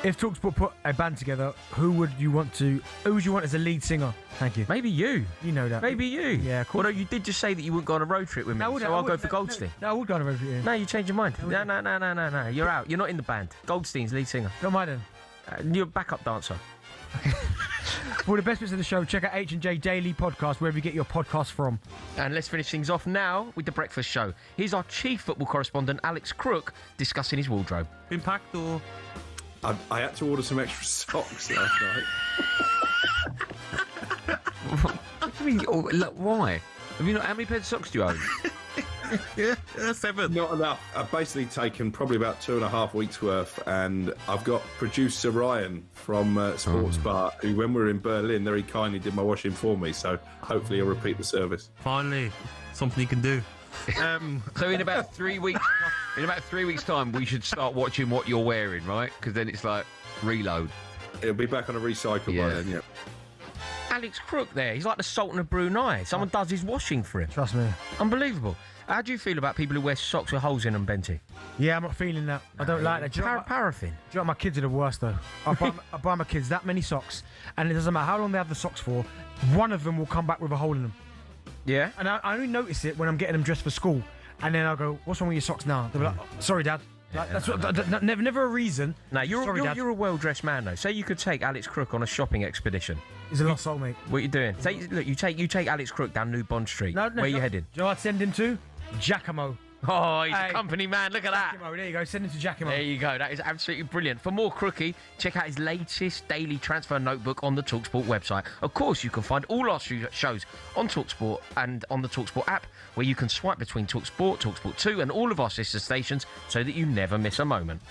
If talkSPORT put a band together, who would you want as a lead singer? Thank you. Maybe you. You know that. Maybe you. Yeah, cool. Although you did just say that you wouldn't go on a road trip with me, so I'll go for Goldstein. No, I would go on a road trip. Yeah. No, you changed your mind. No. You're out. You're not in the band. Goldstein's lead singer. Don't mind then. You're a backup dancer. For the best bits of the show, check out H&J Daily Podcast, wherever you get your podcasts from. And let's finish things off now with The Breakfast Show. Here's our chief football correspondent, Alex Crook, discussing his wardrobe. Been packed or...? I had to order some extra socks last night. What do you mean? Oh, look, why? Have you not? How many pairs of socks do you own? Yeah, 7. Not enough. I've basically taken probably about 2.5 weeks worth, and I've got producer Ryan from Sports Bar, who, when we were in Berlin, very kindly did my washing for me. So hopefully, he'll repeat the service. Finally, something you can do. So in about 3 weeks, time, we should start watching what you're wearing, right? Because then it's like reload. It'll be back on a recycle by then. Yeah. Alex Crook there. He's like the Sultan of Brunei. Someone does his washing for him. Trust me. Unbelievable. How do you feel about people who wear socks with holes in them, Benty? Yeah, I'm not feeling that. I don't like that. Paraffin. Do you know what? My kids are the worst, though. I buy my kids that many socks, and it doesn't matter how long they have the socks for, one of them will come back with a hole in them. Yeah? And I only notice it when I'm getting them dressed for school, and then I'll go, what's wrong with your socks now? They'll be like, oh, sorry, Dad. Like, that's never a reason. No, you're a well-dressed man, though. Say you could take Alex Crook on a shopping expedition. He's a lost soul, mate. What are you doing? You take Alex Crook down New Bond Street. Where are you heading? Do you know what I'd send him to? Giacomo. Oh, he's a company man. Look at that. Giacomo, there you go. Send him to Giacomo. There you go. That is absolutely brilliant. For more Crookie, check out his latest daily transfer notebook on the talkSPORT website. Of course, you can find all our shows on talkSPORT and on the talkSPORT app, where you can swipe between talkSPORT, talkSPORT 2 and all of our sister stations so that you never miss a moment.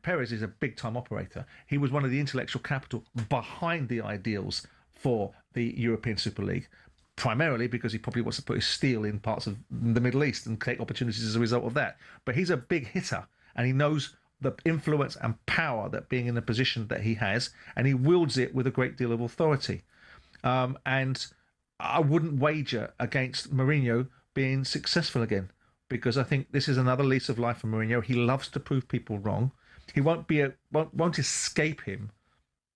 Perez is a big-time operator. He was one of the intellectual capital behind the ideals for the European Super League, primarily because he probably wants to put his steel in parts of the Middle East and take opportunities as a result of that. But he's a big hitter, and he knows the influence and power that being in the position that he has, and he wields it with a great deal of authority. And I wouldn't wager against Mourinho being successful again, because I think this is another lease of life for Mourinho. He loves to prove people wrong. He won't escape him,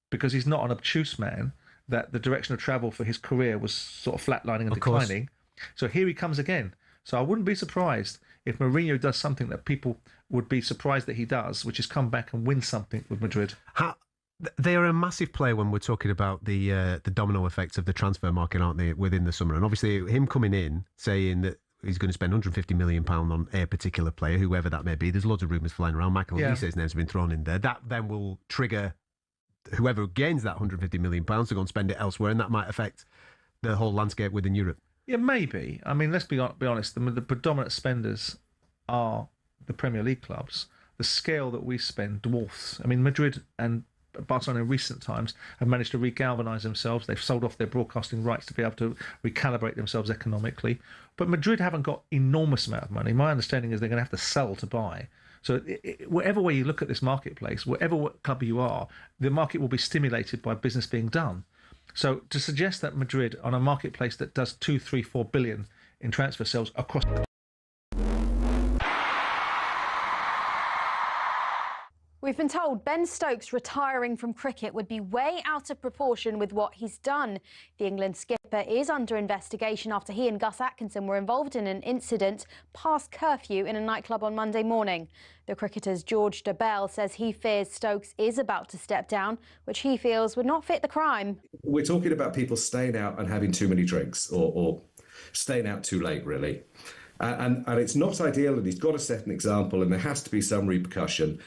because he's not an obtuse man, that the direction of travel for his career was sort of flatlining and declining. So here he comes again. So I wouldn't be surprised if Mourinho does something that people would be surprised that he does, which is come back and win something with Madrid. They are a massive player when we're talking about the domino effects of the transfer market, aren't they, within the summer? And obviously him coming in, saying that he's going to spend £150 million on a particular player, whoever that may be. There's loads of rumours flying around. Michael Olise's name's been thrown in there. That then will trigger whoever gains that £150 million to go and spend it elsewhere, and that might affect the whole landscape within Europe. Yeah, maybe. I mean, let's be honest. The predominant spenders are the Premier League clubs. The scale that we spend dwarfs. I mean, Madrid and Barcelona in recent times have managed to regalvanise themselves. They've sold off their broadcasting rights to be able to recalibrate themselves economically. But Madrid haven't got enormous amount of money. My understanding is they're going to have to sell to buy. So whatever way you look at this marketplace, whatever club you are, the market will be stimulated by business being done. So to suggest that Madrid, on a marketplace that does 2, 3, 4 billion in transfer sales across... We've been told Ben Stokes retiring from cricket would be way out of proportion with what he's done. The England skipper is under investigation after he and Gus Atkinson were involved in an incident past curfew in a nightclub on Monday morning. The cricketer's George Dobell says he fears Stokes is about to step down, which he feels would not fit the crime. We're talking about people staying out and having too many drinks or staying out too late, really. And it's not ideal, and he's got to set an example, and there has to be some repercussion.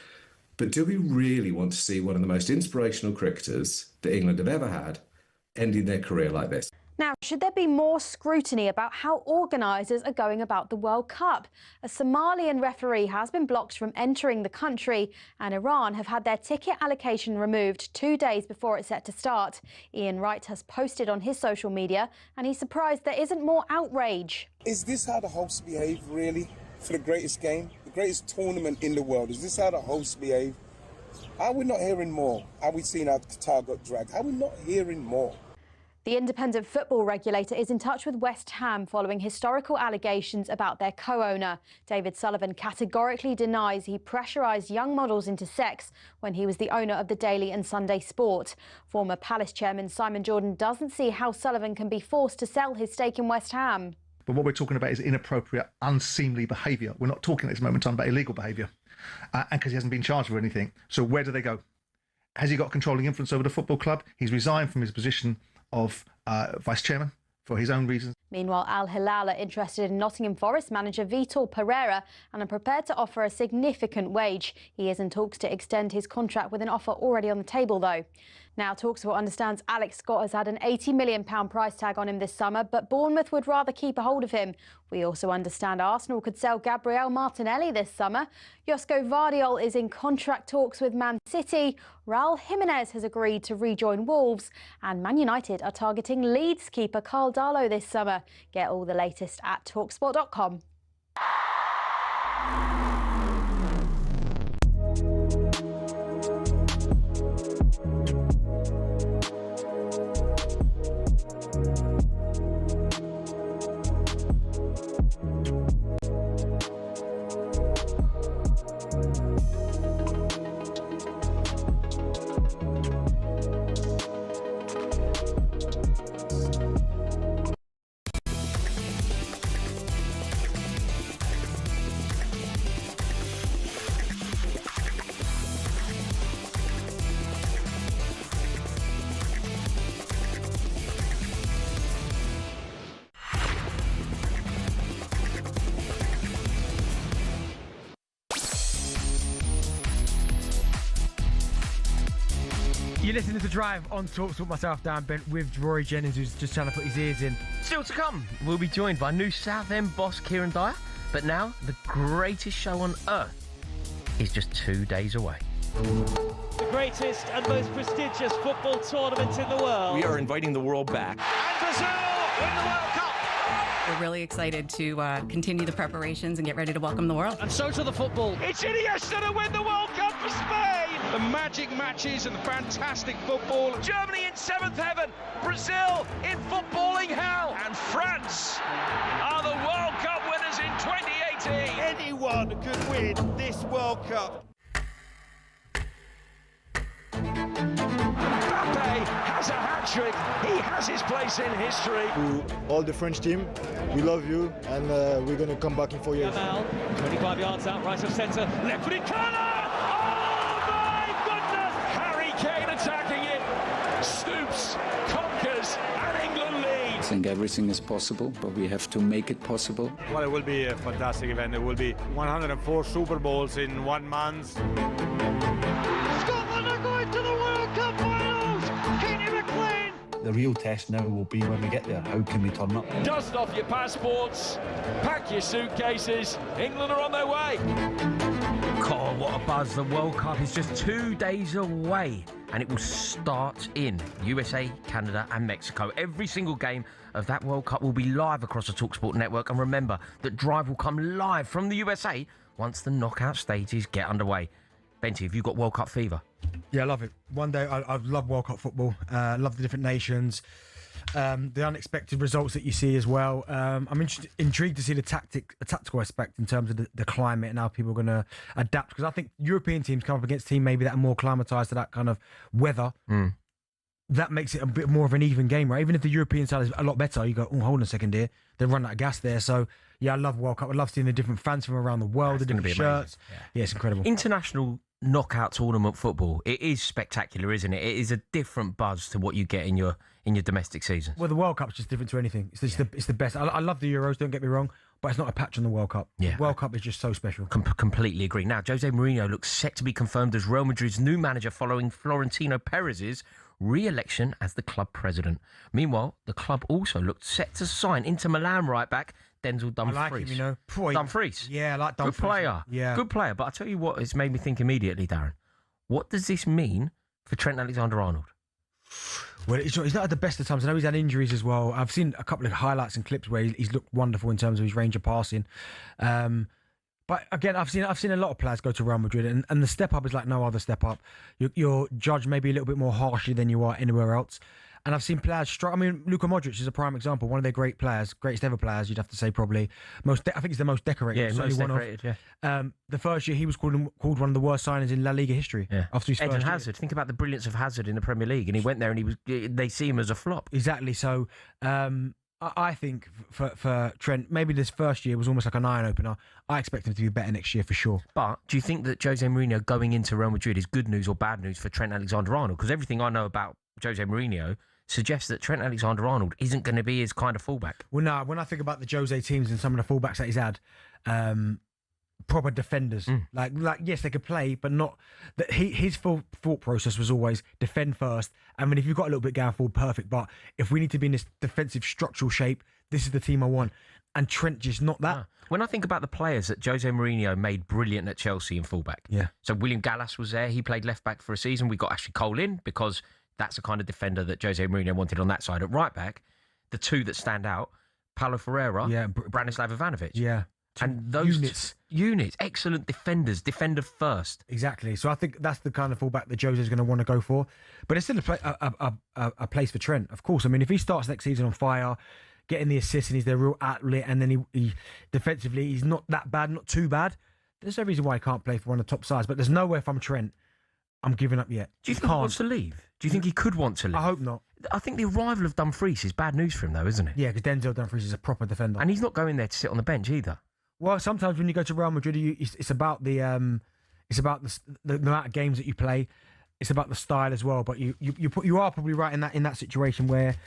But do we really want to see one of the most inspirational cricketers that England have ever had ending their career like this? Now, should there be more scrutiny about how organisers are going about the World Cup? A Somalian referee has been blocked from entering the country, and Iran have had their ticket allocation removed 2 days before it's set to start. Ian Wright has posted on his social media, and he's surprised there isn't more outrage. Is this how the hosts behave, really, for the greatest game? The greatest tournament in the world. Is this how the hosts behave? Are we not hearing more? Are we seeing how Qatar got dragged? Are we not hearing more? The independent football regulator is in touch with West Ham following historical allegations about their co-owner. David Sullivan categorically denies he pressurised young models into sex when he was the owner of the Daily and Sunday Sport. Former Palace chairman Simon Jordan doesn't see how Sullivan can be forced to sell his stake in West Ham. But what we're talking about is inappropriate, unseemly behaviour. We're not talking at this moment in time about illegal behaviour. And because he hasn't been charged with anything. So where do they go? Has he got controlling influence over the football club? He's resigned from his position of vice chairman for his own reasons. Meanwhile, Al Hilal are interested in Nottingham Forest manager Vitor Pereira and are prepared to offer a significant wage. He is in talks to extend his contract with an offer already on the table, though. Now, talkSPORT understands Alex Scott has had an £80 million price tag on him this summer, but Bournemouth would rather keep a hold of him. We also understand Arsenal could sell Gabriel Martinelli this summer. Josko Vardiol is in contract talks with Man City. Raul Jimenez has agreed to rejoin Wolves. And Man United are targeting Leeds keeper Carl Darlow this summer. Get all the latest at talksport.com. You're listening to The Drive on talkSPORT. Myself, Darren Bent, with Rory Jennings, who's just trying to put his ears in. Still to come, we'll be joined by new Southend boss Kieran Dyer. But now, the greatest show on earth is just 2 days away. The greatest and most prestigious football tournament in the world. We are inviting the world back. And Brazil win the World Cup. We're really excited to continue the preparations and get ready to welcome the world. And so to the football. It's Iniesta to win the World Cup for Spain. The magic matches and the fantastic football. Germany in seventh heaven. Brazil in footballing hell. And France are the World Cup winners in 2018. Anyone could win this World Cup. Mbappe has a hat-trick. He has his place in history. To all the French team, we love you, and we're going to come back in 4 years. Yamal, 25 yards out, right of centre, left-footed corner! Oh my goodness! Harry Kane attacking it. Stoops, conquers, and England leads. think everything is possible, but we have to make it possible. Well, it will be a fantastic event. It will be 104 Super Bowls in 1 month. Scotland are going to the World Cup finals. Katie McLean. The real test now will be when we get there. How can we turn up? Dust off your passports, pack your suitcases. England are on their way. God, what a buzz. The World Cup is just 2 days away and it will start in USA, Canada and Mexico. Every single game of that World Cup will be live across the talkSPORT network, and remember that Drive will come live from the USA once the knockout stages get underway. Benty, have you got World Cup fever? Yeah, I love it. One day, I love World Cup football. Love the different nations, the unexpected results that you see as well. I'm intrigued to see the tactical aspect in terms of the climate and how people are going to adapt. Because I think European teams come up against teams maybe that are more acclimatised to that kind of weather. That makes it a bit more of an even game, right? Even if the European side is a lot better, you go, oh, hold on a second here. They run out of gas there. So, yeah, I love World Cup. I love seeing the different fans from around the world, the different shirts. Yeah, it's incredible. International knockout tournament football, it is spectacular, isn't it? It is a different buzz to what you get in your domestic seasons. Well, the World Cup's just different to anything. It's just it's the best. I love the Euros, don't get me wrong, but it's not a patch on the World Cup. Yeah. The World Cup is just so special. Completely agree. Now, Jose Mourinho looks set to be confirmed as Real Madrid's new manager following Florentino Perez's re-election as the club president. Meanwhile, the club also looked set to sign Inter Milan right back Denzel Dumfries. I like him, you know. Boy, Dumfries. Yeah, I like Dumfries. Good player. Yeah. Good player. But I tell you what, it's made me think immediately, Darren. What does this mean for Trent Alexander-Arnold? Well, he's not at the best of times. I know he's had injuries as well. I've seen a couple of highlights and clips where he's looked wonderful in terms of his range of passing. But again, I've seen a lot of players go to Real Madrid, and the step up is like no other step up. You're judged maybe a little bit more harshly than you are anywhere else. And I've seen players struggle. I mean, Luka Modric is a prime example. One of their great players, greatest ever players, you'd have to say probably. I think he's the most decorated. Yeah, most decorated, yeah. The first year he was called one of the worst signings in La Liga history. Yeah. After his Eden first Hazard. Think about the brilliance of Hazard in the Premier League, and he went there and they see him as a flop. Exactly. So I think for Trent, maybe this first year was almost like an eye opener. I expect him to be better next year for sure. But do you think that Jose Mourinho going into Real Madrid is good news or bad news for Trent Alexander-Arnold? Because everything I know about Jose Mourinho suggests that Trent Alexander-Arnold isn't going to be his kind of fullback. Well, no, when I think about the Jose teams and some of the fullbacks that he's had, proper defenders. Like yes, they could play, but not that. His full thought process was always defend first. I mean, if you've got a little bit going forward, perfect. But if we need to be in this defensive structural shape, this is the team I want. And Trent just not that. When I think about the players that Jose Mourinho made brilliant at Chelsea in fullback, so William Gallas was there. He played left back for a season. We got Ashley Cole in because that's the kind of defender that Jose Mourinho wanted on that side. At right back, the two that stand out, Paulo Ferreira, Branislav Ivanovic. Yeah. And those units, excellent defenders, defender first. Exactly. So I think that's the kind of fullback that Jose's going to want to go for. But it's still a place for Trent, of course. I mean, if he starts next season on fire, getting the assists and he's their real athlete, and then he defensively, he's not that bad, not too bad, there's no reason why he can't play for one of the top sides. But there's no way if I'm Trent, I'm giving up yet. Do you think he wants to leave? Do you think he could want to leave? I hope not. I think the arrival of Dumfries is bad news for him, though, isn't it? Yeah, because Denzel Dumfries is a proper defender. And he's not going there to sit on the bench either. Well, sometimes when you go to Real Madrid, it's about the amount of games that you play. It's about the style as well. But you are probably right in that situation where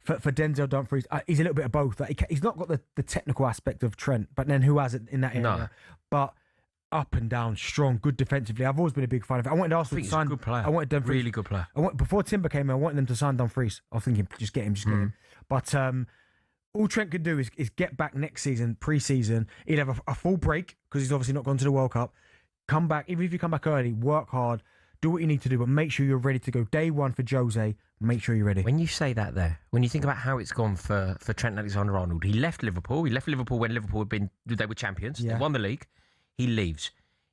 for Denzel Dumfries, he's a little bit of both. Like he's not got the technical aspect of Trent, but then who has it in that area? No. But up and down, strong, good defensively. I've always been a big fan of it. I wanted Arsenal to sign. Good player. I wanted Dumfries. Really good player. Before Timber came in, I wanted them to sign Dumfries. I was thinking, just get him. But all Trent could do is get back next season, pre-season. He'd have a full break because he's obviously not gone to the World Cup. Come back, even if you come back early, work hard, do what you need to do, but make sure you're ready to go. Day one for Jose, make sure you're ready. When you say that there, when you think about how it's gone for Trent Alexander-Arnold, he left Liverpool. He left Liverpool when Liverpool they were champions. Yeah. They won the league. He leaves.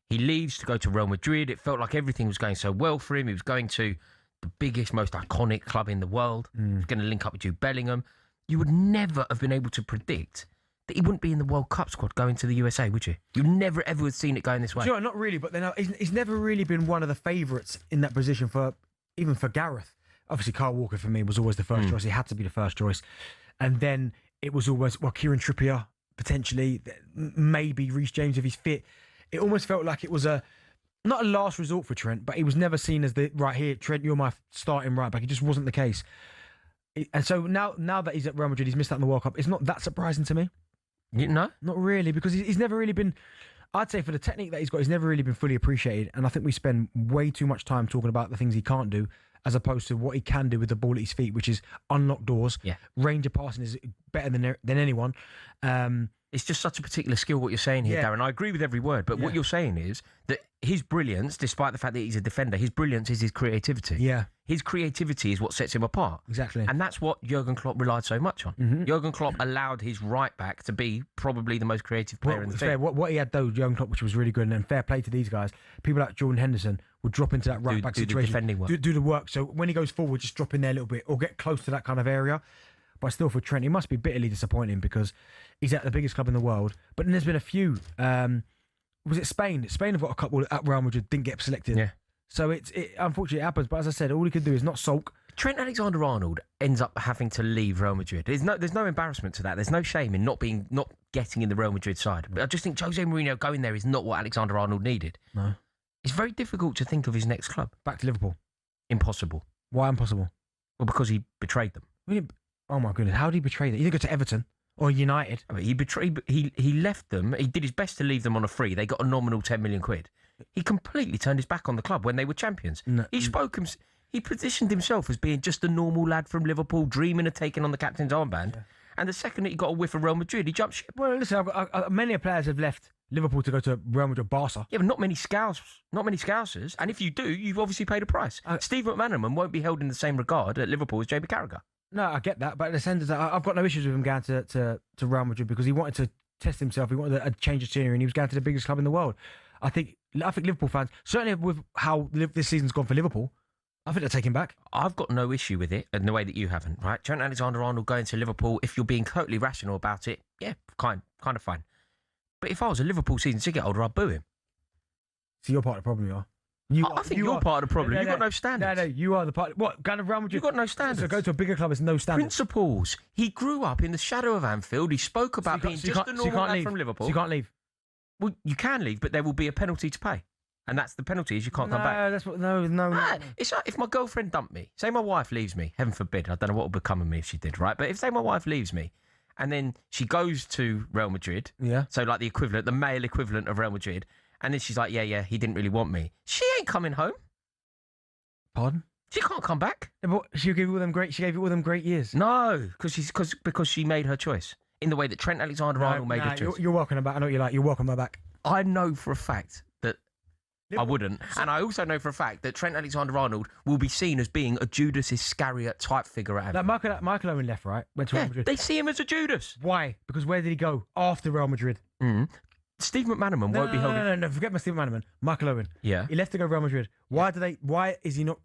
He leaves to go to Real Madrid. It felt like everything was going so well for him. He was going to the biggest, most iconic club in the world. He was going to link up with Jude Bellingham. You would never have been able to predict that he wouldn't be in the World Cup squad going to the USA, would you? You never, ever have seen it going this way. Sure, not really, but then he's never really been one of the favourites in that position even for Gareth. Obviously, Kyle Walker for me was always the first choice. He had to be the first choice. And then it was always, Kieran Trippier, potentially, maybe Reece James if he's fit. It almost felt like it was not a last resort for Trent, but he was never seen as right here, Trent, you're my starting right back. It just wasn't the case. And so now that he's at Real Madrid, he's missed out on the World Cup. It's not that surprising to me. No? Not really, because he's never really been... I'd say for the technique that he's got, he's never really been fully appreciated. And I think we spend way too much time talking about the things he can't do as opposed to what he can do with the ball at his feet, which is unlock doors. Yeah. Range of passing is better than anyone. It's just such a particular skill what you're saying here, Darren. I agree with every word, but what you're saying is that his brilliance, despite the fact that he's a defender, his brilliance is his creativity. Yeah. His creativity is what sets him apart. Exactly. And that's what Jurgen Klopp relied so much on. Mm-hmm. Jurgen Klopp allowed his right back to be probably the most creative player in the team. What he had though, Jurgen Klopp, which was really good, and fair play to these guys, people like Jordan Henderson would drop into that right back situation. Do the defending work. Do the work. So when he goes forward, just drop in there a little bit or get close to that kind of area. But still, for Trent, he must be bitterly disappointing because he's at the biggest club in the world. But then there's been a few. Was it Spain? Spain have got a couple at Real Madrid, didn't get selected. Yeah. So it unfortunately happens. But as I said, all he could do is not sulk. Trent Alexander-Arnold ends up having to leave Real Madrid. There's no embarrassment to that. There's no shame in not getting in the Real Madrid side. But I just think Jose Mourinho going there is not what Alexander-Arnold needed. No. It's very difficult to think of his next club. Back to Liverpool. Impossible. Why impossible? Well, because he betrayed them. Oh my goodness, how did he betray that? He didn't go to Everton or United. I mean, he left them. He did his best to leave them on a free. They got a nominal 10 million quid. He completely turned his back on the club when they were champions. No. He positioned himself as being just a normal lad from Liverpool, dreaming of taking on the captain's armband. Yeah. And the second that he got a whiff of Real Madrid, he jumped ship. Well, listen, many players have left Liverpool to go to Real Madrid, Barca. Yeah, but not many Scousers. And if you do, you've obviously paid a price. Steve McManaman won't be held in the same regard at Liverpool as Jamie Carragher. No, I get that, but at the end of the day, I've got no issues with him going to Real Madrid because he wanted to test himself. He wanted a change of scenery, and he was going to the biggest club in the world. I think Liverpool fans, certainly with how this season's gone for Liverpool, I think they'll take him back. I've got no issue with it in the way that you haven't, right? Trent Alexander-Arnold going to Liverpool, if you're being totally rational about it, yeah, kind of fine. But if I was a Liverpool season ticket holder, I'd boo him. So you're part of the problem, you are. I think you're part of the problem. You've got no standards. No, you are the part. What? Going to Real Madrid? You've got no standards. So go to a bigger club, there's no standards. Principles. He grew up in the shadow of Anfield. He spoke about being just a normal lad from Liverpool. So you can't leave? Well, you can leave, but there will be a penalty to pay. And that's the penalty, is you can't come back. No. It's like if my girlfriend dumped me, say my wife leaves me, heaven forbid, I don't know what would become of me if she did, right? But if, say, my wife leaves me, and then she goes to Real Madrid, so like the male equivalent of Real Madrid, and then she's like, yeah, he didn't really want me. She ain't coming home. Pardon? She can't come back. Yeah, but she gave you all them great years. No, because she made her choice in the way that Trent Alexander-Arnold made her choice. You're welcome back. I know what you're like. You're welcome back. I know for a fact that I wouldn't. And I also know for a fact that Trent Alexander-Arnold will be seen as being a Judas Iscariot type figure at Anfield. Like Michael Owen left, right? Went to Real Madrid. They see him as a Judas. Why? Because where did he go? After Real Madrid. Steve McManaman won't be held... No, forget my Steve McManaman. Michael Owen. Yeah. He left to go to Real Madrid. Why is he not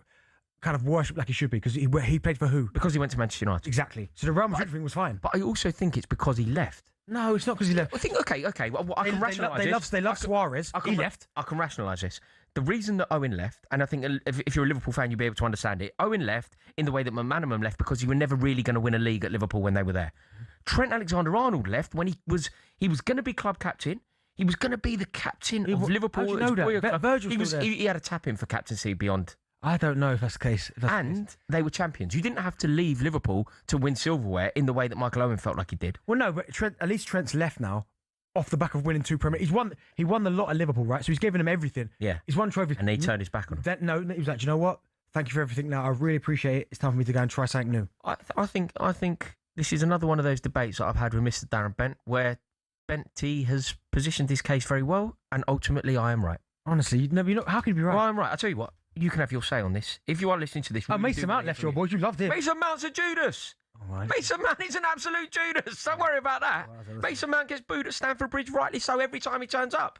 kind of worshipped like he should be? Because he played for who? Because he went to Manchester United. Exactly. So the Real Madrid thing was fine. But I also think it's because he left. No, it's not because he left. I think, okay. Well, I can rationalise this. They love Suarez. He left. I can rationalise this. The reason that Owen left, and I think if you're a Liverpool fan, you'll be able to understand it. Owen left in the way that McManaman left because he was never really going to win a league at Liverpool when they were there. Trent Alexander-Arnold left when he was going to be club captain. He was going to be the captain of Liverpool. How do you know that? Virgil's still there. He had a tap in for captaincy beyond. I don't know if that's the case. They were champions. You didn't have to leave Liverpool to win silverware in the way that Michael Owen felt like he did. Well, no, but at least Trent's left now. Off the back of winning 2 Premier, he won the lot at Liverpool, right? So he's given them everything. Yeah, he's won trophies, and he turned his back on him. He was like, do you know what? Thank you for everything. Now I really appreciate it. It's time for me to go and try something new. I think this is another one of those debates that I've had with Mr. Darren Bent, where Bent T has positioned his case very well, and ultimately I am right. Honestly, how can you be right? Well, I'm right. I tell you what, you can have your say on this if you are listening to this. Mason Mount left your boys. You loved him. Mason Mount's a Judas. Mason Mount is an absolute Judas. Don't worry about that. Mason Mount gets booed at Stamford Bridge, rightly so, every time he turns up.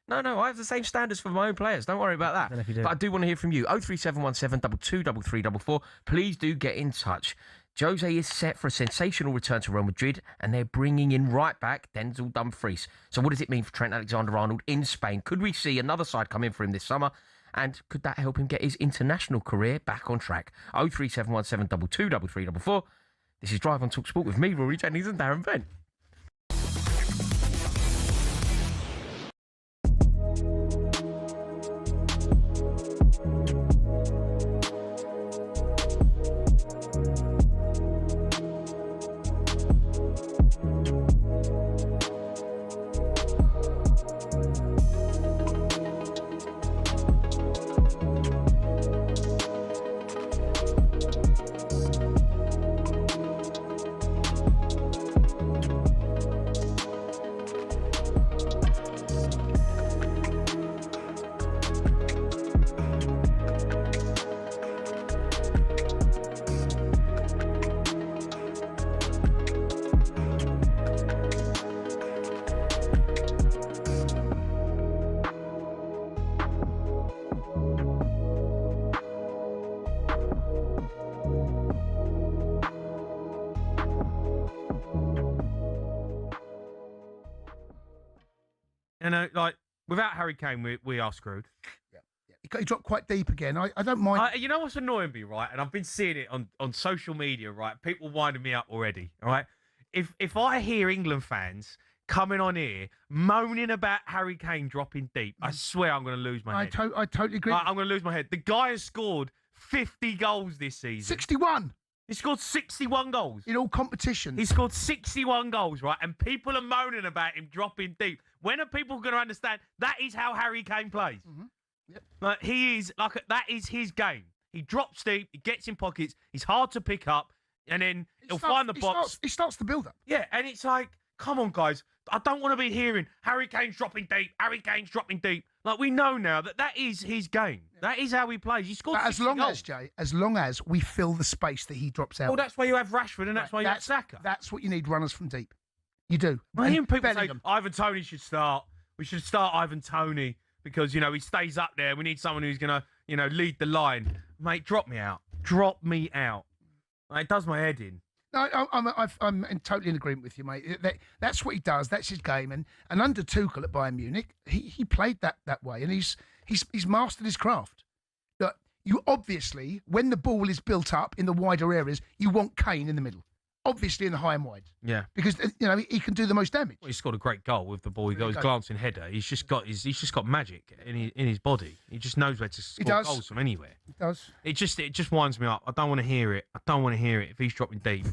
No, I have the same standards for my own players. Don't worry about that. But I do want to hear from you. 03717 223344. Please do get in touch. Jose is set for a sensational return to Real Madrid, and they're bringing in right back Denzel Dumfries. So what does it mean for Trent Alexander-Arnold in Spain? Could we see another side come in for him this summer? And could that help him get his international career back on track? 03717 223344. This is Drive on talkSPORT with me, Rory Jennings and Darren Bent. know, like without Harry Kane, we are screwed. He dropped quite deep again. I don't mind. You know what's annoying me, right? And I've been seeing it on social media, right? People winding me up already, right? If I hear England fans coming on here moaning about Harry Kane dropping deep, I swear I'm going to lose my head. I totally agree. I'm going to lose my head. The guy has scored 50 goals this season. 61. He scored 61 goals. In all competitions. He scored 61 goals, right? And people are moaning about him dropping deep. When are people going to understand that is how Harry Kane plays? Mm-hmm. Yep. Like he is that is his game. He drops deep, he gets in pockets, he's hard to pick up, and then he'll find the box. He starts the build up. Yeah, and it's like, come on, guys. I don't want to be hearing Harry Kane's dropping deep, Harry Kane's dropping deep. Like, we know now that is his game. Yeah. That is how he plays. He scored 60 goals. As long as we fill the space that he drops out. Well, that's why you have Rashford and that's why you have Saka. That's what you need, runners from deep. You do. I hear people say Ivan Toney should start. We should start Ivan Toney because, you know, he stays up there. We need someone who's going to, you know, lead the line. Mate, drop me out. Drop me out. Like, it does my head in. No, I'm totally in agreement with you, mate. That's what he does. That's his game. And under Tuchel at Bayern Munich, he played that way, and he's mastered his craft. Look, you obviously, when the ball is built up in the wider areas, you want Kane in the middle. Obviously in the high and wide. Yeah. Because, you know, he can do the most damage. Well, he scored a great goal with the ball. He got his glancing header. He's just got magic in his body. He just knows where to score goals from anywhere. He does. It just winds me up. I don't want to hear it. If he's dropping deep.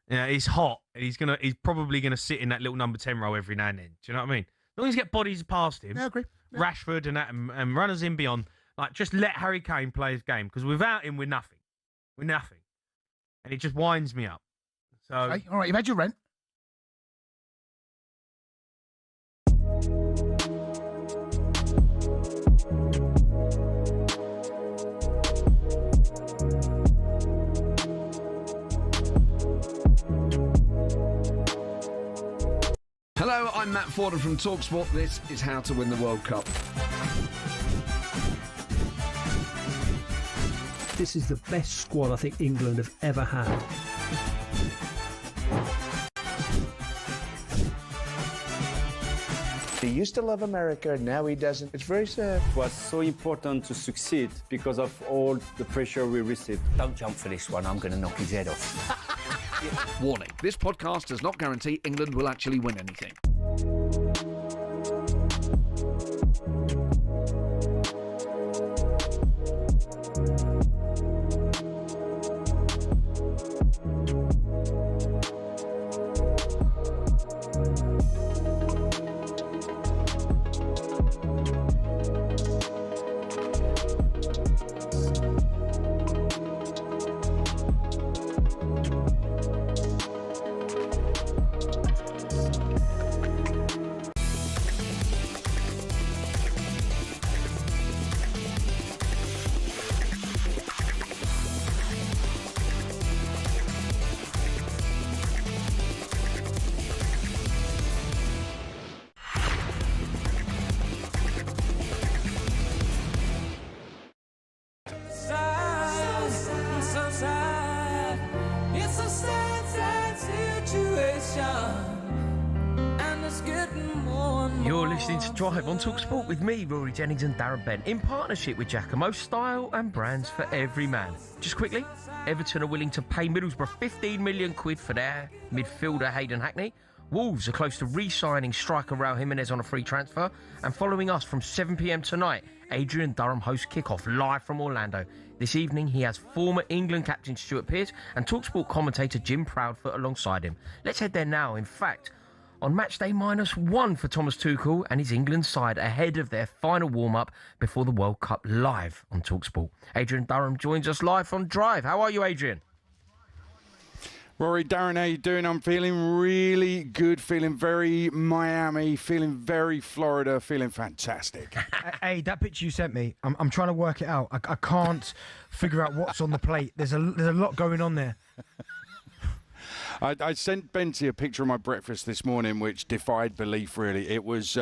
Yeah, he's hot. He's probably gonna sit in that little number 10 role every now and then. Do you know what I mean? As long as you get bodies past him. Yeah, I agree. Yeah. Rashford and runners in beyond. Like, just let Harry Kane play his game, because without him, we're nothing. We're nothing. And it just winds me up. So, okay, all right, you've had your rent. Hello, I'm Matt Forden from talkSPORT. This is How to Win the World Cup. This is the best squad I think England have ever had. He used to love America, now he doesn't. It's very sad. It was so important to succeed because of all the pressure we received. Don't jump for this one, I'm going to knock his head off. Warning, this podcast does not guarantee England will actually win anything. You're listening to Drive on talkSPORT with me, Rory Jennings and Darren Bent, in partnership with Giacomo. Style and brands for every man. Just quickly, Everton are willing to pay Middlesbrough 15 million quid for their midfielder Hayden Hackney. Wolves are close to re-signing striker Raul Jimenez on a free transfer. And following us from 7 p.m. tonight, Adrian Durham hosts Kickoff live from Orlando. This evening, he has former England captain Stuart Pearce and talkSPORT commentator Jim Proudfoot alongside him. Let's head there now. In fact, on match day -1 for Thomas Tuchel and his England side ahead of their final warm-up before the World Cup, live on talkSPORT. Adrian Durham joins us live on Drive. How are you, Adrian? Rory, Darren, how you doing? I'm feeling really good, feeling very Miami, feeling very Florida, feeling fantastic. Hey, that picture you sent me, I'm trying to work it out. I can't figure out what's on the plate. There's a lot going on there. I sent Benty a picture of my breakfast this morning, which defied belief, really. It was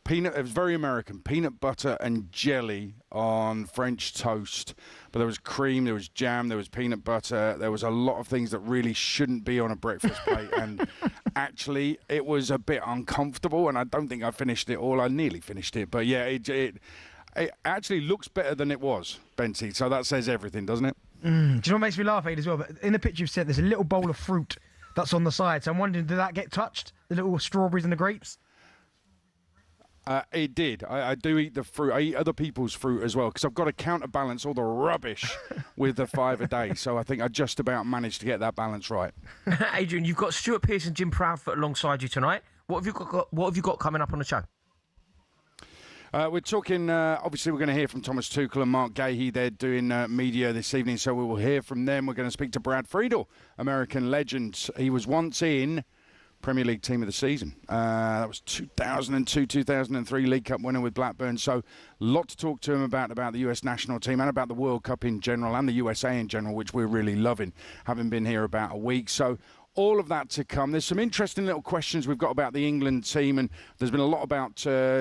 It was very American. Peanut butter and jelly on French toast. But there was cream, there was jam, there was peanut butter. There was a lot of things that really shouldn't be on a breakfast plate. And actually, it was a bit uncomfortable. And I don't think I finished it all. I nearly finished it. But yeah, it actually looks better than it was, Benty. So that says everything, doesn't it? Do you know what makes me laugh, Aid, as well? But in the picture you've sent, there's a little bowl of fruit that's on the side. So I'm wondering, did that get touched? The little strawberries and the grapes? It did. I do eat the fruit. I eat other people's fruit as well because I've got to counterbalance all the rubbish with the 5 a day. So I think I just about managed to get that balance right. Adrian, you've got Stuart Pearce and Jim Proudfoot alongside you tonight. What have you got coming up on the show? We're talking, obviously we're going to hear from Thomas Tuchel and Mark Gahey. They're doing media this evening, so we will hear from them. We're going to speak to Brad Friedel, American legend. He was once in Premier League Team of the Season. That was 2002-2003 League Cup winner with Blackburn. So a lot to talk to him about the US national team and about the World Cup in general and the USA in general, which we're really loving, having been here about a week. So all of that to come. There's some interesting little questions we've got about the England team, and there's been a lot about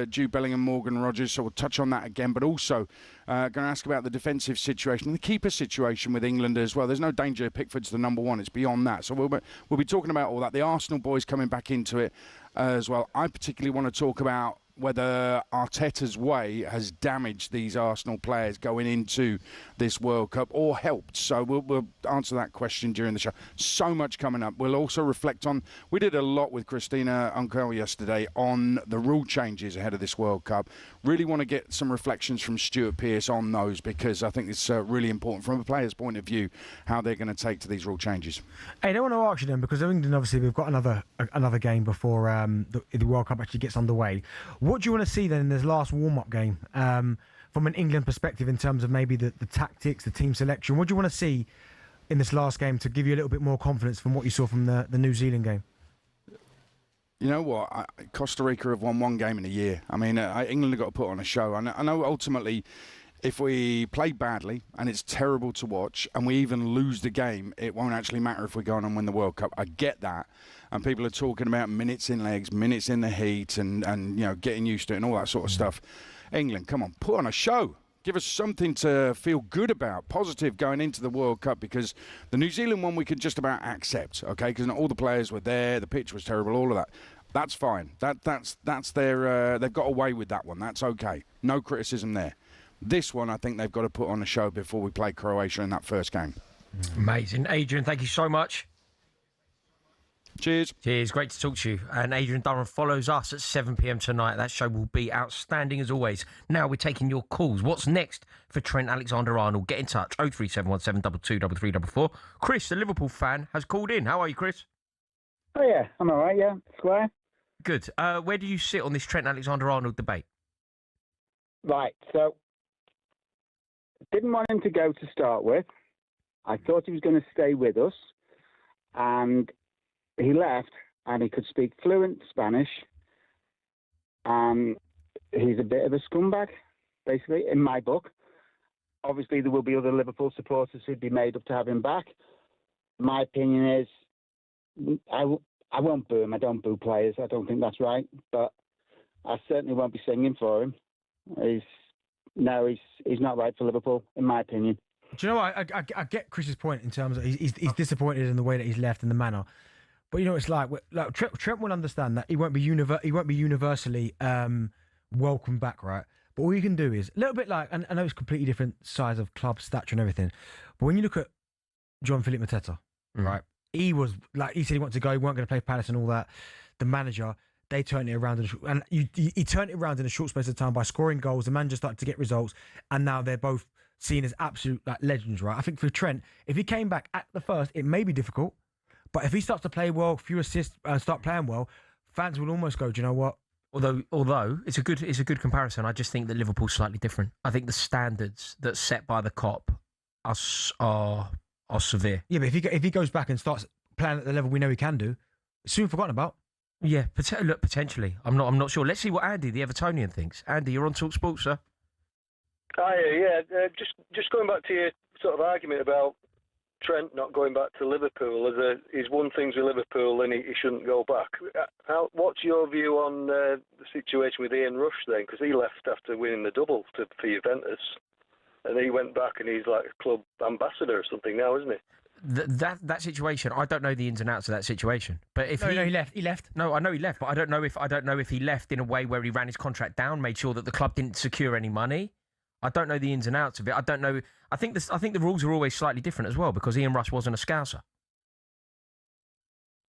Jude Bellingham, Morgan Rogers, so we'll touch on that again, but also going to ask about the defensive situation and the keeper situation with England as well. There's no danger Pickford's the number one. It's beyond that. So we'll be talking about all that. The Arsenal boys coming back into it as well. I particularly want to talk about whether Arteta's way has damaged these Arsenal players going into this World Cup or helped. So we'll answer that question during the show. So much coming up. We'll also reflect on, we did a lot with Christina Unkel yesterday on the rule changes ahead of this World Cup. Really want to get some reflections from Stuart Pearce on those because I think it's really important from a player's point of view how they're going to take to these rule changes. Hey, I want to ask you then, because England, obviously, we've got another game before the World Cup actually gets underway. What do you want to see then in this last warm-up game from an England perspective in terms of maybe the tactics, the team selection? What do you want to see in this last game to give you a little bit more confidence from what you saw from the New Zealand game? You know what? Costa Rica have won one game in a year. I mean, England have got to put on a show. I know ultimately if we play badly and it's terrible to watch and we even lose the game, it won't actually matter if we go on and win the World Cup. I get that. And people are talking about minutes in legs, minutes in the heat and you know, getting used to it and all that sort of stuff. England, come on, put on a show. Give us something to feel good about, positive going into the World Cup, because the New Zealand one we could just about accept, okay? Because all the players were there, the pitch was terrible, all of that. That's fine. That's their. They've got away with that one. That's okay. No criticism there. This one, I think they've got to put on a show before we play Croatia in that first game. Amazing, Adrian. Thank you so much. Cheers. Cheers. Great to talk to you. And Adrian Durham follows us at 7 p.m. tonight. That show will be outstanding as always. Now we're taking your calls. What's next for Trent Alexander-Arnold? Get in touch. 03717 223344. Chris, the Liverpool fan, has called in. How are you, Chris? Oh, yeah. I'm all right, yeah. Square. Good. Where do you sit on this Trent Alexander-Arnold debate? Right. So, didn't want him to go to start with. I thought he was going to stay with us. And he left, and he could speak fluent Spanish. And he's a bit of a scumbag, basically, in my book. Obviously, there will be other Liverpool supporters who'd be made up to have him back. My opinion is, I won't boo him. I don't boo players. I don't think that's right. But I certainly won't be singing for him. He's not right for Liverpool, in my opinion. Do you know what? I get Chris's point in terms of he's disappointed in the way that he's left and the manner. But you know, it's like Trent will understand that he won't be universally welcome back, right? But all you can do is a little bit like, and I know it's completely different size of club, stature, and everything. But when you look at John Philip Mateta, right? He was like, he said he wanted to go, he weren't going to play Palace and all that. The manager, they turned it around, he turned it around in a short space of time by scoring goals. The man just started to get results, and now they're both seen as absolute legends, right? I think for Trent, if he came back at the first, it may be difficult, but if he starts to play well, few assists, start playing well, fans will almost go, do you know what? Although it's a good comparison, I just think that Liverpool's slightly different. I think the standards that's set by the COP are severe. Yeah, but if he goes back and starts playing at the level we know he can do, it's soon forgotten about. Yeah, potentially. I'm not sure. Let's see what Andy, the Evertonian, thinks. Andy, you're on talkSPORT, sir. Hi, just going back to your sort of argument about Trent not going back to Liverpool is one thing with Liverpool, and he shouldn't go back. What's your view on the situation with Ian Rush then? Because he left after winning the double for Juventus, and he went back and he's like a club ambassador or something now, isn't he? That situation, I don't know the ins and outs of that situation. But if he left. He left. No, I know he left, but I don't know if he left in a way where he ran his contract down, made sure that the club didn't secure any money. I don't know the ins and outs of it. I don't know. I think the rules are always slightly different as well, because Ian Rush wasn't a Scouser.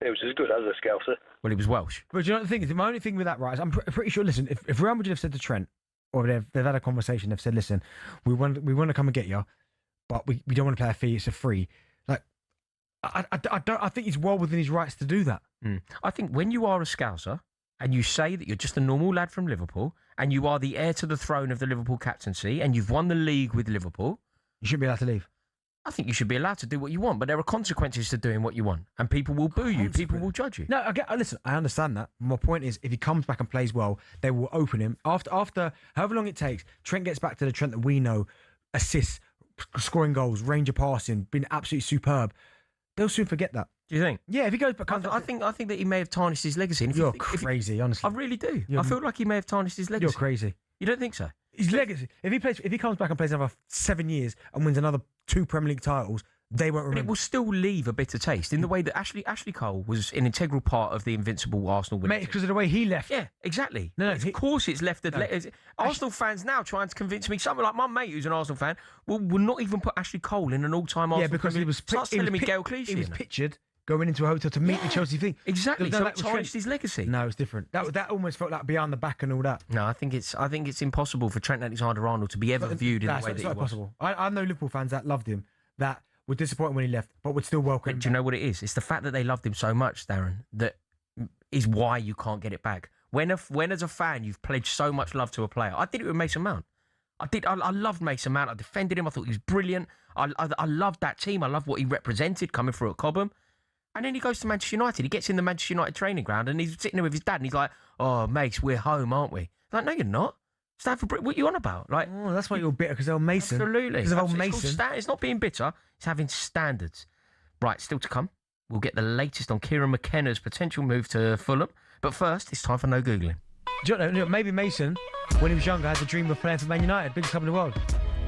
He was as good as a Scouser. Well, he was Welsh. But do you know what the thing is? My only thing with that, right, is I'm pretty sure. Listen, if Real Madrid have said to Trent, or they've had a conversation, they've said, listen, we want to come and get you, but we don't want to pay a fee. It's a free. Like, I think he's well within his rights to do that. I think when you are a Scouser and you say that you're just a normal lad from Liverpool and you are the heir to the throne of the Liverpool captaincy and you've won the league with Liverpool, you shouldn't be allowed to leave. I think you should be allowed to do what you want, but there are consequences to doing what you want, and people will boo you, people will judge you. No, listen, I understand that. My point is, if he comes back and plays well, they will open him. After however long it takes, Trent gets back to the Trent that we know, assists, scoring goals, range of passing, been absolutely superb. They'll soon forget that. Do you think? Yeah, if he goes back... I think that he may have tarnished his legacy. And you're crazy, honestly. I really do. I feel like he may have tarnished his legacy. You're crazy. You don't think so? His legacy. If he comes back and plays another 7 years and wins another 2 Premier League titles, they won't remember. But it will still leave a bitter taste in the way that Ashley Cole was an integral part of the invincible Arsenal winning. Mate, because of the way he left. Yeah, exactly. No, of course it's left. Arsenal fans now trying to convince me, someone like my mate who's an Arsenal fan, will not even put Ashley Cole in an all-time Arsenal. Yeah, because he was telling me Gail Clichy. He was pictured going into a hotel to meet the Chelsea thing. Exactly. So it tarnished his legacy. No, it's different. That almost felt like behind the back and all that. No, I think it's impossible for Trent Alexander-Arnold to be ever viewed in the way that he was. Possible. I know Liverpool fans that loved him, that were disappointed when he left, but would still welcome him. Do you know what it is? It's the fact that they loved him so much, Darren, that is why you can't get it back. When as a fan you've pledged so much love to a player, I did it with Mason Mount. I loved Mason Mount. I defended him. I thought he was brilliant. I loved that team. I loved what he represented coming through at Cobham. And then he goes to Manchester United. He gets in the Manchester United training ground and he's sitting there with his dad and he's like, "Oh, Mace, we're home, aren't we?" Like, no, you're not. Stamford Bridge, what are you on about? Like, that's why you're bitter, because of Mason. Absolutely. Because of old Mason. It's not being bitter, it's having standards. Right, still to come. We'll get the latest on Kieran McKenna's potential move to Fulham. But first, it's time for no Googling. Do you know, maybe Mason, when he was younger, had the dream of playing for Man United, biggest club in the world.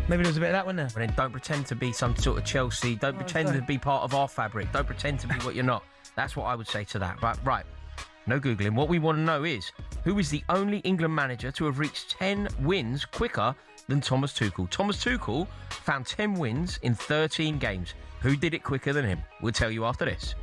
Maybe there was a bit of that, wasn't there? Well, then don't pretend to be some sort of Chelsea. Don't pretend to be part of our fabric. Don't pretend to be what you're not. That's what I would say to that. Right. No Googling. What we want to know is, who is the only England manager to have reached 10 wins quicker than Thomas Tuchel? Thomas Tuchel found 10 wins in 13 games. Who did it quicker than him? We'll tell you after this.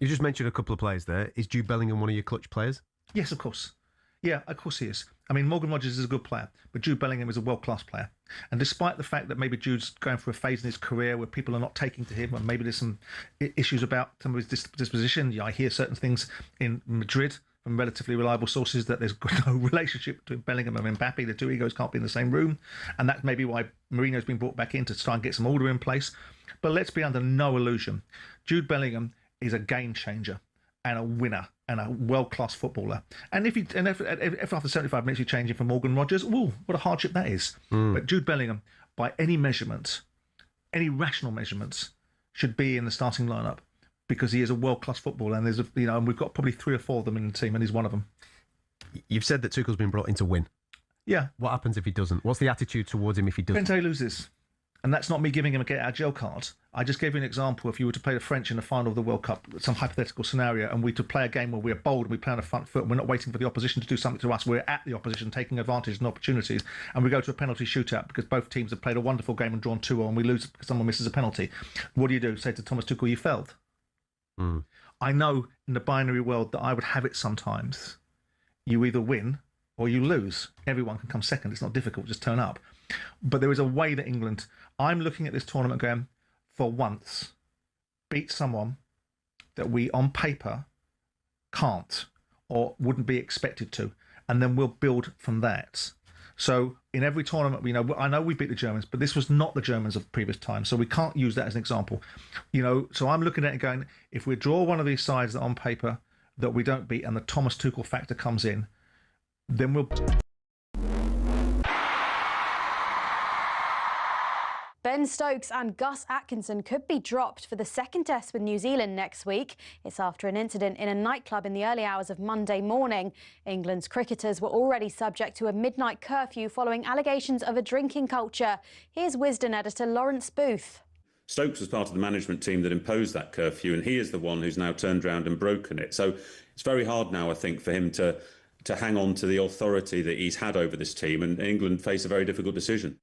You just mentioned a couple of players there. Is Jude Bellingham one of your clutch players? Yes, of course. Yeah, of course he is. I mean, Morgan Rogers is a good player, but Jude Bellingham is a world-class player. And despite the fact that maybe Jude's going through a phase in his career where people are not taking to him, and maybe there's some issues about some of his disposition, I hear certain things in Madrid from relatively reliable sources that there's no relationship between Bellingham and Mbappe. The two egos can't be in the same room. And that's maybe why Mourinho's been brought back in to try and get some order in place. But let's be under no illusion. Jude Bellingham is a game changer and a winner and a world-class footballer. And if after 75 minutes you change him for Morgan Rogers, what a hardship that is. But Jude Bellingham, by any measurement, any rational measurements, should be in the starting lineup because he is a world-class footballer. And and we've got probably 3 or 4 of them in the team, and he's one of them. You've said that Tuchel's been brought in to win. Yeah. What happens if he doesn't? What's the attitude towards him if he doesn't? Depends how he loses. And that's not me giving him a get out of jail card. I just gave you an example. If you were to play the French in the final of the World Cup, some hypothetical scenario, and we to play a game where we're bold and we play on a front foot and we're not waiting for the opposition to do something to us, we're at the opposition taking advantage and opportunities, and we go to a penalty shootout because both teams have played a wonderful game and drawn 2-0 and we lose because someone misses a penalty. What do? Say to Thomas Tuchel, you failed. I know in the binary world that I would have it sometimes. You either win or you lose. Everyone can come second. It's not difficult. Just turn up. But there is a way that England... I'm looking at this tournament going, for once, beat someone that we, on paper, can't or wouldn't be expected to. And then we'll build from that. So in every tournament, I know we beat the Germans, but this was not the Germans of previous times. So we can't use that as an example. So I'm looking at it going, if we draw one of these sides that on paper that we don't beat and the Thomas Tuchel factor comes in, then we'll... Ben Stokes and Gus Atkinson could be dropped for the second test with New Zealand next week. It's after an incident in a nightclub in the early hours of Monday morning. England's cricketers were already subject to a midnight curfew following allegations of a drinking culture. Here's Wisden editor Lawrence Booth. Stokes was part of the management team that imposed that curfew, and he is the one who's now turned around and broken it. So it's very hard now, I think, for him to hang on to the authority that he's had over this team, and England face a very difficult decision.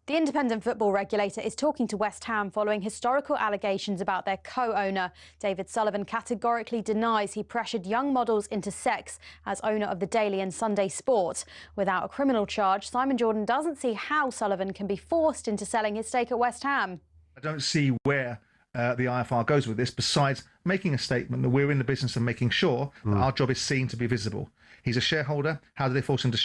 The independent football regulator is talking to West Ham following historical allegations about their co-owner. David Sullivan categorically denies he pressured young models into sex as owner of the Daily and Sunday Sport. Without a criminal charge, Simon Jordan doesn't see how Sullivan can be forced into selling his stake at West Ham. I don't see where the IFR goes with this, besides making a statement that we're in the business of making sure that our job is seen to be visible. He's a shareholder. How do they force him to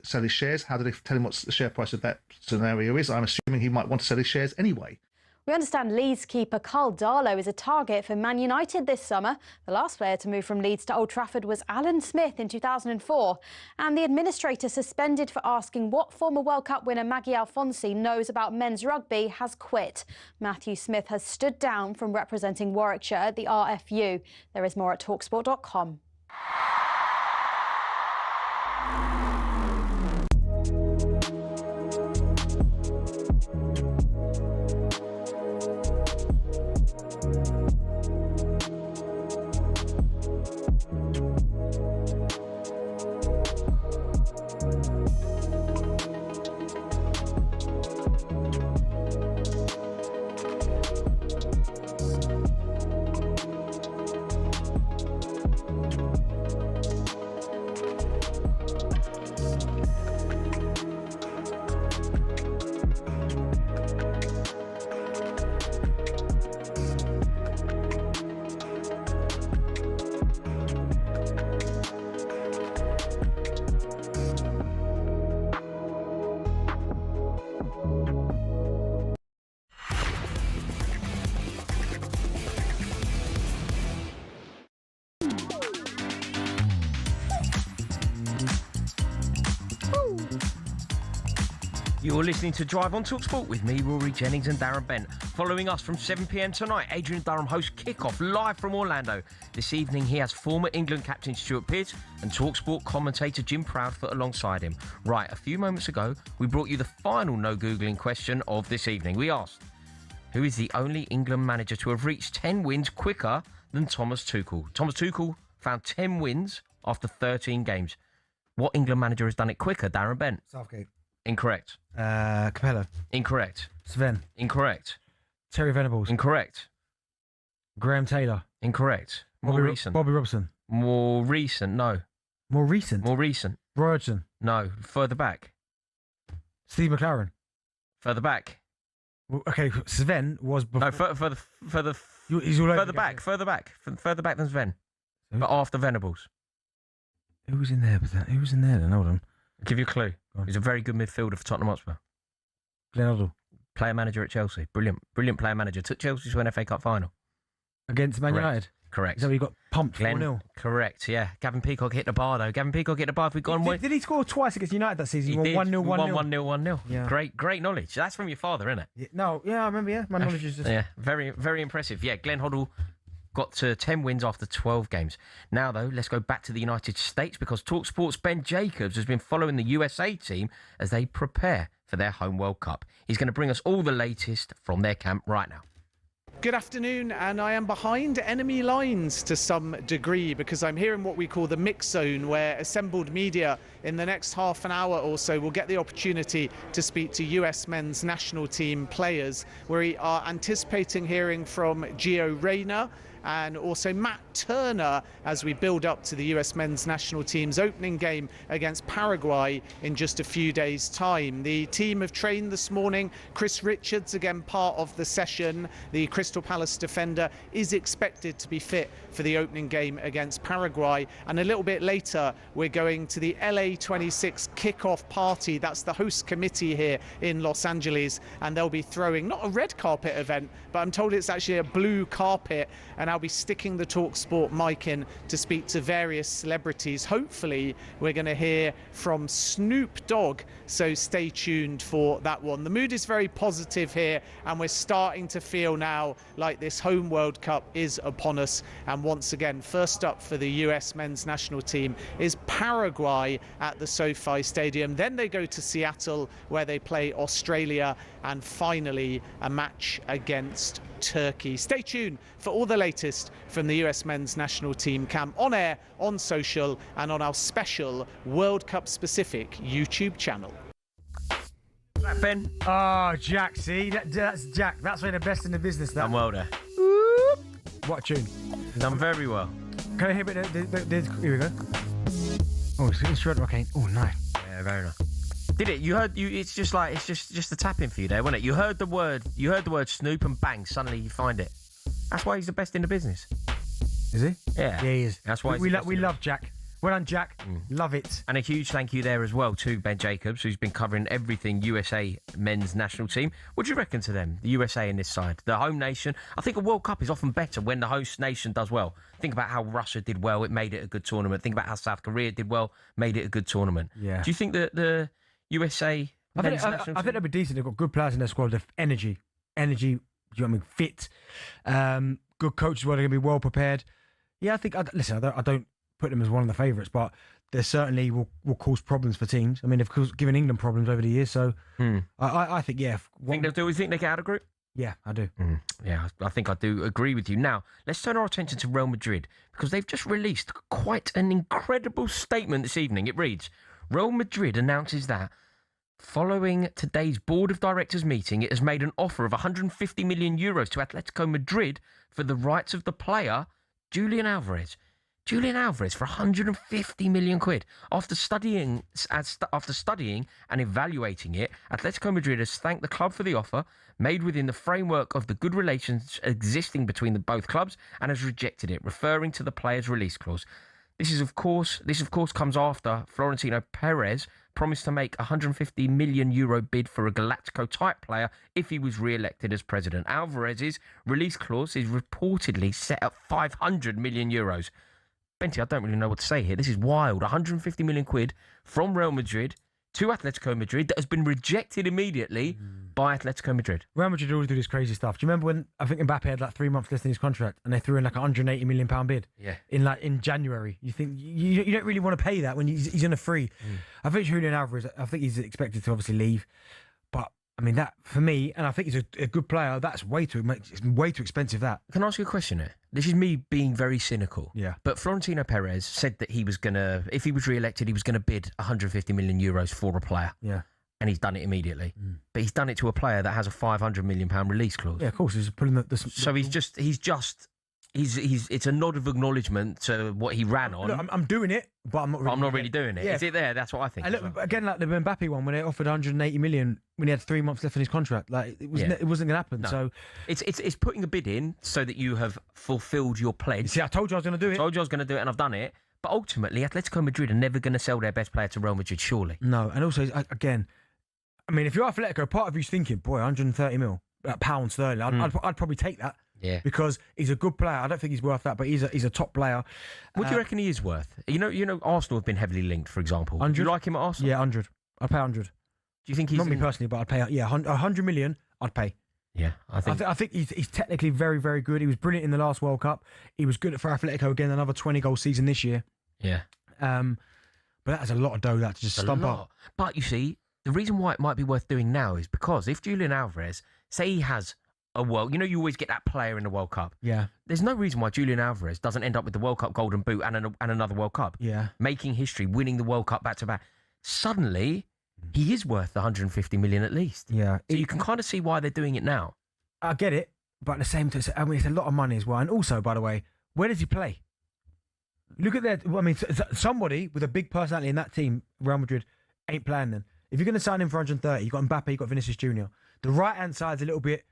sell his shares? How do they tell him what the share price of that scenario is? I'm assuming he might want to sell his shares anyway. We understand Leeds keeper Carl Darlow is a target for Man United this summer. The last player to move from Leeds to Old Trafford was Alan Smith in 2004. And the administrator suspended for asking what former World Cup winner Maggie Alfonsi knows about men's rugby has quit. Matthew Smith has stood down from representing Warwickshire at the RFU. There is more at talksport.com. You're listening to Drive on talkSPORT with me, Rory Jennings and Darren Bent. Following us from 7 p.m. tonight, Adrian Durham hosts Kickoff live from Orlando. This evening, he has former England captain Stuart Pearce and talkSPORT commentator Jim Proudfoot alongside him. Right, a few moments ago, we brought you the final no-Googling question of this evening. We asked, who is the only England manager to have reached 10 wins quicker than Thomas Tuchel? Thomas Tuchel found 10 wins after 13 games. What England manager has done it quicker, Darren Bent? Southgate. Incorrect. Capello. Incorrect. Sven. Incorrect. Terry Venables. Incorrect. Graham Taylor. Incorrect. More recent. Bobby Robson. More recent, no. More recent? More recent. Roy Hodgson. No. Further back. Steve McLaren. Further back. Well, okay, Sven was before... No, He's all over further back. Further back than Sven. But after Venables. Who was in there? Who was in there then? Hold on. I'll give you a clue. He's a very good midfielder for Tottenham Hotspur. Glenn Hoddle. Player manager at Chelsea. Brilliant player manager. Took Chelsea to an FA Cup final. Against Man United? Correct. Is that where he got pumped 4-0? Correct, yeah. Gavin Peacock hit the bar, though. Gavin Peacock hit the bar. Did he score twice against United that season? He He won did. 1-0, 1-0. 1-0. Yeah. Great knowledge. That's from your father, isn't it? Yeah, I remember, yeah. My knowledge is just... Yeah, very, very impressive. Yeah, Glenn Hoddle got to 10 wins after 12 games. Now, though, let's go back to the United States because talkSPORT's Ben Jacobs has been following the USA team as they prepare for their home World Cup. He's going to bring us all the latest from their camp right now. Good afternoon, and I am behind enemy lines to some degree because I'm here in what we call the mix zone, where assembled media in the next half an hour or so will get the opportunity to speak to US men's national team players. We are anticipating hearing from Gio Reyna and also Matt Turner as we build up to the US men's national team's opening game against Paraguay in just a few days' time. The team have trained this morning. Chris Richards, again part of the session, the Crystal Palace defender, is expected to be fit for the opening game against Paraguay. And a little bit later, we're going to the LA26 kickoff party. That's the host committee here in Los Angeles, and they'll be throwing not a red carpet event, but I'm told it's actually a blue carpet, and I'll be sticking the talkSPORT mic in to speak to various celebrities. Hopefully we're going to hear from Snoop Dogg, so stay tuned for that one. The mood is very positive here, and we're starting to feel now like this home World Cup is upon us. And once again, first up for the US men's national team is Paraguay at the SoFi Stadium. Then they go to Seattle, where they play Australia, and finally a match against Turkey. Stay tuned for all the latest from the US men's national team camp, on air, on social, and on our special World Cup specific YouTube channel. Ben. Oh, Jack, see? That's Jack. That's why the best in the business. That. Done well there. What a tune? Done very well. Can I hear it? Here we go. Oh, it's shred rocking. Oh, nice. Yeah, very nice. Did it? You heard? It's just like it's just a tapping for you there, wasn't it? You heard the word Snoop, and bang, suddenly you find it. That's why he's the best in the business. Is he? Yeah. Yeah, he is. That's why we love Jack. Well done, Jack. Love it. And a huge thank you there as well to Ben Jacobs, who's been covering everything USA men's national team. What do you reckon to them, the USA in this side, the home nation? I think a World Cup is often better when the host nation does well. Think about how Russia did well, it made it a good tournament. Think about how South Korea did well, made it a good tournament. Yeah. Do you think that the USA men's national team? I think they'll be decent. They've got good players in their squad. They've energy. Do you know what I mean? Fit. Good coaches. They're going to be well prepared. Yeah, I think. Listen, I don't put them as one of the favourites, but they certainly will cause problems for teams. I mean, they've given England problems over the years, so I think, yeah. Do you think they get out of group? Yeah, I do. Yeah, I think I do agree with you. Now, let's turn our attention to Real Madrid, because they've just released quite an incredible statement this evening. It reads, Real Madrid announces that following today's board of directors meeting, it has made an offer of 150 million euros to Atletico Madrid for the rights of the player Julian Alvarez. Julian Alvarez for 150 million quid. After studying and evaluating it, Atletico Madrid has thanked the club for the offer made within the framework of the good relations existing between the both clubs, and has rejected it, referring to the player's release clause. This of course comes after Florentino Perez promised to make a 150 million euro bid for a Galactico type player if he was re-elected as president. Alvarez's release clause is reportedly set at 500 million euros. Benty, I don't really know what to say here. This is wild. 150 million quid from Real Madrid to Atletico Madrid that has been rejected immediately by Atletico Madrid. Real Madrid always do this crazy stuff. Do you remember when I think Mbappe had like 3 months left in his contract and they threw in like a £180 million bid? Yeah. In January. You think you don't really want to pay that when he's on a free. I think Julian Alvarez, I think he's expected to obviously leave, but I mean, that for me, and I think he's a good player. It's way too expensive. That. Can I ask you a question here? This is me being very cynical. Yeah. But Florentino Perez said that he was gonna, if he was re-elected, he was gonna bid 150 million euros for a player. Yeah. And he's done it immediately. But he's done it to a player that has a 500 million pound release clause. Yeah, of course. He's putting So it's a nod of acknowledgement to what he ran on. Look, I'm doing it, but I'm not really doing it. Yeah. Is it there? That's what I think. And look, again, like the Mbappe one, when they offered 180 million when he had 3 months left in his contract, like it wasn't going to happen. No. So it's putting a bid in so that you have fulfilled your pledge. See, I told you I was going to do it. Told you I was going to do it, and I've done it. But ultimately, Atletico Madrid are never going to sell their best player to Real Madrid, surely. No, and also again, I mean, if you're Atletico, part of you's thinking, boy, 130 mil, pound sterling. I'd probably take that. Yeah, because he's a good player. I don't think he's worth that, but he's a top player. What do you reckon he is worth? You know, Arsenal have been heavily linked, for example. 100? Do you like him at Arsenal? Yeah, 100. I'd pay 100. Do you think he's not me personally, but I'd pay 100 million? I'd pay. Yeah, I think he's technically very, very good. He was brilliant in the last World Cup. He was good for Atletico again. Another 20-goal season this year. Yeah. But that is a lot of dough that to just stump up. But you see, The reason why it might be worth doing now is because if Julian Alvarez, say he has a World... You know, you always get that player in the World Cup. Yeah. There's no reason why Julian Alvarez doesn't end up with the World Cup Golden Boot and another World Cup. Yeah. Making history, winning the World Cup back-to-back. Suddenly, he is worth 150 million at least. Yeah. So you can kind of see why they're doing it now. I get it, but at the same time, I mean, it's a lot of money as well. And also, by the way, where does he play? Look at that. I mean, somebody with a big personality in that team, Real Madrid, ain't playing then. If you're going to sign him for 130, you've got Mbappe, you've got Vinicius Jr. The right-hand side's a little bit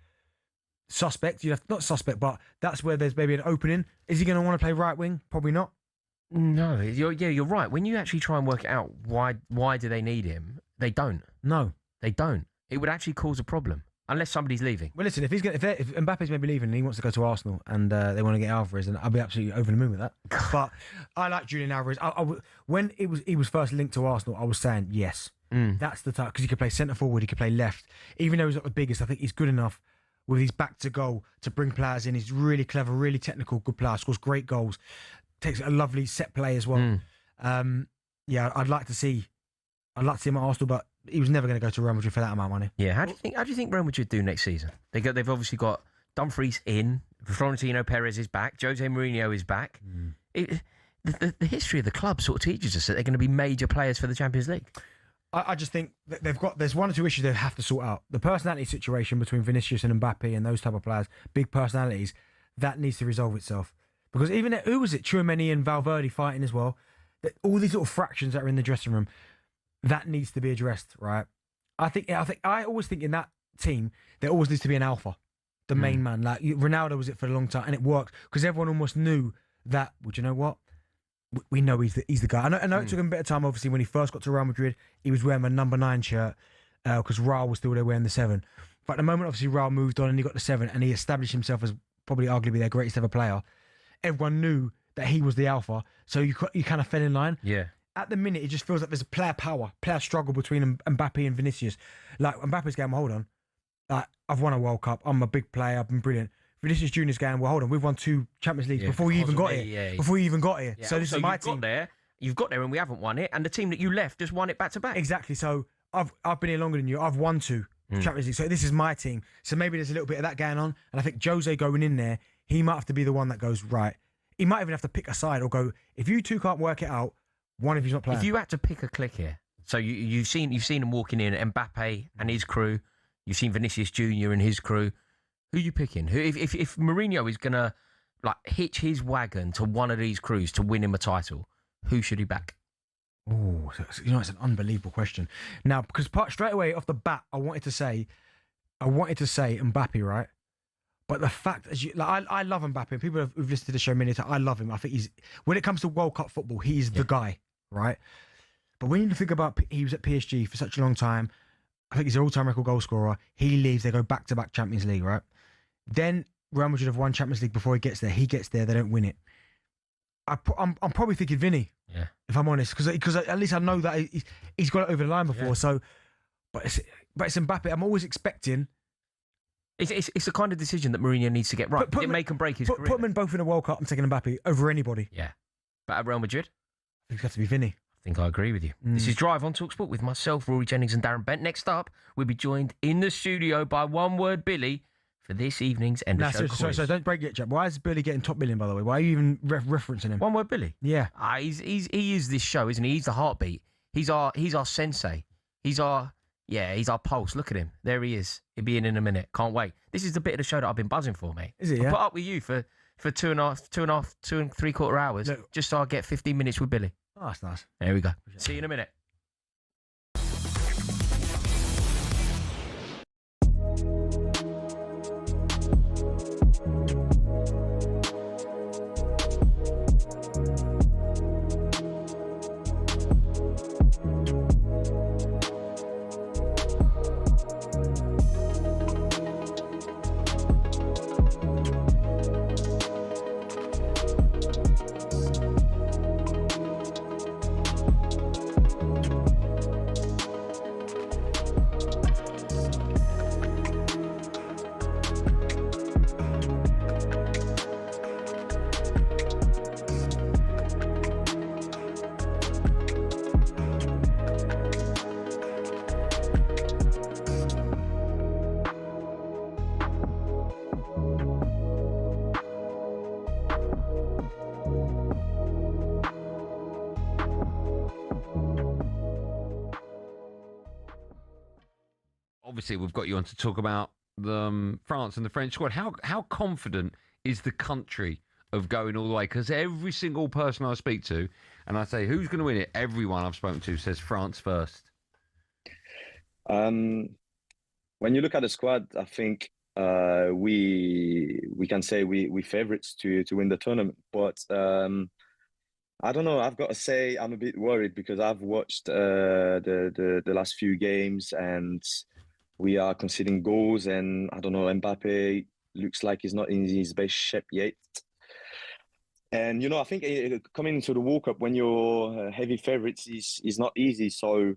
suspect. Not suspect, but that's where there's maybe an opening. Is he going to want to play right wing? Probably not. No, you're right. When you actually try and work it out, why do they need him? They don't. No. They don't. It would actually cause a problem. Unless somebody's leaving. Well, listen, if Mbappe's maybe leaving and he wants to go to Arsenal and they want to get Alvarez, then I'll be absolutely over the moon with that. But I like Julian Alvarez. When he was first linked to Arsenal, I was saying yes. That's the type, because he could play centre forward, he could play left. Even though he's not the biggest, I think he's good enough with his back to goal to bring players in. He's really clever, really technical, good player, scores great goals, takes a lovely set play as well. Yeah, I'd like to see him at Arsenal, but he was never going to go to Real Madrid for that amount of money. Yeah, how do you think Real Madrid do next season? They've obviously got Dumfries in, Florentino Perez is back, Jose Mourinho is back. The history of the club sort of teaches us that they're going to be major players for the Champions League. I just think that there's one or two issues they have to sort out. The personality situation between Vinicius and Mbappe and those type of players, big personalities, that needs to resolve itself. Because even who was it? Tchouaméni and Valverde fighting as well. All these little fractions that are in the dressing room, that needs to be addressed, right? I always think in that team there always needs to be an alpha, the main man. Like Ronaldo was it for a long time, and it worked because everyone almost knew that. Well, do you know what? We know he's the guy. I know it took him a bit of time. Obviously, when he first got to Real Madrid, he was wearing a number 9 shirt because Raul was still there wearing the 7. But at the moment, obviously, Raul moved on and he got the 7, and he established himself as probably arguably their greatest ever player. Everyone knew that he was the alpha, so you kind of fell in line. Yeah. At the minute, it just feels like there's a player struggle between Mbappe and Vinicius. Like Mbappe's going, well, hold on, I've won a World Cup. I'm a big player. I've been brilliant. Vinicius Junior's going, well, hold on, we've won 2 Champions Leagues before you even got here. Yeah. Before you even got here. Yeah. So this is my team. You've got there and we haven't won it, and the team that you left just won it back to back. Exactly. So I've been here longer than you. I've won 2 Champions League. So this is my team. So maybe there's a little bit of that going on. And I think Jose going in there, he might have to be the one that goes, right. He might even have to pick a side or go, if you two can't work it out, one of you's not playing. If you had to pick a click here, so you've seen him walking in, Mbappe and his crew, you've seen Vinicius Junior and his crew. Who are you picking? If Mourinho is gonna hitch his wagon to one of these crews to win him a title, who should he back? Oh, it's an unbelievable question. Now, because straight away off the bat, I wanted to say Mbappe, right? But the fact that I love Mbappe. People who've listened to the show many times, I love him. I think when it comes to World Cup football, he's the guy, right? But when you think about he was at PSG for such a long time, I think he's an all-time record goal scorer. He leaves, they go back-to-back Champions League, right? Then Real Madrid have won Champions League before he gets there. He gets there, they don't win it. I'm probably thinking Vinny, if I'm honest, because at least I know that he's got it over the line before. Yeah. So, but it's Mbappe. I'm always expecting. It's the kind of decision that Mourinho needs to get right. It make and break his career. Put them in both in a World Cup. I'm taking Mbappe over anybody. Yeah, but at Real Madrid, I think it's got to be Vinny. I think I agree with you. This is Drive on talkSPORT with myself, Rory Jennings and Darren Bent. Next up, we'll be joined in the studio by One Word Billy for this evening's end of show quiz. So don't break it, Jack. Why is Billy getting top billion, by the way? Why are you even referencing him? One Word Billy? Yeah. He is this show, isn't he? He's the heartbeat. He's our sensei. He's our pulse. Look at him. There he is. He'll be in a minute. Can't wait. This is the bit of the show that I've been buzzing for, mate. Is it, yeah? I put up with you for 2 and 3/4 hours just so I get 15 minutes with Billy. Oh, that's nice. There we go. See you in a minute. obviously we've got you on to talk about the France and the French squad. How confident is the country of going all the way? Because every single person I speak to, and I say, who's going to win it? Everyone I've spoken to says France first. When you look at the squad, I think we can say we favourites to win the tournament. But I don't know. I've got to say I'm a bit worried because I've watched the last few games and we are conceding goals, and I don't know, Mbappe looks like he's not in his best shape yet. And, you know, I think coming into the World Cup when you're heavy favourites is not easy. So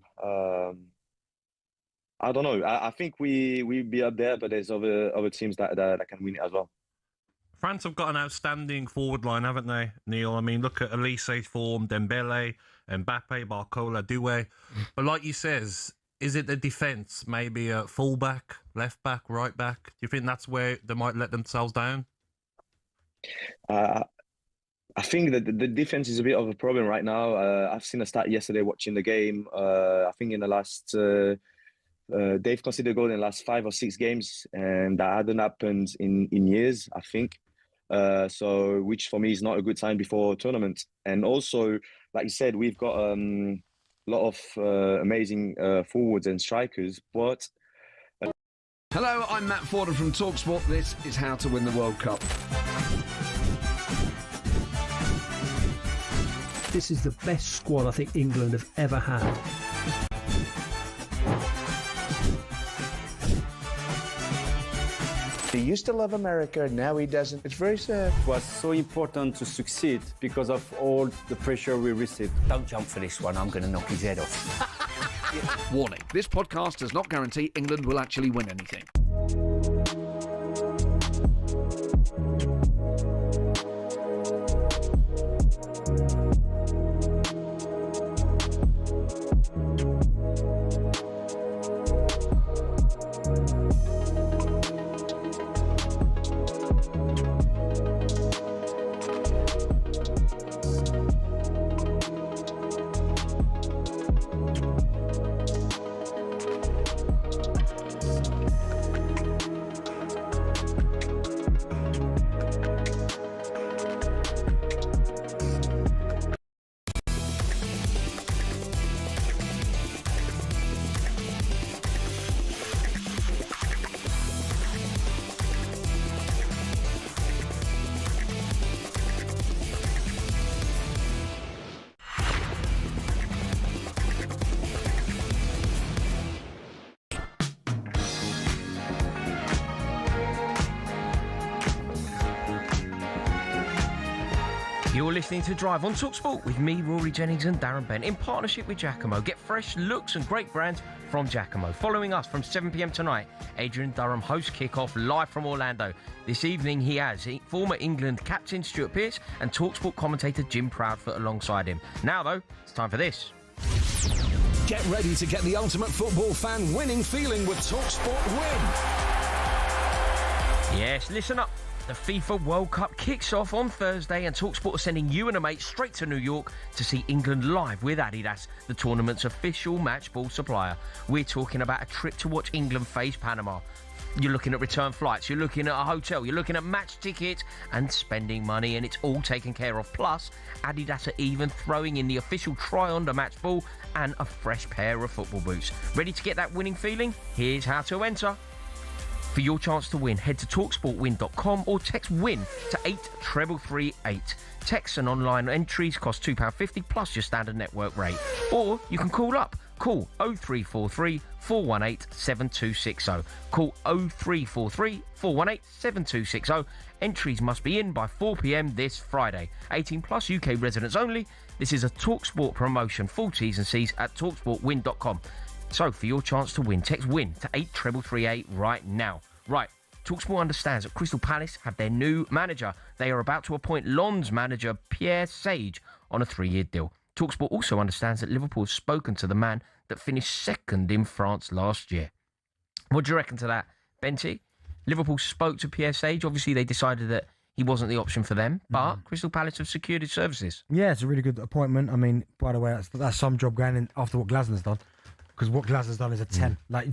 I don't know. I think we'll be up there, but there's other teams that can win it as well. France have got an outstanding forward line, haven't they, Neil? I mean, look at Elise's form, Dembele, Mbappe, Barcola, Doué. But like you says, is it the defence? Maybe a full-back, left-back, right-back? Do you think that's where they might let themselves down? I think that the defense is a bit of a problem right now. I've seen a stat yesterday watching the game. I think in the last, they've conceded a goal in the last 5 or 6 games, and that hadn't happened in years, I think. So, which for me is not a good sign before tournament. And also, like you said, we've got a lot of amazing forwards and strikers, but. Hello, I'm Matt Forden from talkSPORT. This is How to Win the World Cup. This is the best squad I think England have ever had. He used to love America, now he doesn't. It's very sad. It was so important to succeed because of all the pressure we received. Don't jump for this one, I'm going to knock his head off. Warning, this podcast does not guarantee England will actually win anything. You're listening to Drive on talkSPORT with me, Rory Jennings and Darren Bent, in partnership with Giacomo. Get fresh looks and great brands from Giacomo. Following us from 7 p.m. tonight, Adrian Durham hosts Kickoff live from Orlando. This evening he has former England captain Stuart Pearce and talkSPORT commentator Jim Proudfoot alongside him. Now though, it's time for this. Get ready to get the ultimate football fan winning feeling with talkSPORT Win. Yes, listen up. The FIFA World Cup kicks off on Thursday and talkSPORT are sending you and a mate straight to New York to see England live with Adidas, the tournament's official match ball supplier. We're talking about a trip to watch England face Panama. You're looking at return flights, you're looking at a hotel, you're looking at match tickets and spending money, and it's all taken care of. Plus, Adidas are even throwing in the official try-on the match ball and a fresh pair of football boots. Ready to get that winning feeling? Here's how to enter. For your chance to win, head to talksportwin.com or text WIN to 83338. Text and online entries cost £2.50 plus your standard network rate. Or you can call up. Call 0343 418 7260. Call 0343 418 7260. Entries must be in by 4 p.m. this Friday. 18 plus UK residents only. This is a talkSPORT promotion. Full T's and C's at talksportwin.com. So, for your chance to win, text WIN to 83338 right now. Right, talkSPORT understands that Crystal Palace have their new manager. They are about to appoint Lens manager Pierre Sage on a 3-year deal. talkSPORT also understands that Liverpool have spoken to the man that finished second in France last year. What do you reckon to that, Benty? Liverpool spoke to Pierre Sage. Obviously, they decided that he wasn't the option for them, but Crystal Palace have secured his services. Yeah, it's a really good appointment. I mean, by the way, that's some job going in after what Glasner's done. because what Glasgow's done is a 10. Like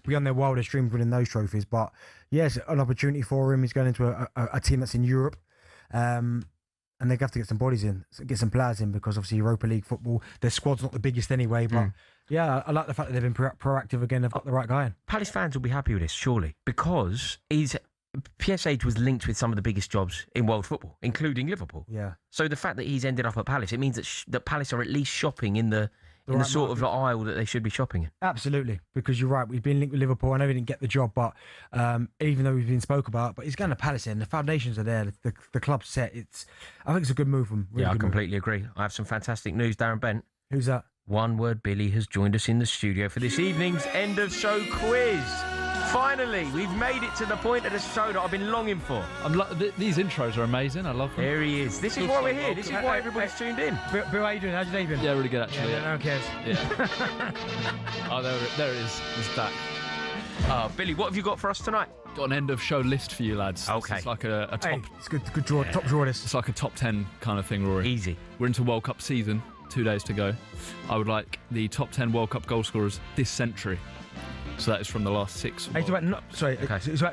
beyond their wildest dreams winning those trophies. But yes, an opportunity for him. He's going into a team that's in Europe. And they have to get some bodies in, get some players in, because obviously Europa League football, their squad's not the biggest anyway. But yeah, I like the fact that they've been proactive again. They've got the right guy in. Palace fans will be happy with this, surely, because PSH was linked with some of the biggest jobs in world football, including Liverpool. Yeah. So the fact that he's ended up at Palace, it means that Palace are at least shopping in the right sort of aisle that they should be shopping in. Absolutely, because you're right. We've been linked with Liverpool. I know we didn't get the job, but even though we've been spoke about, but he's going to Palace in. The foundations are there. The club's set. I think it's a good move from. Really I completely agree. I have some fantastic news, Darren Bent. Who's that? One Word Billy has joined us in the studio for this evening's end of show quiz. Finally, we've made it to the point of the show that I've been longing for. These intros are amazing. I love them. There he is. This is why we're here. This is why everybody's tuned in. Bill, how are you doing? How's your day been? Yeah, really good actually. Yeah, no one cares. Yeah. Oh, there it is. It's back. Billy, what have you got for us tonight? Got an end of show list for you lads. Okay. It's like a top. Hey, it's good draw. Yeah. Top draw this. It's like a top 10 kind of thing, Rory. Easy. We're into World Cup season. 2 days to go. I would like the top 10 World Cup goal scorers this century. So that is from the last 6. Hey, it's about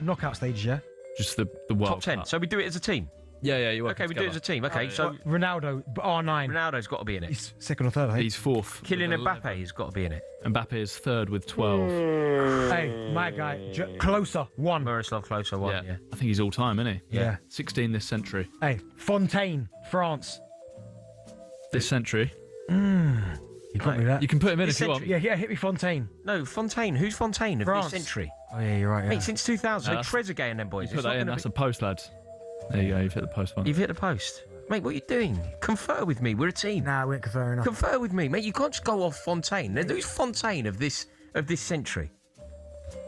knockout stages, yeah? Just the World Top 10. Cup. So we do it as a team? Yeah, you okay, we do it as a team. Okay, so Ronaldo, R9. Ronaldo's got to be in it. He's second or third, I think. He's fourth. Kylian Mbappe has got to be in it. Mbappe is third with 12. Hey, my guy, Closer, 1. Miroslav Klose, 1, yeah. I think he's all time, isn't he? Yeah. 16 this century. Hey, Fontaine, France. This century. You got me that. You can put him in if you want. Yeah, hit me Fontaine. No, Fontaine. Who's Fontaine of France. this century? Oh, yeah, you're right. Yeah. Mate, since 2000. So Trezeguet and them boys. You put that in, that's a post, lads. There you go, you've hit the post one. You've hit the post. Mate, what are you doing? Confer with me. We're a team. Nah, we ain't conferring enough. Confer with me, mate. You can't just go off Fontaine. Who's Fontaine of this century?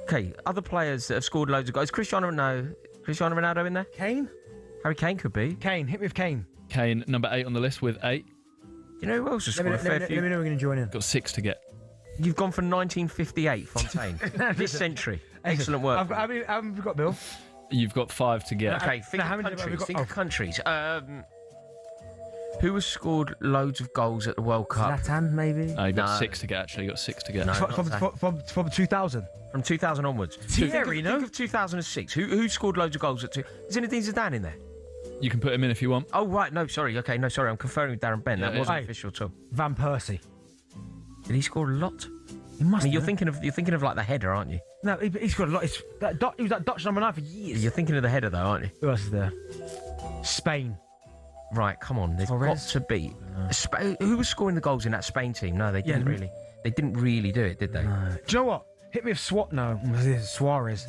Okay, other players that have scored loads of goals. Cristiano Ronaldo in there? Kane? Harry Kane could be. Kane, hit me with Kane. Kane, number 8 on the list with 8. You know who else has scored a fair few? Let me know we're going to join in. Got 6 to get. You've gone for 1958, Fontaine. This century. Excellent work. How many have we got, Bill? You've got 5 to get. Okay, think of countries. Who has scored loads of goals at the World Cup? Zlatan, maybe? You've got 6 to get, actually. You've got 6 to get. No, from 2000? From 2000 onwards. Thierry, Think of 2006. Who scored loads of goals at 2? Is Zinedine Zidane in there? You can put him in if you want. Oh, right. No, sorry. Okay, no, sorry. I'm conferring with Darren Bent. That wasn't official at all. Van Persie. Did he score a lot? He must. I mean, you're thinking of like the header, aren't you? No, he scored a lot. He was that Dutch number 9 for years. You're thinking of the header, though, aren't you? Who else is there? Spain. Right, come on. There's got to be. Who was scoring the goals in that Spain team? No, they didn't really. They didn't really do it, did they? No. Do you know what? Hit me with Suarez.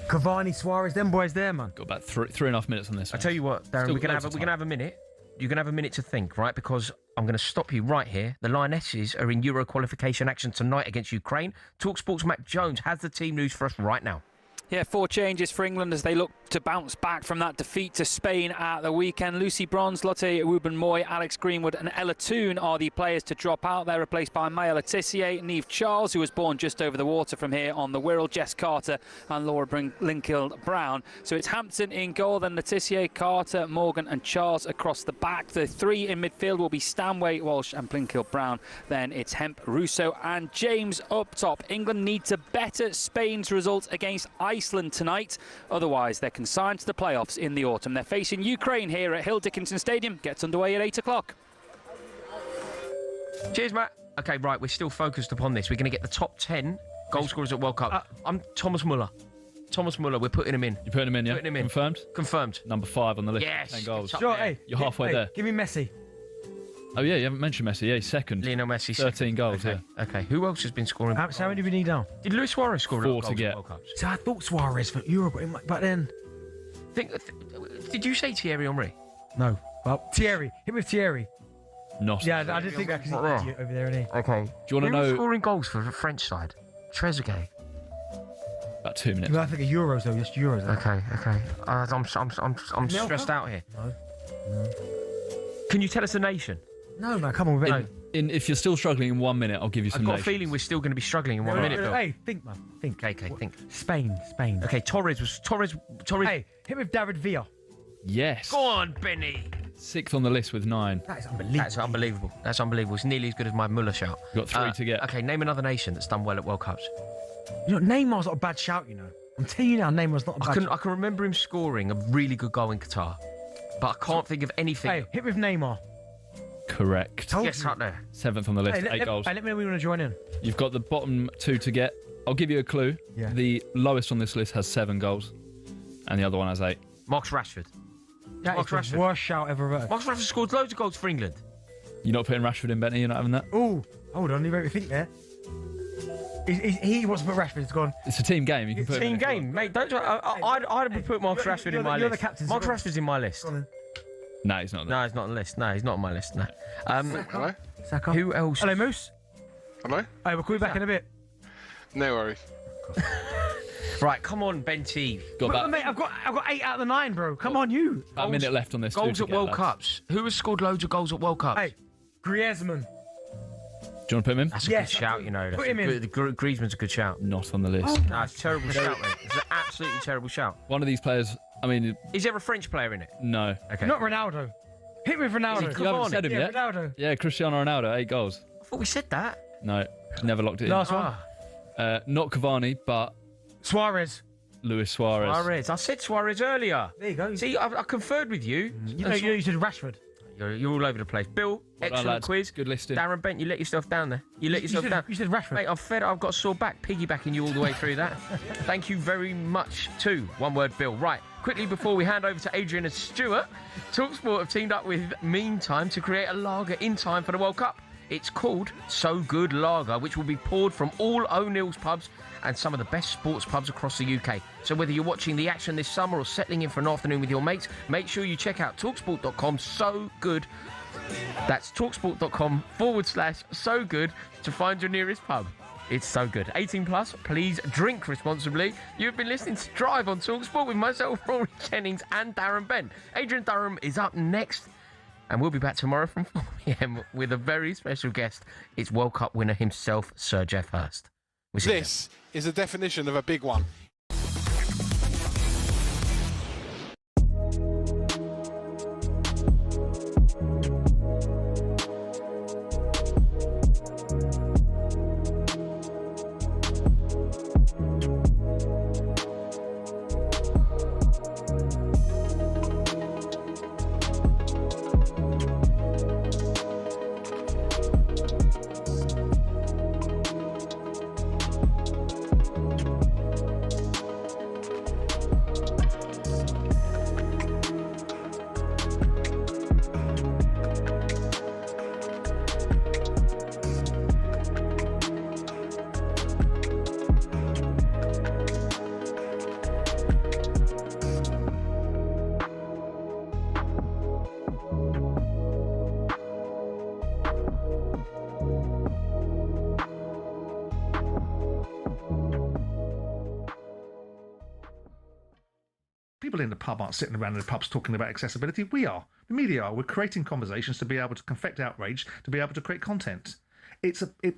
Cavani, Suarez, them boys there, man. Got about 3.5 minutes on this. I tell you what, Darren, we're gonna have a minute. You're gonna have a minute to think, right? Because I'm gonna stop you right here. The Lionesses are in Euro qualification action tonight against Ukraine. talkSPORT's Matt Jones has the team news for us right now. Yeah, 4 changes for England as they look to bounce back from that defeat to Spain at the weekend. Lucy Bronze, Lotte Ruben-Moy, Alex Greenwood and Ella Toone are the players to drop out. They're replaced by Maya Le Tissier, Niamh Charles, who was born just over the water from here on the Wirral, Jess Carter and Laura Blinkild-Brown. So it's Hampton in goal, then Le Tissier, Carter, Morgan and Charles across the back. The 3 in midfield will be Stanway, Walsh and Blinkild-Brown. Then it's Hemp, Russo and James up top. England need to better Spain's result against Iceland tonight. Otherwise, they're consigned to the playoffs in the autumn. They're facing Ukraine here at Hill Dickinson Stadium. Gets underway at 8 o'clock. Cheers, Matt. Okay, right, we're still focused upon this. We're going to get the top 10 goal scorers at World Cup. I'm Thomas Muller. Thomas Muller, we're putting him in. You're putting him in, yeah? Putting him in. Confirmed? Confirmed. Number 5 on the list. Yes. 10 goals. Sure, hey, you're halfway there. Give me Messi. Oh, yeah, you haven't mentioned Messi. Yeah, he's second. Lionel Messi. 13 goals, okay. yeah. Okay, who else has been scoring? How many do we need now? Did Luis Suarez score 4 goals to get. at World Cups? So I thought Suarez for Europe, but then... Did you say Thierry Henry? No. Well, Thierry. Hit with Thierry. Not. Yeah, I didn't think that because he's an idiot over there, isn't he? Okay. Do you want to know... Who was scoring goals for the French side? Trezeguet. About 2 minutes. No, I think of Euros, though. Just Euros. Okay. I'm stressed out here. No. Can you tell us a nation? No, man, come on. If you're still struggling in 1 minute, I'll give you some I've got nations. a feeling we're still going to be struggling in 1 minute, Bill. Hey, think, man. Think. Okay, think. Spain. Okay, Torres. Hey, hit with David Villa. Yes. Go on, Benny. 6th on the list with 9. That is unbelievable. That's unbelievable. It's nearly as good as my Muller shout. You've got 3 to get. Okay, name another nation that's done well at World Cups. You know, Neymar's not a bad shout, you know. I'm telling you now, Neymar's not a bad shout. I can remember him scoring a really good goal in Qatar, but I can't think of anything. Hey, hit with Neymar. Correct. Yes, up there. 7th on the list, 8 goals. Hey, let me know when you want to join in. You've got the bottom 2 to get. I'll give you a clue. Yeah. The lowest on this list has 7 goals, and the other one has 8. Marcus Rashford. That is the worst shout ever heard. Marcus Rashford scored loads of goals for England. You're not putting Rashford in, Benny? You're not having that? Oh, hold on. You made me think there. He wants to put Rashford. It's gone. It's a team game. You can put him in game, mate. Don't. I'd put Marcus Rashford in my list. You're the captain. Marcus Rashford's in my list. No, he's not. No, he's not on the list. No, he's not on my list. No. Hello. Saka. Who else? Hello, Moose. Hello. Hey, we'll call you back in a bit. No worries. Right, come on, Benty. Mate, I've got 8 out of the 9, bro. Come on, you. About a minute left on this. Goals at World Cups. Who has scored loads of goals at World Cups? Hey, Griezmann. Do you want to put him in? That's a good shout, you know. Put him in. Griezmann's a good shout. Not on the list. No, it's a terrible shout, mate. It's an absolutely terrible shout. One of these players, I mean... Is there a French player in it? No. Okay. Not Ronaldo. Hit with Ronaldo. You haven't said him yet? Ronaldo. Yeah, Cristiano Ronaldo, 8 goals. I thought we said that. No, never locked it in. Last one. Not Cavani, but... Suarez. Luis Suarez. I said Suarez earlier. There you go. See, I conferred with you. You said Rashford. You're all over the place. Bill, excellent quiz. Good listing. Darren Bent, you let yourself down there. You let yourself down. You said Rashford. Mate, I'm fed. I've got a sore back, piggybacking you all the way through that. Thank you very much too. One word, Bill. Right, quickly before we hand over to Adrian and Stuart, talkSPORT have teamed up with Meantime to create a lager in time for the World Cup. It's called So Good Lager, which will be poured from all O'Neill's pubs and some of the best sports pubs across the UK. So whether you're watching the action this summer or settling in for an afternoon with your mates, make sure you check out talksport.com so good. That's talksport.com/so good to find your nearest pub. It's so good. 18 plus, please drink responsibly. You've been listening to Drive on talkSPORT with myself, Rory Jennings and Darren Bent. Adrian Durham is up next. And we'll be back tomorrow from 4 p.m. with a very special guest. It's World Cup winner himself, Sir Geoff Hurst. This is a definition of a big one. People in the pub aren't sitting around in the pubs talking about accessibility. We are. The media are. We're creating conversations to be able to confect outrage, to be able to create content.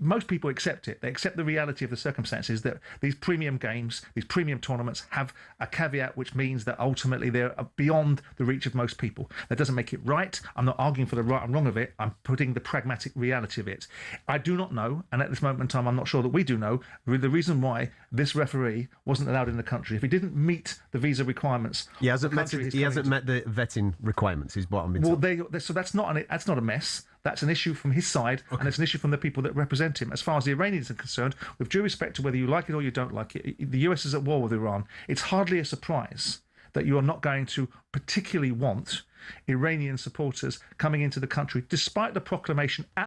Most people accept it. They accept the reality of the circumstances that these premium games, these premium tournaments have a caveat which means that ultimately they're beyond the reach of most people. That doesn't make it right. I'm not arguing for the right and wrong of it. I'm putting the pragmatic reality of it. I do not know, and at this moment in time I'm not sure that we do know, the reason why this referee wasn't allowed in the country. If he didn't meet the visa requirements... He hasn't met the vetting requirements, is what I'm told. So that's not a mess. That's an issue from his side, and it's an issue from the people that represent him. As far as the Iranians are concerned, with due respect to whether you like it or you don't like it, the US is at war with Iran. It's hardly a surprise that you are not going to particularly want Iranian supporters coming into the country, despite the proclamation